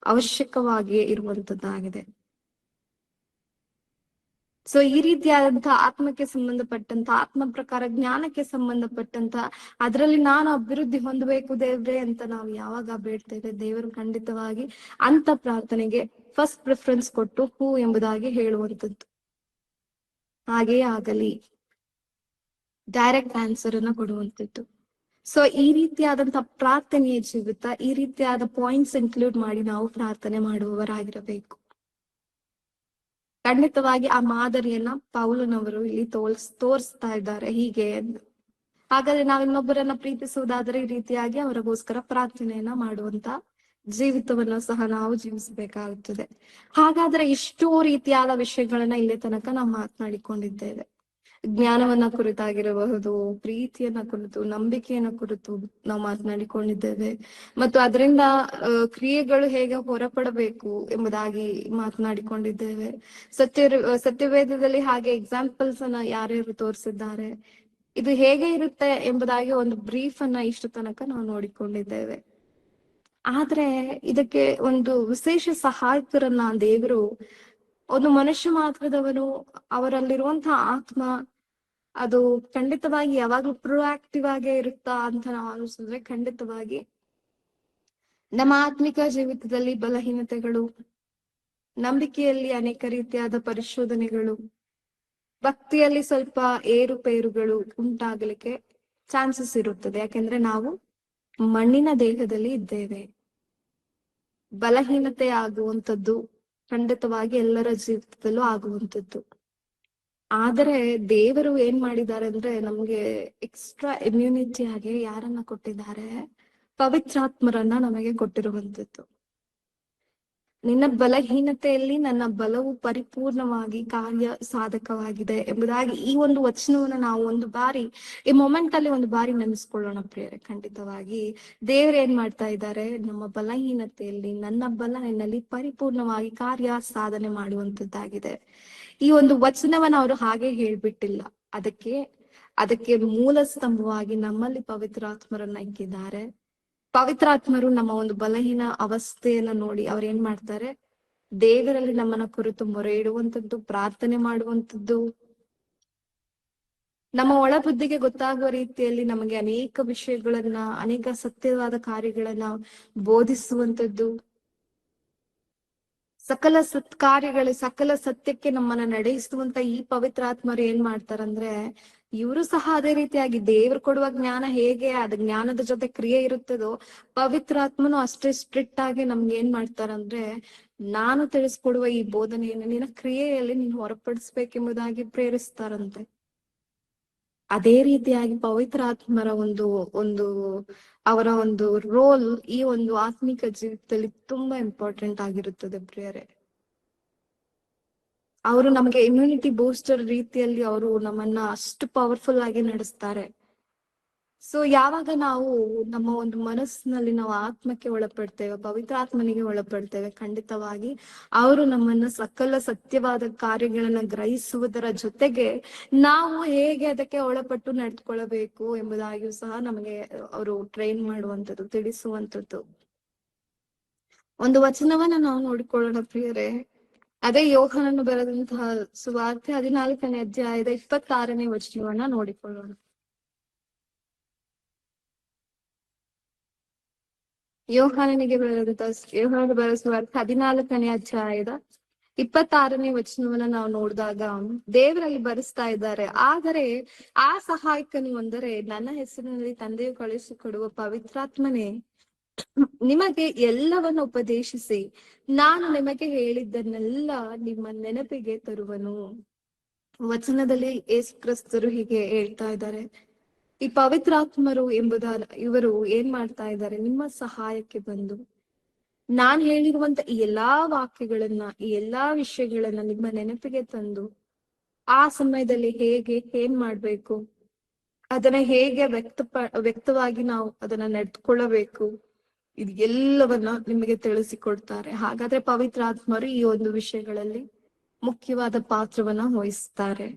ಅವಶ್ಯಕವಾಗಿ ಇರುವಂತದ್ದಾಗಿದೆ. ಸೊ ಈ ರೀತಿಯಾದಂತಹ ಆತ್ಮಕ್ಕೆ ಸಂಬಂಧಪಟ್ಟಂತ, ಆತ್ಮ ಪ್ರಕಾರ ಜ್ಞಾನಕ್ಕೆ ಸಂಬಂಧಪಟ್ಟಂತ ಅದರಲ್ಲಿ ನಾನು ಅಭಿವೃದ್ಧಿ ಹೊಂದಬೇಕು ದೇವ್ರೆ ಅಂತ ನಾವು ಯಾವಾಗ ಬೇಡ್ತೇವೆ, ದೇವರು ಖಂಡಿತವಾಗಿ ಅಂತ ಪ್ರಾರ್ಥನೆಗೆ ಫಸ್ಟ್ ಪ್ರಿಫರೆನ್ಸ್ ಕೊಟ್ಟು ಹೂ ಎಂಬುದಾಗಿ ಹೇಳುವಂಥದ್ದು. ಹಾಗೆಯೇ ಆಗಲಿ, ಡೈರೆಕ್ಟ್ ಆನ್ಸರ್ ಅನ್ನ ಕೊಡುವಂಥದ್ದು. ಸೊ ಈ ರೀತಿಯಾದಂತಹ ಪ್ರಾರ್ಥನೆಯ ಜೀವಿತ, ಈ ರೀತಿಯಾದ ಪಾಯಿಂಟ್ಸ್ ಇನ್ಕ್ಲೂಡ್ ಮಾಡಿ ನಾವು ಪ್ರಾರ್ಥನೆ ಮಾಡುವವರಾಗಿರಬೇಕು. ಖಂಡಿತವಾಗಿ ಆ ಮಾದರಿಯನ್ನ ಪೌಲನವರು ಇಲ್ಲಿ ತೋರಿಸ್ತಾ ಇದ್ದಾರೆ ಹೀಗೆ. ಹಾಗಾದ್ರೆ ನಾವು ಇನ್ನೊಬ್ಬರನ್ನ ಪ್ರೀತಿಸುವುದಾದ್ರೆ ಈ ರೀತಿಯಾಗಿ ಅವರಿಗೋಸ್ಕರ ಪ್ರಾರ್ಥನೆಯನ್ನ ಮಾಡುವಂತ ಜೀವಿತವನ್ನ ಸಹ ನಾವು ಜೀವಿಸಬೇಕಾಗುತ್ತದೆ. ಹಾಗಾದ್ರೆ ಇಷ್ಟೋ ರೀತಿಯಾದ ವಿಷಯಗಳನ್ನ ಇಲ್ಲಿ ತನಕ ನಾವು ಮಾತನಾಡಿಕೊಂಡಿದ್ದೇವೆ. ಜ್ಞಾನವನ್ನ ಕುರಿತಾಗಿರಬಹುದು, ಪ್ರೀತಿಯನ್ನ ಕುರಿತು, ನಂಬಿಕೆಯನ್ನ ಕುರಿತು ನಾವು ಮಾತನಾಡಿಕೊಂಡಿದ್ದೇವೆ. ಮತ್ತು ಅದರಿಂದ ಕ್ರಿಯೆಗಳು ಹೇಗೆ ಹೊರಪಡಬೇಕು ಎಂಬುದಾಗಿ ಮಾತನಾಡಿಕೊಂಡಿದ್ದೇವೆ. ಸತ್ಯವೇದದಲ್ಲಿ ಹಾಗೆ ಎಕ್ಸಾಂಪಲ್ಸ್ ಅನ್ನ ಯಾರ್ಯಾರು ತೋರಿಸಿದ್ದಾರೆ, ಇದು ಹೇಗೆ ಇರುತ್ತೆ ಎಂಬುದಾಗಿ ಒಂದು ಬ್ರೀಫ್ ಅನ್ನ ಇಷ್ಟು ತನಕ ನಾವು ನೋಡಿಕೊಂಡಿದ್ದೇವೆ. ಆದ್ರೆ ಇದಕ್ಕೆ ಒಂದು ವಿಶೇಷ ಸಹಾಯಕರನ್ನ ದೇವರು, ಒಂದು ಮನುಷ್ಯ ಮಾತ್ರದವನು, ಅವರಲ್ಲಿರುವಂತಹ ಆತ್ಮ ಅದು ಖಂಡಿತವಾಗಿ ಯಾವಾಗ್ಲೂ ಪ್ರೊಆಕ್ಟಿವ್ ಆಗೇ ಇರುತ್ತಾ ಅಂತ ನಾವು ಆಲೋಚಿಸಿದ್ರೆ, ಖಂಡಿತವಾಗಿ ನಮ್ಮ ಆತ್ಮಿಕ ಜೀವಿತದಲ್ಲಿ ಬಲಹೀನತೆಗಳು, ನಂಬಿಕೆಯಲ್ಲಿ ಅನೇಕ ರೀತಿಯಾದ ಪರಿಶೋಧನೆಗಳು, ಭಕ್ತಿಯಲ್ಲಿ ಸ್ವಲ್ಪ ಏರುಪೇರುಗಳು ಉಂಟಾಗಲಿಕ್ಕೆ ಚಾನ್ಸಸ್ ಇರುತ್ತದೆ. ಯಾಕೆಂದ್ರೆ ನಾವು ಮಣ್ಣಿನ ದೇಹದಲ್ಲಿ ಇದ್ದೇವೆ. ಬಲಹೀನತೆ ಆಗುವಂಥದ್ದು ಖಂಡಿತವಾಗಿ ಎಲ್ಲರ ಜೀವಿತದಲ್ಲೂ ಆಗುವಂಥದ್ದು. ಆದರೆ ದೇವರು ಏನ್ ಮಾಡಿದ್ದಾರೆ ಅಂದ್ರೆ, ನಮ್ಗೆ ಎಕ್ಸ್ಟ್ರಾ ಇಮ್ಯುನಿಟಿ ಆಗಿ ಯಾರನ್ನ ಕೊಟ್ಟಿದ್ದಾರೆ? ಪವಿತ್ರಾತ್ಮರನ್ನ ನಮಗೆ ಕೊಟ್ಟಿರುವಂತದ್ದು. ನಿನ್ನ ಬಲಹೀನತೆಯಲ್ಲಿ ನನ್ನ ಬಲವು ಪರಿಪೂರ್ಣವಾಗಿ ಕಾರ್ಯ ಸಾಧಕವಾಗಿದೆ ಎಂಬುದಾಗಿ ಈ ಒಂದು ವಚನವನ್ನ ನಾವು ಈ ಮೊಮೆಂಟ್ ಅಲ್ಲಿ ಒಂದು ಬಾರಿ ನೆನೆಸ್ಕೊಳ್ಳೋಣ ಪ್ರಿಯರೇ. ಖಂಡಿತವಾಗಿ ದೇವ್ರು ಏನ್ ಮಾಡ್ತಾ ಇದ್ದಾರೆ? ನಮ್ಮ ಬಲಹೀನತೆಯಲ್ಲಿ ನನ್ನ ಬಲ ನಿನ್ನಲ್ಲಿ ಪರಿಪೂರ್ಣವಾಗಿ ಕಾರ್ಯ ಸಾಧನೆ ಮಾಡುವಂತದ್ದಾಗಿದೆ. ಈ ಒಂದು ವಚನವನ್ನ ಅವರು ಹಾಗೆ ಹೇಳ್ಬಿಟ್ಟಿಲ್ಲ. ಅದಕ್ಕೆ ಮೂಲ ಸ್ತಂಭವಾಗಿ ನಮ್ಮಲ್ಲಿ ಪವಿತ್ರಾತ್ಮರನ್ನ ಇಕ್ಕಿದ್ದಾರೆ. ಪವಿತ್ರಾತ್ಮರು ನಮ್ಮ ಒಂದು ಬಲಹೀನ ಅವಸ್ಥೆಯನ್ನ ನೋಡಿ ಅವ್ರು ಏನ್ ಮಾಡ್ತಾರೆ? ದೇವರಲ್ಲಿ ನಮ್ಮನ್ನ ಕುರಿತು ಮೊರೆ ಇಡುವಂತದ್ದು, ಪ್ರಾರ್ಥನೆ ಮಾಡುವಂತದ್ದು, ನಮ್ಮ ಒಳ ಬುದ್ಧಿಗೆ ಗೊತ್ತಾಗುವ ರೀತಿಯಲ್ಲಿ ನಮಗೆ ಅನೇಕ ವಿಷಯಗಳನ್ನ, ಅನೇಕ ಸತ್ಯವಾದ ಕಾರ್ಯಗಳನ್ನ ಬೋಧಿಸುವಂತದ್ದು, ಸಕಲ ಸಕಲ ಸತ್ಯಕ್ಕೆ ನಮ್ಮನ್ನ ನಡೆಸುವಂತ ಈ ಪವಿತ್ರಾತ್ಮರು ಏನ್ ಮಾಡ್ತಾರಂದ್ರೆ, ಇವರು ಸಹ ಅದೇ ರೀತಿಯಾಗಿ ದೇವ್ರು ಕೊಡುವ ಜ್ಞಾನ ಹೇಗೆ ಅದ ಜ್ಞಾನದ ಜೊತೆ ಕ್ರಿಯೆ ಇರುತ್ತದೋ, ಪವಿತ್ರಾತ್ಮನು ಅಷ್ಟೇ ಸ್ಟ್ರಿಕ್ಟ್ ಆಗಿ ನಮ್ಗೆ ಏನ್ ಮಾಡ್ತಾರಂದ್ರೆ, ನಾನು ತಿಳಿಸ್ಕೊಡುವ ಈ ಬೋಧನೆಯನ್ನು ನಿನ್ನ ಕ್ರಿಯೆಯಲ್ಲಿ ನೀನು ಹೊರಪಡಿಸ್ಬೇಕೆಂಬುದಾಗಿ ಪ್ರೇರಿಸ್ತಾರಂತೆ. ಅದೇ ರೀತಿಯಾಗಿ ಪವಿತ್ರಾತ್ಮರ ಒಂದು ಅವರ ಒಂದು ರೋಲ್ ಈ ಒಂದು ಆತ್ಮಿಕ ಜೀವಿತದಲ್ಲಿ ತುಂಬಾ ಇಂಪಾರ್ಟೆಂಟ್ ಆಗಿರುತ್ತದೆ ಪ್ರಿಯರೇ. ಅವರು ನಮಗೆ ಇಮ್ಯುನಿಟಿ ಬೂಸ್ಟರ್ ರೀತಿಯಲ್ಲಿ ಅವರು ನಮ್ಮನ್ನ ಅಷ್ಟು ಪವರ್ಫುಲ್ ಆಗಿ ನಡೆಸ್ತಾರೆ. ಸೊ ಯಾವಾಗ ನಾವು ನಮ್ಮ ಒಂದು ಮನಸ್ಸಿನಲ್ಲಿ ನಾವು ಆತ್ಮಕ್ಕೆ ಒಳಪಡ್ತೇವೆ, ಪವಿತ್ರಾತ್ಮನಿಗೆ ಒಳಪಡ್ತೇವೆ, ಖಂಡಿತವಾಗಿ ಅವರು ನಮ್ಮನ್ನ ಸಕಲ ಸತ್ಯವಾದ ಕಾರ್ಯಗಳನ್ನ ಗ್ರಹಿಸುವುದರ ಜೊತೆಗೆ ನಾವು ಹೇಗೆ ಅದಕ್ಕೆ ಒಳಪಟ್ಟು ನಡೆದುಕೊಳ್ಳಬೇಕು ಎಂಬುದಾಗಿಯೂ ಸಹ ನಮಗೆ ಅವರು ಟ್ರೈನ್ ಮಾಡುವಂಥದ್ದು, ತಿಳಿಸುವಂಥದ್ದು. ಒಂದು ವಚನವನ್ನ ನಾವು ನೋಡಿಕೊಳ್ಳೋಣ ಪ್ರಿಯರೇ. ಅದೇ ಯೋಹಾನನು ಬರೆದಂತಹ ಸುವಾರ್ತೆ 14ನೇ ಅಧ್ಯಾಯದ 26ನೇ ವಚನವನ್ನ ನೋಡಿಕೊಳ್ಳೋಣ. ಯೋಹಾನನಿಗೆ ಯೋಹಾನ ಬರೆದ ಸುವಾರ್ತೆ 14ನೇ ಅಧ್ಯಾಯದ 26ನೇ ವಚನವನ್ನ ನಾವು ನೋಡಿದಾಗ ದೇವರಲ್ಲಿ ಬರೆಸ್ತಾ ಇದ್ದಾರೆ, ಆದರೆ ಆ ಸಹಾಯಕನು ಅಂದರೆ ನನ್ನ ಹೆಸರಿನಲ್ಲಿ ತಂದೆಯು ಕಳಿಸಿಕೊಡುವ ಪವಿತ್ರಾತ್ಮನೇ ನಿಮಗೆ ಎಲ್ಲವನ್ನು ಉಪದೇಶಿಸಿ ನಾನು ನಿಮಗೆ ಹೇಳಿದ್ದನ್ನೆಲ್ಲ ನಿಮ್ಮ ನೆನಪಿಗೆ ತರುವನು. ವಚನದಲ್ಲಿ ಯೇಸು ಕ್ರಿಸ್ತರು ಹೀಗೆ ಹೇಳ್ತಾ ಇದ್ದಾರೆ, ಈ ಪವಿತ್ರಾತ್ಮರು ಇವರು ಏನ್ ಮಾಡ್ತಾ ಇದ್ದಾರೆ, ನಿಮ್ಮ ಸಹಾಯಕ್ಕೆ ಬಂದು ನಾನ್ ಹೇಳಿರುವಂತ ಈ ಎಲ್ಲಾ ವಾಕ್ಯಗಳನ್ನ, ಈ ಎಲ್ಲಾ ವಿಷಯಗಳನ್ನ ನಿಮ್ಮ ನೆನಪಿಗೆ ತಂದು ಆ ಸಮಯದಲ್ಲಿ ಏನ್ ಮಾಡ್ಬೇಕು, ಅದನ್ನ ಹೇಗೆ ವ್ಯಕ್ತವಾಗಿ ನಾವು ಅದನ್ನ ನಡೆದುಕೊಳ್ಳಬೇಕು, ಇದು ಎಲ್ಲವನ್ನ ನಿಮಗೆ ತಿಳಿಸಿಕೊಡ್ತಾರೆ. ಹಾಗಾದ್ರೆ ಪವಿತ್ರಾತ್ಮರು ಈ ಒಂದು ವಿಷಯಗಳಲ್ಲಿ ಮುಖ್ಯವಾದ ಪಾತ್ರವನ್ನ ವಹಿಸ್ತಾರೆ.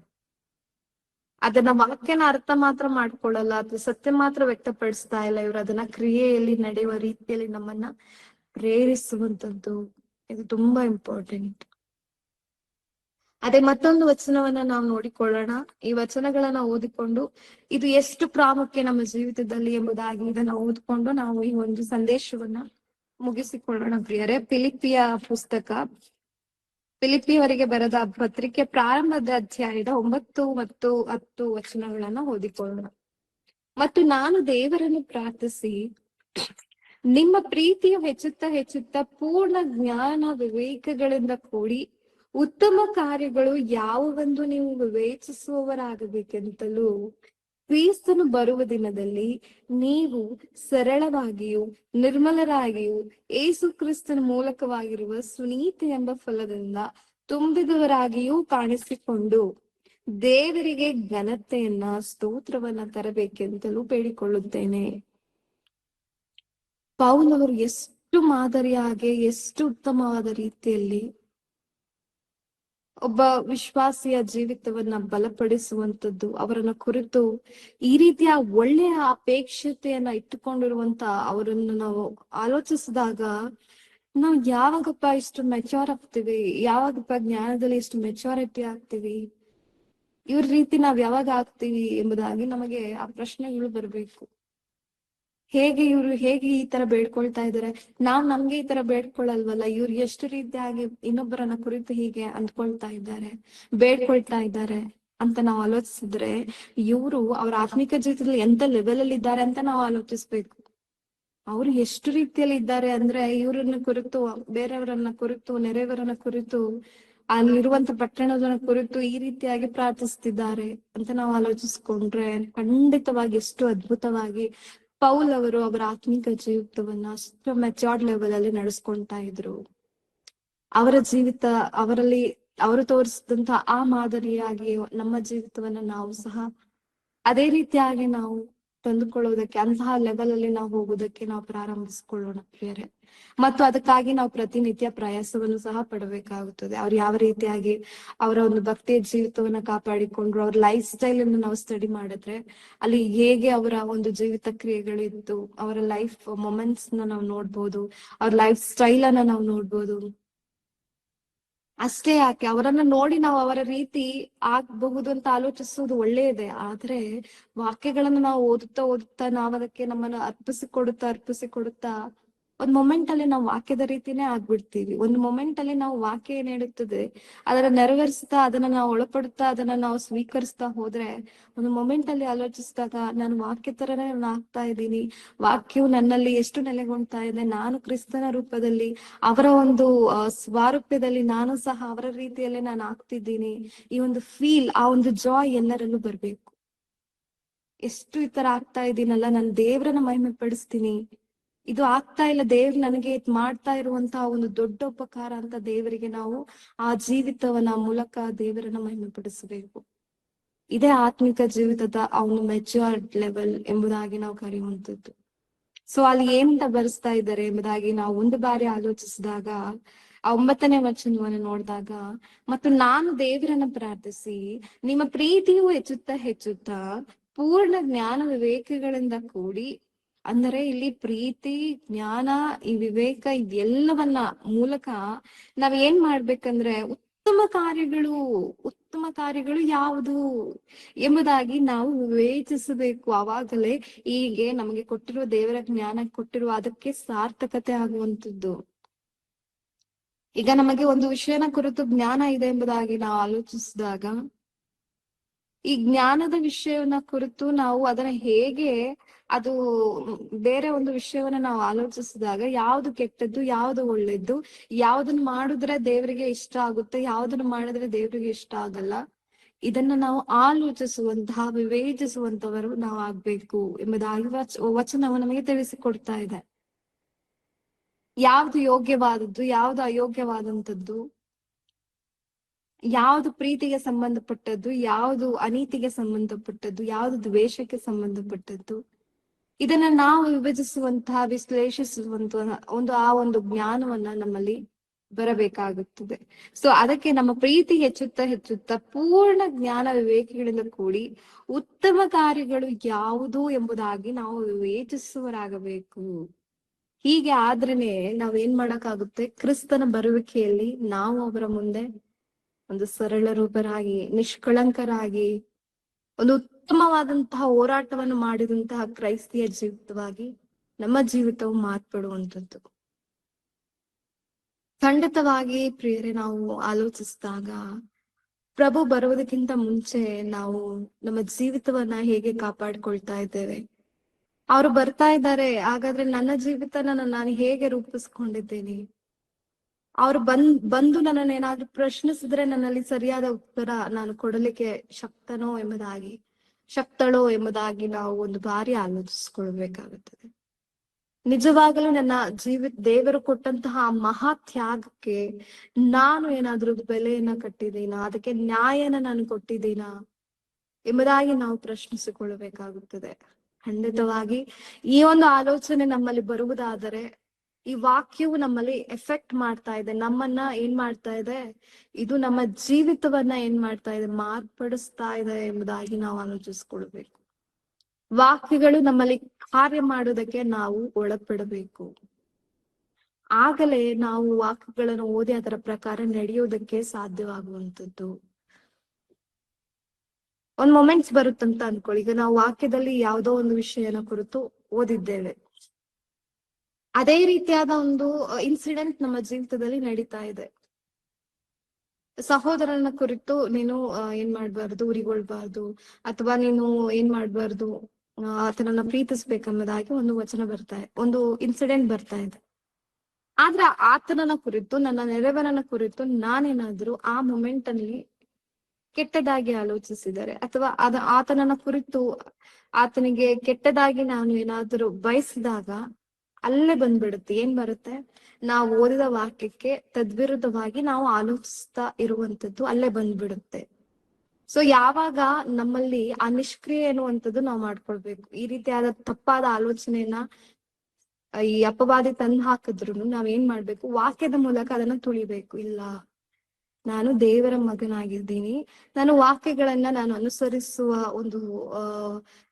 ಅದನ್ನ ವಾಕ್ಯನ ಅರ್ಥ ಮಾತ್ರ ಮಾಡ್ಕೊಳ್ಳಲ್ಲ, ಅದು ಸತ್ಯ ಮಾತ್ರ ವ್ಯಕ್ತಪಡಿಸ್ತಾ ಇಲ್ಲ, ಇವರು ಅದನ್ನ ಕ್ರಿಯೆಯಲ್ಲಿ ನಡೆಯುವ ರೀತಿಯಲ್ಲಿ ನಮ್ಮನ್ನ ಪ್ರೇರಿಸುವಂತದ್ದು. ಇದು ತುಂಬಾ ಇಂಪಾರ್ಟೆಂಟ್. ಅದೇ ಮತ್ತೊಂದು ವಚನವನ್ನ ನಾವು ನೋಡಿಕೊಳ್ಳೋಣ. ಈ ವಚನಗಳನ್ನ ಓದಿಕೊಂಡು ಇದು ಎಷ್ಟು ಪ್ರಾಮುಖ್ಯ ನಮ್ಮ ಜೀವಿತದಲ್ಲಿ ಎಂಬುದಾಗಿ ಇದನ್ನ ಓದ್ಕೊಂಡು ನಾವು ಈ ಒಂದು ಸಂದೇಶವನ್ನ ಮುಗಿಸಿಕೊಳ್ಳೋಣ ಪ್ರಿಯರೇ. ಫಿಲಿಪಿಯವರಿಗೆ ಬರೆದ ಪತ್ರಿಕೆ ಪ್ರಾರಂಭದ ಅಧ್ಯಾಯದ 9 ಮತ್ತು 10 ವಚನಗಳನ್ನ ಓದಿಕೊಳ್ಳೋಣ. ಮತ್ತು ನಾನು ದೇವರನ್ನು ಪ್ರಾರ್ಥಿಸಿ ನಿಮ್ಮ ಪ್ರೀತಿಯು ಹೆಚ್ಚುತ್ತಾ ಪೂರ್ಣ ಜ್ಞಾನ ವಿವೇಕಗಳಿಂದ ಕೂಡಿ ಉತ್ತಮ ಕಾರ್ಯಗಳು ಯಾವುವೆಂದು ನೀವು ವಿವೇಚಿಸುವವರಾಗಬೇಕೆಂತಲೂ, ಕ್ರಿಸ್ತನು ಬರುವ ದಿನದಲ್ಲಿ ನೀವು ಸರಳವಾಗಿಯೂ ನಿರ್ಮಲರಾಗಿಯೂ ಯೇಸು ಕ್ರಿಸ್ತನ ಮೂಲಕವಾಗಿರುವ ಸುನೀತಿ ಎಂಬ ಫಲದಿಂದ ತುಂಬಿದವರಾಗಿಯೂ ಕಾಣಿಸಿಕೊಂಡು ದೇವರಿಗೆ ಘನತೆಯನ್ನ ಸ್ತೋತ್ರವನ್ನ ತರಬೇಕೆಂತಲೂ ಬೇಡಿಕೊಳ್ಳುತ್ತೇನೆ. ಪೌಲವರು ಎಷ್ಟು ಮಾದರಿಯಾಗಿ, ಎಷ್ಟು ಉತ್ತಮವಾದ ರೀತಿಯಲ್ಲಿ ಒಬ್ಬ ವಿಶ್ವಾಸಿಯ ಜೀವಿತವನ್ನ ಬಲಪಡಿಸುವಂತದ್ದು, ಅವರನ್ನ ಕುರಿತು ಈ ರೀತಿಯ ಒಳ್ಳೆಯ ಅಪೇಕ್ಷತೆಯನ್ನ ಇಟ್ಟುಕೊಂಡಿರುವಂತ ಅವರನ್ನು ನಾವು ಆಲೋಚಿಸಿದಾಗ ನಾವು ಯಾವಾಗಪ್ಪ ಇಷ್ಟು ಮೆಚೂರ್ ಆಗ್ತೀವಿ, ಯಾವಾಗಪ್ಪ ಜ್ಞಾನದಲ್ಲಿ ಇಷ್ಟು ಮೆಚೂರಿಟಿ ಆಗ್ತೀವಿ, ಇವ್ರ ರೀತಿ ನಾವ್ ಯಾವಾಗ ಆಗ್ತೀವಿ ಎಂಬುದಾಗಿ ನಮಗೆ ಆ ಪ್ರಶ್ನೆಗಳು ಬರ್ಬೇಕು. ಹೇಗೆ ಈ ತರ ಬೇಡ್ಕೊಳ್ತಾ ಇದಾರೆ, ನಮ್ಗೆ ಈ ತರ ಬೇಡ್ಕೊಳ್ಳಲ್ವಲ್ಲ, ಇವ್ರು ಎಷ್ಟು ರೀತಿಯಾಗಿ ಇನ್ನೊಬ್ಬರನ್ನ ಕುರಿತು ಹೀಗೆ ಬೇಡ್ಕೊಳ್ತಾ ಇದ್ದಾರೆ ಅಂತ ನಾವು ಆಲೋಚಿಸಿದ್ರೆ, ಇವರು ಅವ್ರ ಆತ್ಮಿಕ ಜೀವಿತದಲ್ಲಿ ಎಂತ ಲೆವೆಲ್ ಅಲ್ಲಿ ಇದ್ದಾರೆ ಅಂತ ನಾವು ಆಲೋಚಿಸ್ಬೇಕು. ಅವ್ರು ಎಷ್ಟು ರೀತಿಯಲ್ಲಿ ಇದ್ದಾರೆ ಅಂದ್ರೆ, ಇವ್ರನ್ನ ಕುರಿತು, ಬೇರೆಯವರನ್ನ ಕುರಿತು, ನೆರೆಯವರನ್ನ ಕುರಿತು, ಅಲ್ಲಿರುವಂತ ಪಟ್ಟಣದ ಕುರಿತು ಈ ರೀತಿಯಾಗಿ ಪ್ರಾರ್ಥಿಸ್ತಿದ್ದಾರೆ ಅಂತ ನಾವು ಆಲೋಚಿಸ್ಕೊಂಡ್ರೆ ಖಂಡಿತವಾಗಿ ಎಷ್ಟು ಅದ್ಭುತವಾಗಿ ಪೌಲ್ ಅವರು ಅವರ ಆತ್ಮಿಕ ಜೀವಿತವನ್ನ ಅಷ್ಟು ಮೆಚೂರ್ಡ್ ಲೆವೆಲ್ ಅಲ್ಲಿ ನಡೆಸ್ಕೊಂತಾ ಇದ್ರು. ಅವರ ಜೀವಿತ, ಅವರು ತೋರಿಸಿದಂತ ಆ ಮಾದರಿಯಾಗಿ ನಮ್ಮ ಜೀವಿತವನ್ನ ನಾವು ಸಹ ಅದೇ ರೀತಿಯಾಗಿ ನಾವು ತಂದುಕೊಳ್ಳುವುದಕ್ಕೆ, ಅಂತಹ ಲೆವೆಲ್ ಅಲ್ಲಿ ನಾವು ಹೋಗುವುದಕ್ಕೆ ನಾವು ಪ್ರಾರಂಭಿಸ್ಕೊಳ್ಳೋಣ ಪ್ರಿಯರೇ. ಮತ್ತು ಅದಕ್ಕಾಗಿ ನಾವು ಪ್ರತಿನಿತ್ಯ ಪ್ರಯಾಸವನ್ನು ಸಹ ಪಡಬೇಕಾಗುತ್ತದೆ. ಅವ್ರು ಯಾವ ರೀತಿಯಾಗಿ ಅವರ ಒಂದು ಭಕ್ತಿಯ ಜೀವಿತವನ್ನ ಕಾಪಾಡಿಕೊಂಡ್ರು, ಅವ್ರ ಲೈಫ್ ಸ್ಟೈಲ್ ಅನ್ನು ನಾವು ಸ್ಟಡಿ ಮಾಡಿದ್ರೆ ಅಲ್ಲಿ ಹೇಗೆ ಅವರ ಒಂದು ಜೀವಿತ ಕ್ರಿಯೆಗಳಿತ್ತು, ಅವರ ಲೈಫ್ ಮೊಮೆಂಟ್ಸ್ ನಾವು ನೋಡ್ಬೋದು, ಅವ್ರ ಲೈಫ್ ಸ್ಟೈಲ್ ಅನ್ನ ನಾವು ನೋಡ್ಬೋದು. ಅಷ್ಟೇ ಯಾಕೆ, ಅವರನ್ನ ನೋಡಿ ನಾವು ಅವರ ರೀತಿ ಆಗ್ಬಹುದು ಅಂತ ಆಲೋಚಿಸುವುದು ಒಳ್ಳೆಯದೇ, ಆದ್ರೆ ವಾಕ್ಯಗಳನ್ನ ನಾವು ಓದುತ್ತಾ ನಾವು ಅದಕ್ಕೆ ನಮ್ಮನ್ನ ಅರ್ಪಿಸಿಕೊಡುತ್ತಾ ಒಂದ್ ಮೊಮೆಂಟ್ ಅಲ್ಲಿ ನಾವು ವಾಕ್ಯದ ರೀತಿನೇ ಆಗ್ಬಿಡ್ತೀವಿ. ಒಂದು ಮೊಮೆಂಟ್ ಅಲ್ಲಿ ನಾವು ವಾಕ್ಯ ಏನ್ ಹೇಳುತ್ತದೆ ಅದನ್ನ ನೆರವೇರಿಸ್ತಾ, ಅದನ್ನ ನಾವು ಒಳಪಡುತ್ತಾ, ಅದನ್ನ ನಾವು ಸ್ವೀಕರಿಸ್ತಾ ಹೋದ್ರೆ ಒಂದು ಮೊಮೆಂಟ್ ಅಲ್ಲಿ ಆಲೋಚಿಸಿದಾಗ ನಾನು ವಾಕ್ಯ ತರನೇ ನಾನು ಆಗ್ತಾ ಇದ್ದೀನಿ, ವಾಕ್ಯವು ನನ್ನಲ್ಲಿ ಎಷ್ಟು ನೆಲೆಗೊಳ್ತಾ ಇದೆ, ನಾನು ಕ್ರಿಸ್ತನ ರೂಪದಲ್ಲಿ, ಅವರ ಒಂದು ಸ್ವಾರೂಪ್ಯದಲ್ಲಿ ನಾನು ಸಹ ಅವರ ರೀತಿಯಲ್ಲೇ ನಾನು ಆಗ್ತಿದ್ದೀನಿ. ಈ ಒಂದು ಫೀಲ್, ಆ ಒಂದು ಜಾಯ್ ಎಲ್ಲರಲ್ಲೂ ಬರ್ಬೇಕು. ಎಷ್ಟು ಈ ತರ ಆಗ್ತಾ ಇದ್ದೀನಲ್ಲ, ನಾನು ದೇವರನ್ನ ಮಹಿಮೆ ಪಡಿಸ್ತೀನಿ, ಇದು ಆಗ್ತಾ ಇಲ್ಲ, ದೇವ್ರು ನನಗೆ ಮಾಡ್ತಾ ಇರುವಂತಹ ಒಂದು ದೊಡ್ಡ ಉಪಕಾರ ಅಂತ ದೇವರಿಗೆ ನಾವು ಆ ಜೀವಿತವನ್ನ ಮೂಲಕ ದೇವರನ್ನ ಮಹಿಮೆ ಪಡಿಸಬೇಕು. ಇದೇ ಆತ್ಮಿಕ ಜೀವಿತದ ಅವನು ಮೆಚೂರ್ಡ್ ಲೆವೆಲ್ ಎಂಬುದಾಗಿ ನಾವು ಕರೆಯುವಂಥದ್ದು. ಸೊ ಅಲ್ಲಿ ಏನಂತ ಬರೆಸ್ತಾ ಇದ್ದಾರೆ ಎಂಬುದಾಗಿ ನಾವು ಒಂದು ಬಾರಿ ಆಲೋಚಿಸಿದಾಗ, ಆ 9ನೇ ವಚನವನ್ನು ನೋಡಿದಾಗ, ಮತ್ತು ನಾನು ದೇವರನ್ನ ಪ್ರಾರ್ಥಿಸಿ ನಿಮ್ಮ ಪ್ರೀತಿಯು ಹೆಚ್ಚುತ್ತಾ ಪೂರ್ಣ ಜ್ಞಾನ ವಿವೇಕಗಳಿಂದ ಕೂಡಿ, ಅಂದರೆ ಇಲ್ಲಿ ಪ್ರೀತಿ, ಜ್ಞಾನ, ಈ ವಿವೇಕ ಇದೆಲ್ಲವನ್ನ ಮೂಲಕ ನಾವ್ ಏನ್ ಮಾಡ್ಬೇಕಂದ್ರೆ ಉತ್ತಮ ಕಾರ್ಯಗಳು ಯಾವುದು ಎಂಬುದಾಗಿ ನಾವು ವಿವೇಚಿಸಬೇಕು. ಅವಾಗಲೇ ಹೀಗೆ ನಮಗೆ ಕೊಟ್ಟಿರುವ ದೇವರ ಜ್ಞಾನ ಕೊಟ್ಟಿರುವ ಅದಕ್ಕೆ ಸಾರ್ಥಕತೆ ಆಗುವಂತದ್ದು. ಈಗ ನಮಗೆ ಒಂದು ವಿಷಯನ ಕುರಿತು ಜ್ಞಾನ ಇದೆ ಎಂಬುದಾಗಿ ನಾವು ಆಲೋಚಿಸಿದಾಗ, ಈ ಜ್ಞಾನದ ವಿಷಯವನ್ನ ಕುರಿತು ನಾವು ಅದನ್ನ ಹೇಗೆ, ಅದು ಬೇರೆ ಒಂದು ವಿಷಯವನ್ನ ನಾವು ಆಲೋಚಿಸಿದಾಗ ಯಾವ್ದು ಕೆಟ್ಟದ್ದು, ಯಾವ್ದು ಒಳ್ಳೇದ್ದು, ಯಾವ್ದನ್ನ ಮಾಡಿದ್ರೆ ದೇವರಿಗೆ ಇಷ್ಟ ಆಗುತ್ತೆ, ಯಾವ್ದನ್ನ ಮಾಡಿದ್ರೆ ದೇವರಿಗೆ ಇಷ್ಟ ಆಗಲ್ಲ, ಇದನ್ನ ನಾವು ಆಲೋಚಿಸುವಂತಹ ವಿವೇಚಿಸುವಂತವರು ನಾವು ಆಗ್ಬೇಕು ಎಂಬುದಾಗಿ ವಚನವು ನಮಗೆ ತಿಳಿಸಿಕೊಡ್ತಾ ಇದೆ. ಯಾವ್ದು ಯೋಗ್ಯವಾದದ್ದು, ಯಾವ್ದು ಅಯೋಗ್ಯವಾದಂಥದ್ದು, ಯಾವ್ದು ಪ್ರೀತಿಗೆ ಸಂಬಂಧಪಟ್ಟದ್ದು, ಯಾವ್ದು ಅನೀತಿಗೆ ಸಂಬಂಧಪಟ್ಟದ್ದು, ಯಾವ್ದು ದ್ವೇಷಕ್ಕೆ ಸಂಬಂಧಪಟ್ಟದ್ದು, ಇದನ್ನ ನಾವು ವಿಭಜಿಸುವಂತಹ ವಿಶ್ಲೇಷಿಸುವಂತಹ ಒಂದು ಜ್ಞಾನವನ್ನ ನಮ್ಮಲ್ಲಿ ಬರಬೇಕಾಗುತ್ತದೆ. ಸೊ ಅದಕ್ಕೆ ನಮ್ಮ ಪ್ರೀತಿ ಹೆಚ್ಚುತ್ತಾ ಪೂರ್ಣ ಜ್ಞಾನ ವಿವೇಕಗಳಿಂದ ಕೂಡಿ ಉತ್ತಮ ಕಾರ್ಯಗಳು ಯಾವುದು ಎಂಬುದಾಗಿ ನಾವು ವಿವೇಚಿಸುವರಾಗಬೇಕು. ಹೀಗೆ ಆದ್ರೇನೆ ನಾವೇನ್ ಮಾಡಕ್ಕಾಗುತ್ತೆ, ಕ್ರಿಸ್ತನ ಬರುವಿಕೆಯಲ್ಲಿ ನಾವು ಅವರ ಮುಂದೆ ಒಂದು ಸರಳ ರೂಪರಾಗಿ, ನಿಷ್ಕಳಂಕರಾಗಿ, ಒಂದು ಉತ್ತಮವಾದಂತಹ ಹೋರಾಟವನ್ನು ಮಾಡಿದಂತಹ ಕ್ರೈಸ್ತಿಯ ಜೀವಿತವಾಗಿ ನಮ್ಮ ಜೀವಿತವು ಮಾರ್ಪಡುವಂಥದ್ದು. ಖಂಡಿತವಾಗಿ ಪ್ರಿಯರೇ, ನಾವು ಆಲೋಚಿಸಿದಾಗ ಪ್ರಭು ಬರುವುದಕ್ಕಿಂತ ಮುಂಚೆ ನಾವು ನಮ್ಮ ಜೀವಿತವನ್ನ ಹೇಗೆ ಕಾಪಾಡ್ಕೊಳ್ತಾ ಇದ್ದೇವೆ, ಅವರು ಬರ್ತಾ ಇದ್ದಾರೆ, ಹಾಗಾದ್ರೆ ನನ್ನ ಜೀವಿತನ ನಾನು ಹೇಗೆ ರೂಪಿಸ್ಕೊಂಡಿದ್ದೇನೆ, ಅವ್ರು ಬಂದು ನನ್ನನ್ನು ಏನಾದ್ರೂ ಪ್ರಶ್ನಿಸಿದ್ರೆ ನನ್ನಲ್ಲಿ ಸರಿಯಾದ ಉತ್ತರ ನಾನು ಕೊಡಲಿಕ್ಕೆ ಶಕ್ತಳೋ ಎಂಬುದಾಗಿ ನಾವು ಒಂದು ಬಾರಿ ಆಲೋಚಿಸ್ಕೊಳ್ಬೇಕಾಗುತ್ತದೆ. ನಿಜವಾಗಲೂ ನನ್ನ ದೇವರು ಕೊಟ್ಟಂತಹ ಮಹಾ ತ್ಯಾಗಕ್ಕೆ ನಾನು ಏನಾದ್ರೂ ಬೆಲೆಯನ್ನ ಕಟ್ಟಿದ್ದೀನಾ, ಅದಕ್ಕೆ ನ್ಯಾಯನ ನಾನು ಕೊಟ್ಟಿದ್ದೀನಾ ಎಂಬುದಾಗಿ ನಾವು ಪ್ರಶ್ನಿಸಿಕೊಳ್ಳಬೇಕಾಗುತ್ತದೆ. ಖಂಡಿತವಾಗಿ ಈ ಒಂದು ಆಲೋಚನೆ ನಮ್ಮಲ್ಲಿ ಬರುವುದಾದರೆ ಈ ವಾಕ್ಯವು ನಮ್ಮಲ್ಲಿ ಎಫೆಕ್ಟ್ ಮಾಡ್ತಾ ಇದೆ, ನಮ್ಮನ್ನ ಏನ್ ಮಾಡ್ತಾ ಇದೆ, ಇದು ನಮ್ಮ ಜೀವಿತವನ್ನ ಏನ್ ಮಾಡ್ತಾ ಇದೆ, ಮಾರ್ಪಡಿಸ್ತಾ ಇದೆ ಎಂಬುದಾಗಿ ನಾವು ಆಲೋಚಿಸ್ಕೊಳ್ಬೇಕು. ವಾಕ್ಯಗಳು ನಮ್ಮಲ್ಲಿ ಕಾರ್ಯ ಮಾಡುವುದಕ್ಕೆ ನಾವು ಒಳಪಡಬೇಕು. ಆಗಲೇ ನಾವು ವಾಕ್ಯಗಳನ್ನು ಓದಿ ಅದರ ಪ್ರಕಾರ ನಡೆಯುವುದಕ್ಕೆ ಸಾಧ್ಯವಾಗುವಂಥದ್ದು. ಒಂದ್ ಮೊಮೆಂಟ್ಸ್ ಬರುತ್ತಂತ ಅನ್ಕೊಳ್ಳಿ, ಈಗ ನಾವು ವಾಕ್ಯದಲ್ಲಿ ಯಾವುದೋ ಒಂದು ವಿಷಯನ ಕುರಿತು ಓದಿದ್ದೇವೆ, ಅದೇ ರೀತಿಯಾದ ಒಂದು ಇನ್ಸಿಡೆಂಟ್ ನಮ್ಮ ಜೀವಿತದಲ್ಲಿ ನಡೀತಾ ಇದೆ. ಸಹೋದರನ ಕುರಿತು ನೀನು ಏನ್ ಮಾಡ್ಬಾರ್ದು, ಉರಿಗೊಳ್ಬಾರ್ದು, ಅಥವಾ ನೀನು ಏನ್ ಮಾಡ್ಬಾರ್ದು, ಆತನನ್ನ ಪ್ರೀತಿಸ್ಬೇಕೆಂಬುದಾಗಿ ಒಂದು ವಚನ ಒಂದು ಇನ್ಸಿಡೆಂಟ್ ಬರ್ತಾ ಇದೆ. ಆದ್ರೆ ಆತನನ್ನ ಕುರಿತು, ನನ್ನ ನೆರೆಯವರನ್ನ ಕುರಿತು ನಾನೇನಾದ್ರೂ ಆ ಮೊಮೆಂಟ್ ಅಲ್ಲಿ ಕೆಟ್ಟದಾಗಿ ಆಲೋಚಿಸಿದರೆ, ಅಥವಾ ಆತನನ್ನ ಕುರಿತು ಆತನಿಗೆ ಕೆಟ್ಟದಾಗಿ ನಾನು ಏನಾದ್ರೂ ಬಯಸಿದಾಗ ಅಲ್ಲೇ ಬಂದ್ಬಿಡುತ್ತೆ. ಏನ್ ಬರುತ್ತೆ, ನಾವು ಓದಿದ ವಾಕ್ಯಕ್ಕೆ ತದ್ವಿರುದ್ಧವಾಗಿ ನಾವು ಆಲೋಚಿಸ್ತಾ ಇರುವಂತದ್ದು ಅಲ್ಲೇ ಬಂದ್ಬಿಡುತ್ತೆ. ಸೊ ಯಾವಾಗ ನಮ್ಮಲ್ಲಿ ಆ ನಿಷ್ಕ್ರಿಯೆ ಎನ್ನುವಂಥದ್ದು ನಾವು ಮಾಡ್ಕೊಳ್ಬೇಕು. ಈ ರೀತಿಯಾದ ತಪ್ಪಾದ ಆಲೋಚನೆಯನ್ನ ಈ ಅಪವಾದಿ ತಂದು ಹಾಕಿದ್ರು ನಾವೇನ್ ಮಾಡ್ಬೇಕು, ವಾಕ್ಯದ ಮೂಲಕ ಅದನ್ನ ತುಳಿಬೇಕು. ಇಲ್ಲ, ನಾನು ದೇವರ ಮಗನಾಗಿದ್ದೀನಿ, ನಾನು ವಾಕ್ಯಗಳನ್ನ ನಾನು ಅನುಸರಿಸುವ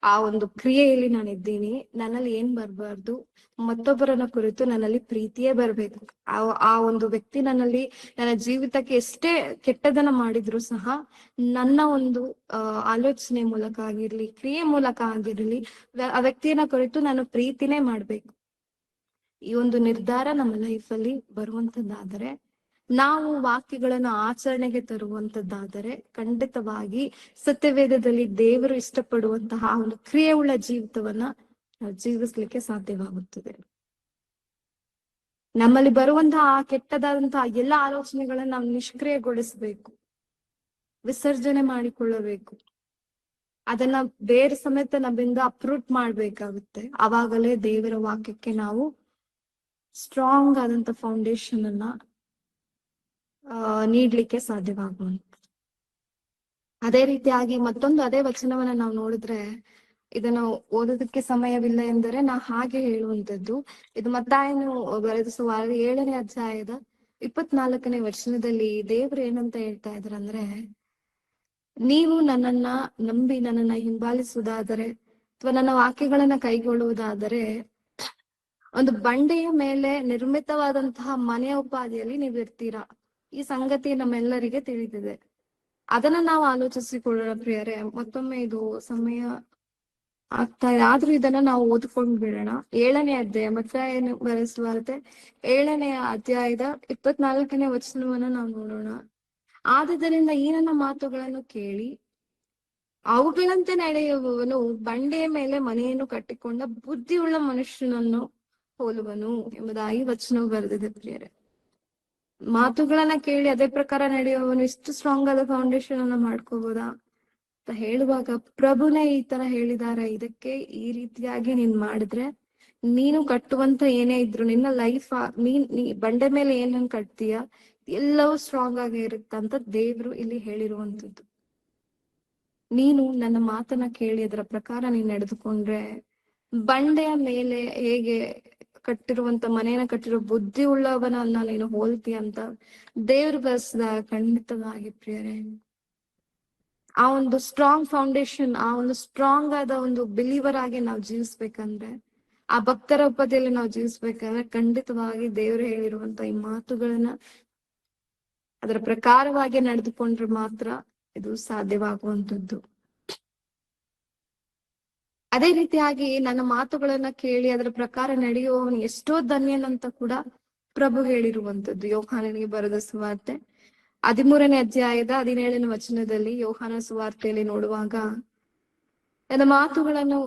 ಆ ಒಂದು ಕ್ರಿಯೆಯಲ್ಲಿ ನಾನಿದ್ದೀನಿ, ನನ್ನಲ್ಲಿ ಏನ್ ಬರ್ಬಾರ್ದು, ಮತ್ತೊಬ್ಬರನ್ನ ಕುರಿತು ನನ್ನಲ್ಲಿ ಪ್ರೀತಿಯೇ ಬರ್ಬೇಕು. ಆ ಒಂದು ವ್ಯಕ್ತಿ ನನ್ನ ಜೀವಿತಕ್ಕೆ ಎಷ್ಟೇ ಕೆಟ್ಟದನ್ನ ಮಾಡಿದ್ರು ಸಹ ನನ್ನ ಒಂದು ಆಲೋಚನೆ ಮೂಲಕ ಆಗಿರ್ಲಿ, ಕ್ರಿಯೆ ಮೂಲಕ ಆಗಿರ್ಲಿ, ಆ ವ್ಯಕ್ತಿಯನ್ನ ಕುರಿತು ನಾನು ಪ್ರೀತಿನೇ ಮಾಡ್ಬೇಕು. ಈ ಒಂದು ನಿರ್ಧಾರ ನಮ್ಮ ಲೈಫಲ್ಲಿ ಬರುವಂತದ್ದಾದರೆ, ನಾವು ವಾಕ್ಯಗಳನ್ನು ಆಚರಣೆಗೆ ತರುವಂತದ್ದಾದರೆ, ಖಂಡಿತವಾಗಿ ಸತ್ಯವೇದದಲ್ಲಿ ದೇವರು ಇಷ್ಟಪಡುವಂತಹ ಒಂದು ಕ್ರಿಯೆಯುಳ್ಳ ಜೀವಿತವನ್ನ ನಾವು ಜೀವಿಸ್ಲಿಕ್ಕೆ ಸಾಧ್ಯವಾಗುತ್ತದೆ. ನಮ್ಮಲ್ಲಿ ಬರುವಂತಹ ಆ ಕೆಟ್ಟದಾದಂತಹ ಎಲ್ಲ ಆಲೋಚನೆಗಳನ್ನ ನಾವು ನಿಷ್ಕ್ರಿಯಗೊಳಿಸಬೇಕು, ವಿಸರ್ಜನೆ ಮಾಡಿಕೊಳ್ಳಬೇಕು, ಅದನ್ನ ಬೇರೆ ಸಮೇತ ನಮ್ಮಿಂದ ಅಪ್ರೂಟ್ ಮಾಡ್ಬೇಕಾಗುತ್ತೆ. ಅವಾಗಲೇ ದೇವರ ವಾಕ್ಯಕ್ಕೆ ನಾವು ಸ್ಟ್ರಾಂಗ್ ಆದಂತ ಫೌಂಡೇಶನ್ ಅನ್ನ ನೀಡ್ಲಿಕ್ಕೆ ಸಾಧ್ಯವಾಗುವಂತ. ಅದೇ ರೀತಿಯಾಗಿ ಮತ್ತೊಂದು ಅದೇ ವಚನವನ್ನ ನಾವು ನೋಡಿದ್ರೆ, ಇದನ್ನು ಓದೋದಕ್ಕೆ ಸಮಯವಿಲ್ಲ ಎಂದರೆ ನಾ ಹಾಗೆ ಹೇಳುವಂತದ್ದು. ಇದು ಮತ್ತಾಯನು ಬರೆದ ಸುವಾರ್ತೆ 7ನೇ ಅಧ್ಯಾಯದ 24ನೇ ವಚನದಲ್ಲಿ ದೇವರು ಏನಂತ ಹೇಳ್ತಾ ಇದ್ರಂದ್ರೆ, ನೀವು ನನ್ನನ್ನ ನಂಬಿ ನನ್ನನ್ನ ಹಿಂಬಾಲಿಸುವುದಾದರೆ, ಅಥವಾ ನನ್ನ ವಾಕ್ಯಗಳನ್ನ ಕೈಗೊಳ್ಳುವುದಾದರೆ, ಒಂದು ಬಂಡೆಯ ಮೇಲೆ ನಿರ್ಮಿತವಾದಂತಹ ಮನೆಯ ಉಪಾಧಿಯಲ್ಲಿ ನೀವು ಇರ್ತೀರಾ. ಈ ಸಂಗತಿ ನಮ್ಮೆಲ್ಲರಿಗೆ ತಿಳಿದಿದೆ. ಅದನ್ನ ನಾವು ಆಲೋಚಿಸಿಕೊಳ್ಳೋಣ ಪ್ರಿಯರೇ. ಮತ್ತೊಮ್ಮೆ ಇದು ಸಮಯ ಆಗ್ತಾ ಇದೆ, ಆದ್ರೂ ಇದನ್ನ ನಾವು ಓದ್ಕೊಂಡ್ ಬಿಡೋಣ. 7ನೇ ಅಧ್ಯಾಯ, ಮತ್ತಾಯನು ಬರೆದ ಸುವಾರ್ತೆ 7ನೇ ಅಧ್ಯಾಯದ 24ನೇ ವಚನವನ್ನ ನಾವು ನೋಡೋಣ. ಆದುದರಿಂದ ಈ ನನ್ನ ಮಾತುಗಳನ್ನು ಕೇಳಿ ಅವುಗಳಂತೆ ನಡೆಯುವವನು ಬಂಡೆಯ ಮೇಲೆ ಮನೆಯನ್ನು ಕಟ್ಟಿಕೊಂಡ ಬುದ್ಧಿಯುಳ್ಳ ಮನುಷ್ಯನನ್ನು ಹೋಲುವನು ಎಂಬುದಾಗಿ ವಚನವು ಬರೆದಿದೆ ಪ್ರಿಯರೇ. ಮಾತುಗಳನ್ನ ಕೇಳಿ ಅದೇ ಪ್ರಕಾರ ನಡೆಯುವವನು ಇಷ್ಟು ಸ್ಟ್ರಾಂಗ್ ಆದ ಫೌಂಡೇಶನ್ ಅನ್ನ ಮಾಡ್ಕೋಬೋದಾ ಅಂತ ಹೇಳುವಾಗ ಪ್ರಭುನೇ ಈ ತರ ಹೇಳಿದಾರೆ, ಇದಕ್ಕೆ ಈ ರೀತಿಯಾಗಿ ನೀನ್ ಮಾಡಿದ್ರೆ ನೀನು ಕಟ್ಟುವಂತ ಏನೇ ಇದ್ರು ನಿನ್ನ ಲೈಫ್ ನೀ ಬಂಡೆ ಮೇಲೆ ಏನನ್ ಕಟ್ತೀಯ ಎಲ್ಲವೂ ಸ್ಟ್ರಾಂಗ್ ಆಗಿ ಇರುತ್ತಂತ ದೇವ್ರು ಇಲ್ಲಿ ಹೇಳಿರುವಂತದ್ದು. ನೀನು ನನ್ನ ಮಾತನ್ನ ಕೇಳಿ ಅದರ ಪ್ರಕಾರ ನೀನ್ ನಡೆದುಕೊಂಡ್ರೆ ಬಂಡೆಯ ಮೇಲೆ ಹೇಗೆ ಕಟ್ಟಿರುವಂತ ಮನೆಯನ್ನ ಕಟ್ಟಿರೋ ಬುದ್ಧಿ ಉಳ್ಳವನನ್ನ ನೀನು ಹೋಲ್ತೀಯ ಅಂತ ದೇವ್ರು ಬಯಸಿದ ಖಂಡಿತವಾಗಿ ಪ್ರಿಯರೇ, ಆ ಒಂದು ಸ್ಟ್ರಾಂಗ್ ಫೌಂಡೇಶನ್, ಆ ಒಂದು ಸ್ಟ್ರಾಂಗ್ ಆದ ಒಂದು ಬಿಲೀವರ್ ಆಗಿ ನಾವು ಜೀವಿಸ್ಬೇಕಂದ್ರೆ, ಆ ಭಕ್ತರ ಉಪದಲ್ಲಿ ನಾವು ಜೀವಿಸ್ಬೇಕಂದ್ರೆ ಖಂಡಿತವಾಗಿ ದೇವ್ರು ಹೇಳಿರುವಂತ ಈ ಮಾತುಗಳನ್ನ ಅದರ ಪ್ರಕಾರವಾಗಿ ನಡೆದುಕೊಂಡ್ರೆ ಮಾತ್ರ ಇದು ಸಾಧ್ಯವಾಗುವಂತದ್ದು. ಅದೇ ರೀತಿಯಾಗಿ ನನ್ನ ಮಾತುಗಳನ್ನ ಕೇಳಿ ಅದರ ಪ್ರಕಾರ ನಡೆಯುವವನು ಎಷ್ಟೋ ಧನ್ಯನಂತ ಕೂಡ ಪ್ರಭು ಹೇಳಿರುವಂತದ್ದು. ಯೋಹಾನನಿಗೆ ಬರೆದ ಸುವಾರ್ತೆ 13ನೇ ಅಧ್ಯಾಯದ 17ನೇ ವಚನದಲ್ಲಿ ಯೋಹಾನ ಸುವಾರ್ತೆಯಲ್ಲಿ ನೋಡುವಾಗ, ನನ್ನ ಮಾತುಗಳನ್ನು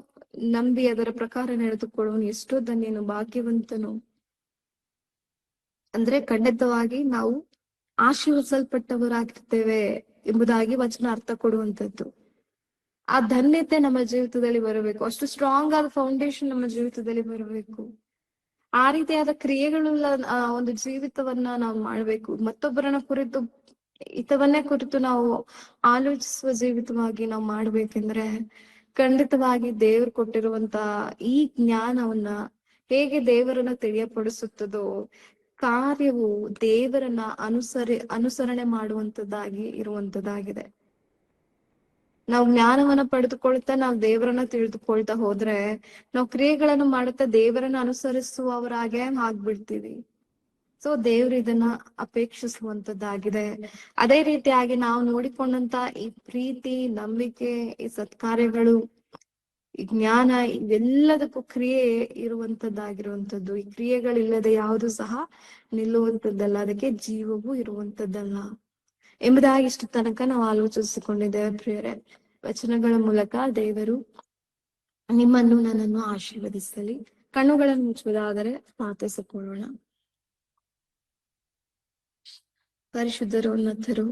ನಂಬಿ ಅದರ ಪ್ರಕಾರ ನಡೆದುಕೊಳ್ಳುವನು ಎಷ್ಟೋ ಧನ್ಯನು, ಭಾಗ್ಯವಂತನು. ಅಂದ್ರೆ ಖಂಡಿತವಾಗಿ ನಾವು ಆಶೀರ್ವದಿಸಲ್ಪಟ್ಟವರಾಗಿರ್ತೇವೆ ಎಂಬುದಾಗಿ ವಚನ ಅರ್ಥ ಕೊಡುವಂತದ್ದು. ಆ ಧನ್ಯತೆ ನಮ್ಮ ಜೀವಿತದಲ್ಲಿ ಬರಬೇಕು, ಅಷ್ಟು ಸ್ಟ್ರಾಂಗ್ ಆದ ಫೌಂಡೇಶನ್ ನಮ್ಮ ಜೀವಿತದಲ್ಲಿ ಬರಬೇಕು. ಆ ರೀತಿಯಾದ ಕ್ರಿಯೆಗಳುಳ್ಳ ಒಂದು ಜೀವಿತವನ್ನ ನಾವು ಮಾಡ್ಬೇಕು. ಮತ್ತೊಬ್ಬರನ್ನ ಕುರಿತು ಹಿತವನ್ನೇ ಕುರಿತು ನಾವು ಆಲೋಚಿಸುವ ಜೀವಿತವಾಗಿ ನಾವು ಮಾಡ್ಬೇಕೆಂದ್ರೆ ಖಂಡಿತವಾಗಿ ದೇವ್ರು ಕೊಟ್ಟಿರುವಂತ ಈ ಜ್ಞಾನವನ್ನ ಹೇಗೆ ದೇವರನ್ನ ತಿಳಿಯಪಡಿಸುತ್ತದೋ ಕಾರ್ಯವು ದೇವರನ್ನ ಅನುಸರಣೆ ಮಾಡುವಂತದ್ದಾಗಿ ಇರುವಂತದ್ದಾಗಿದೆ. ನಾವು ಜ್ಞಾನವನ್ನ ಪಡೆದುಕೊಳ್ತಾ ನಾವು ದೇವರನ್ನ ತಿಳಿದುಕೊಳ್ತಾ ಹೋದ್ರೆ ನಾವು ಕ್ರಿಯೆಗಳನ್ನು ಮಾಡುತ್ತಾ ದೇವರನ್ನ ಅನುಸರಿಸುವವರಾಗೆ ಆಗ್ಬಿಡ್ತೀವಿ. ಸೊ ದೇವ್ರು ಇದನ್ನ ಅಪೇಕ್ಷಿಸುವಂತದ್ದಾಗಿದೆ. ಅದೇ ರೀತಿಯಾಗಿ ನಾವು ನೋಡಿಕೊಂಡಂತ ಈ ಪ್ರೀತಿ, ನಂಬಿಕೆ, ಈ ಸತ್ಕಾರ್ಯಗಳು, ಈ ಜ್ಞಾನ, ಇವೆಲ್ಲದಕ್ಕೂ ಕ್ರಿಯೆ ಇರುವಂತದ್ದಾಗಿರುವಂತದ್ದು. ಈ ಕ್ರಿಯೆಗಳಿಲ್ಲದೆ ಯಾವುದು ಸಹ ನಿಲ್ಲುವಂತದ್ದಲ್ಲ, ಅದಕ್ಕೆ ಜೀವವೂ ಇರುವಂತದ್ದಲ್ಲ ಎಂಬುದಾಗಿ ಇಷ್ಟು ತನಕ ನಾವು ಆಲೋಚಿಸಿಕೊಂಡಿದ್ದೇವೆ ಪ್ರಿಯರೇ. ವಚನಗಳ ಮೂಲಕ ದೇವರು ನಿಮ್ಮನ್ನು ನನ್ನನ್ನು ಆಶೀರ್ವದಿಸಲಿ. ಕಣ್ಣುಗಳನ್ನು ಮುಚ್ಚುವುದಾದರೆ ಪ್ರಾರ್ಥಿಸಿಕೊಳ್ಳೋಣ. ಪರಿಶುದ್ಧರು, ಉನ್ನತರು,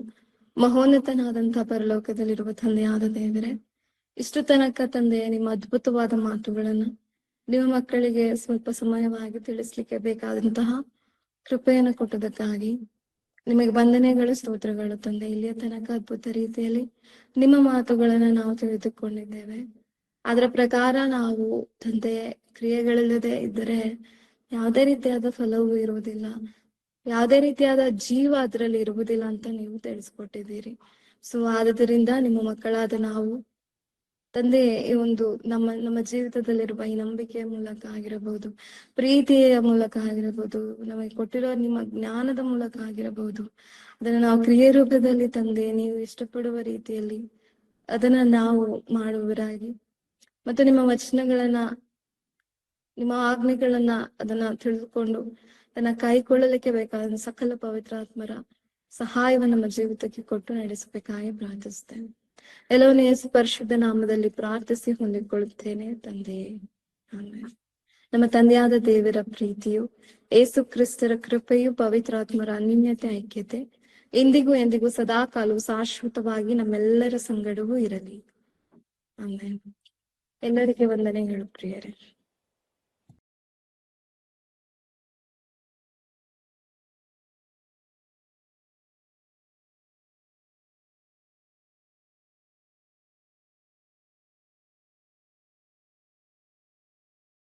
ಮಹೋನ್ನತನಾದಂತಹ ಪರಲೋಕದಲ್ಲಿರುವ ತಂದೆಯಾದ ದೇವರೇ, ಇಷ್ಟು ತನಕ ತಂದೆ ನಿಮ್ಮ ಅದ್ಭುತವಾದ ಮಾತುಗಳನ್ನ ನಿಮ್ಮ ಮಕ್ಕಳಿಗೆ ಸ್ವಲ್ಪ ಸಮಯವಾಗಿ ತಿಳಿಸ್ಲಿಕ್ಕೆ ಬೇಕಾದಂತಹ ಕೃಪೆಯನ್ನು ಕೊಟ್ಟದಕ್ಕಾಗಿ ನಿಮಗೆ ವಂದನೆಗಳು, ಸ್ತೋತ್ರಗಳು ತಂದೆ. ಇಲ್ಲಿಯ ತನಕ ಅದ್ಭುತ ರೀತಿಯಲ್ಲಿ ನಿಮ್ಮ ಮಾತುಗಳನ್ನ ನಾವು ತಿಳಿದುಕೊಂಡಿದ್ದೇವೆ. ಅದರ ಪ್ರಕಾರ ನಾವು ತಂದೆ ಕ್ರಿಯೆಗಳಿಲ್ಲದೆ ಇದ್ದರೆ ಯಾವುದೇ ರೀತಿಯಾದ ಫಲವೂ ಇರುವುದಿಲ್ಲ, ಯಾವುದೇ ರೀತಿಯಾದ ಜೀವ ಅದರಲ್ಲಿ ಇರುವುದಿಲ್ಲ ಅಂತ ನೀವು ತಿಳಿಸ್ಕೊಟ್ಟಿದ್ದೀರಿ. ಸೊ ಆದುದರಿಂದ ನಿಮ್ಮ ಮಕ್ಕಳಾದ ನಾವು ತಂದೆ ಈ ಒಂದು ನಮ್ಮ ಜೀವಿತದಲ್ಲಿರುವ ಈ ನಂಬಿಕೆಯ ಮೂಲಕ ಆಗಿರಬಹುದು, ಪ್ರೀತಿಯ ಮೂಲಕ ಆಗಿರಬಹುದು, ನಮಗೆ ಕೊಟ್ಟಿರೋ ನಿಮ್ಮ ಜ್ಞಾನದ ಮೂಲಕ ಆಗಿರಬಹುದು, ಅದನ್ನ ನಾವು ಕ್ರಿಯೆ ರೂಪದಲ್ಲಿ ತಂದೆ ನೀವು ಇಷ್ಟಪಡುವ ರೀತಿಯಲ್ಲಿ ಅದನ್ನ ನಾವು ಮಾಡುವವರಾಗಿ, ಮತ್ತು ನಿಮ್ಮ ವಚನಗಳನ್ನ, ನಿಮ್ಮ ಆಜ್ಞೆಗಳನ್ನ ಅದನ್ನ ತಿಳಿದುಕೊಂಡು ಅದನ್ನ ಕೈಕೊಳ್ಳಲಿಕ್ಕೆ ಬೇಕಾದ ಸಕಲ ಪವಿತ್ರಾತ್ಮರ ಸಹಾಯವನ್ನು ನಮ್ಮ ಜೀವಿತಕ್ಕೆ ಕೊಟ್ಟು ನಡೆಸಬೇಕಾಗಿ ಪ್ರಾರ್ಥಿಸ್ತೇನೆ. ಎಲ್ಲವನ್ನೂ ಯೇಸು ಪರಿಶುದ್ಧ ನಾಮದಲ್ಲಿ ಪ್ರಾರ್ಥಿಸಿ ಹೊಂದಿಕೊಳ್ಳುತ್ತೇನೆ ತಂದೆಯೇ, ಆಮೆನ್. ನಮ್ಮ ತಂದೆಯಾದ ದೇವರ ಪ್ರೀತಿಯು, ಯೇಸು ಕ್ರಿಸ್ತರ ಕೃಪೆಯು, ಪವಿತ್ರಾತ್ಮರ ಅನ್ಯೋನ್ಯತೆ, ಐಕ್ಯತೆ ಎಂದಿಗೂ ಎಂದಿಗೂ ಸದಾ ಕಾಲವು ಶಾಶ್ವತವಾಗಿ ನಮ್ಮೆಲ್ಲರ ಸಂಗಡವೂ ಇರಲಿ. ಆಮೆನ್. ಎಲ್ಲರಿಗೆ ವಂದನೆಗಳು ಪ್ರಿಯರೇ.